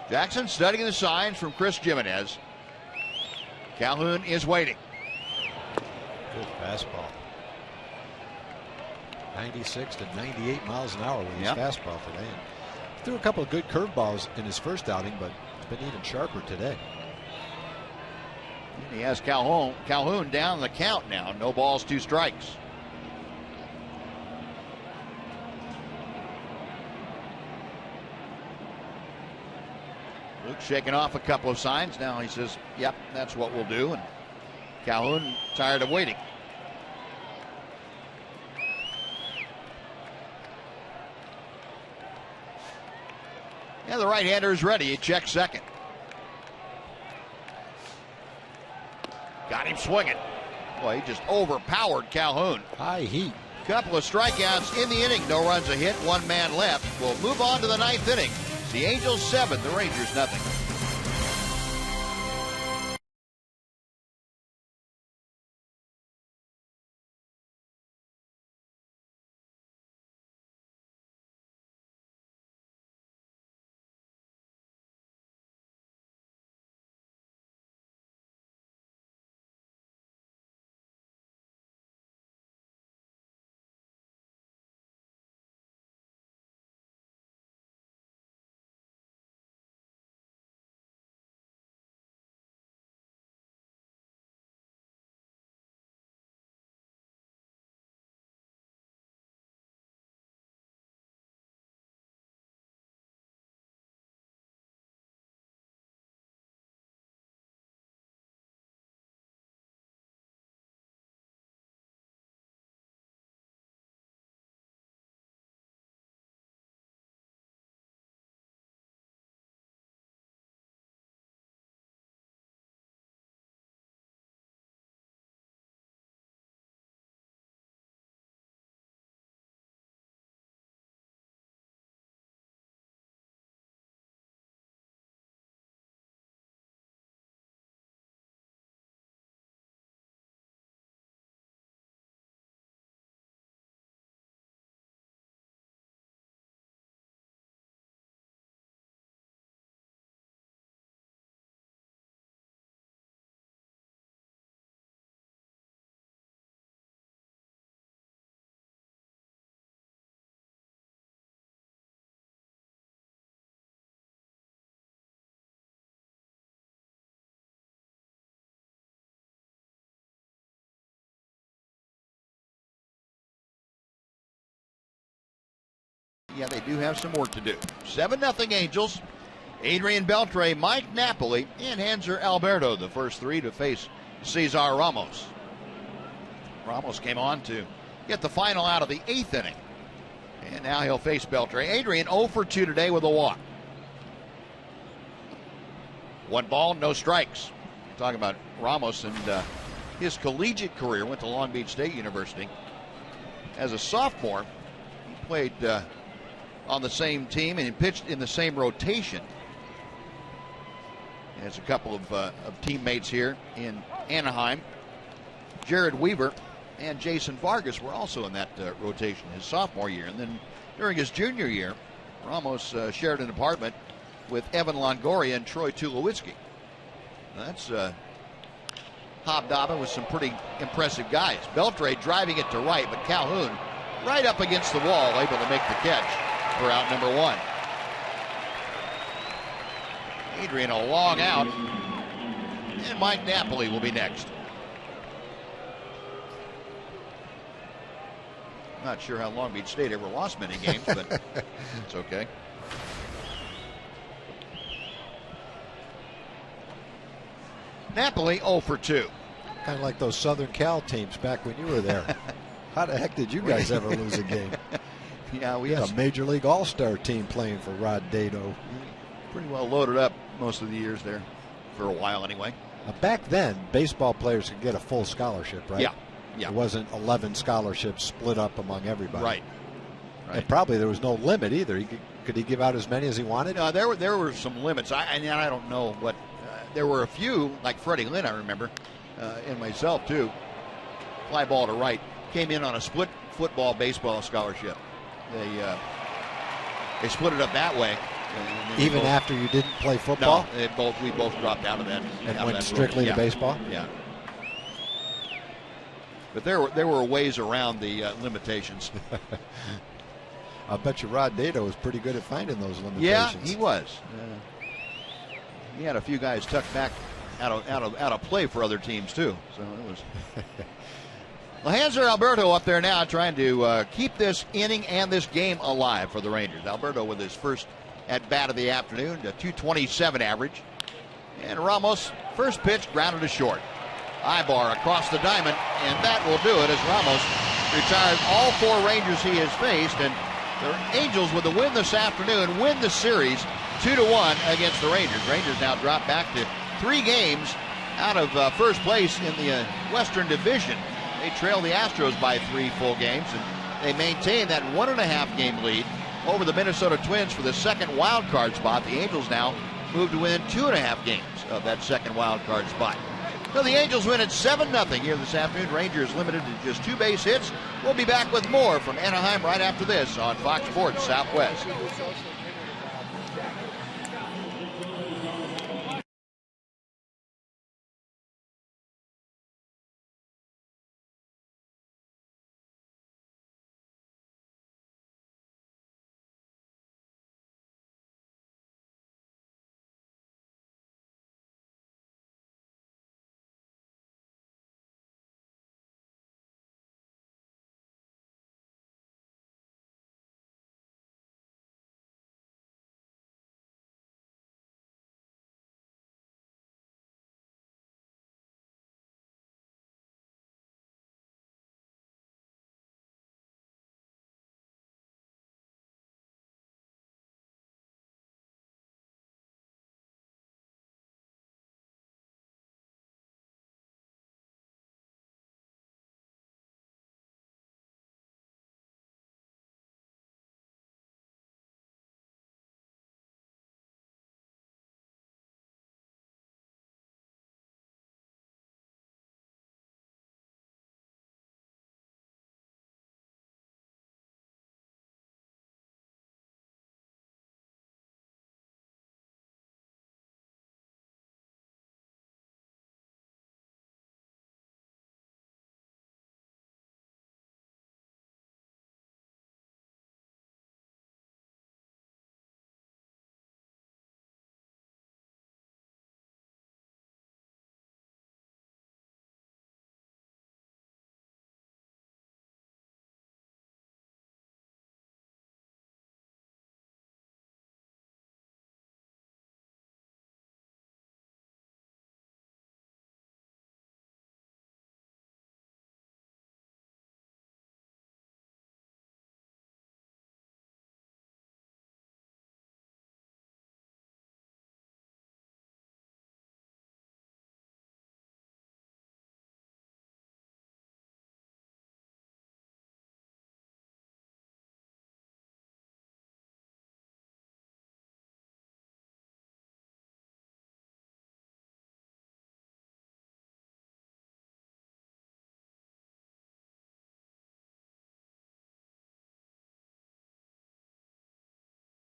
Jackson studying the signs from Chris Jimenez. Calhoun is waiting. Good fastball. 96 to 98 miles an hour with his fastball today. And threw a couple of good curveballs in his first outing, but it's been even sharper today. He has Calhoun down the count now. No balls, 2 strikes. Luke shaking off a couple of signs. Now he says, yep, that's what we'll do. And Calhoun tired of waiting. Yeah, the right-hander is ready. He checks second. Got him swinging. Boy, he just overpowered Calhoun. High heat. Couple of strikeouts in the inning. No runs a hit. 1 man left. We'll move on to the 9th inning. The Angels 7, the Rangers nothing. yeah, they do have some work to do. 7-0 Angels. Adrian Beltre, Mike Napoli, and Hanser Alberto, the first three to face Cesar Ramos. Ramos came on to get the final out of the 8th inning. And now he'll face Beltre. Adrian 0 for 2 today with a walk. 1 ball, no strikes. Talking about Ramos and his collegiate career. Went to Long Beach State University. As a sophomore, he played on the same team and he pitched in the same rotation as a couple of teammates here in Anaheim. Jared Weaver and Jason Vargas were also in that rotation his sophomore year. And then during his junior year, Ramos shared an apartment with Evan Longoria and Troy Tulowitzki. That's hobnobbing with some pretty impressive guys. Beltre driving it to right, but Calhoun right up against the wall, able to make the catch for out number 1. Adrian a long out, and Mike Napoli will be next. Not sure how Long Beach State ever lost many games, but it's okay. Napoli 0 for 2. Kind of like those Southern Cal teams back when you were there. How the heck did you guys ever lose a game? Yeah, we had a Major League All-Star team playing for Rod Dado. Pretty well loaded up most of the years there, for a while anyway. Back then, baseball players could get a full scholarship, right? Yeah. It wasn't 11 scholarships split up among everybody. Right. And probably there was no limit either. Could he give out as many as he wanted? No, there were some limits. I don't know what. There were a few, like Freddie Lynn, I remember, and myself too. Fly ball to right. Came in on a split football baseball scholarship. They split it up that way. Even after you didn't play football? No, we both dropped out of that. And went strictly to baseball? Yeah. But there were ways around the limitations. I bet you Rod Dado was pretty good at finding those limitations. Yeah, he was. He had a few guys tucked back out of play for other teams too. So it was. Hanser Alberto up there now trying to keep this inning and this game alive for the Rangers. Alberto with his first at bat of the afternoon, a 227 average. And Ramos, first pitch, grounded to short. Ibar across the diamond, and that will do it as Ramos retires all 4 Rangers he has faced. And the Angels, with the win this afternoon, win the series 2-1 against the Rangers. Rangers now drop back to 3 games out of first place in the Western Division. They trail the Astros by 3 full games, and they maintain that 1.5 game lead over the Minnesota Twins for the second wild card spot. The Angels now move to win 2.5 games of that second wild card spot. So the Angels win at 7-0 here this afternoon. Rangers limited to just 2 base hits. We'll be back with more from Anaheim right after this on Fox Sports Southwest.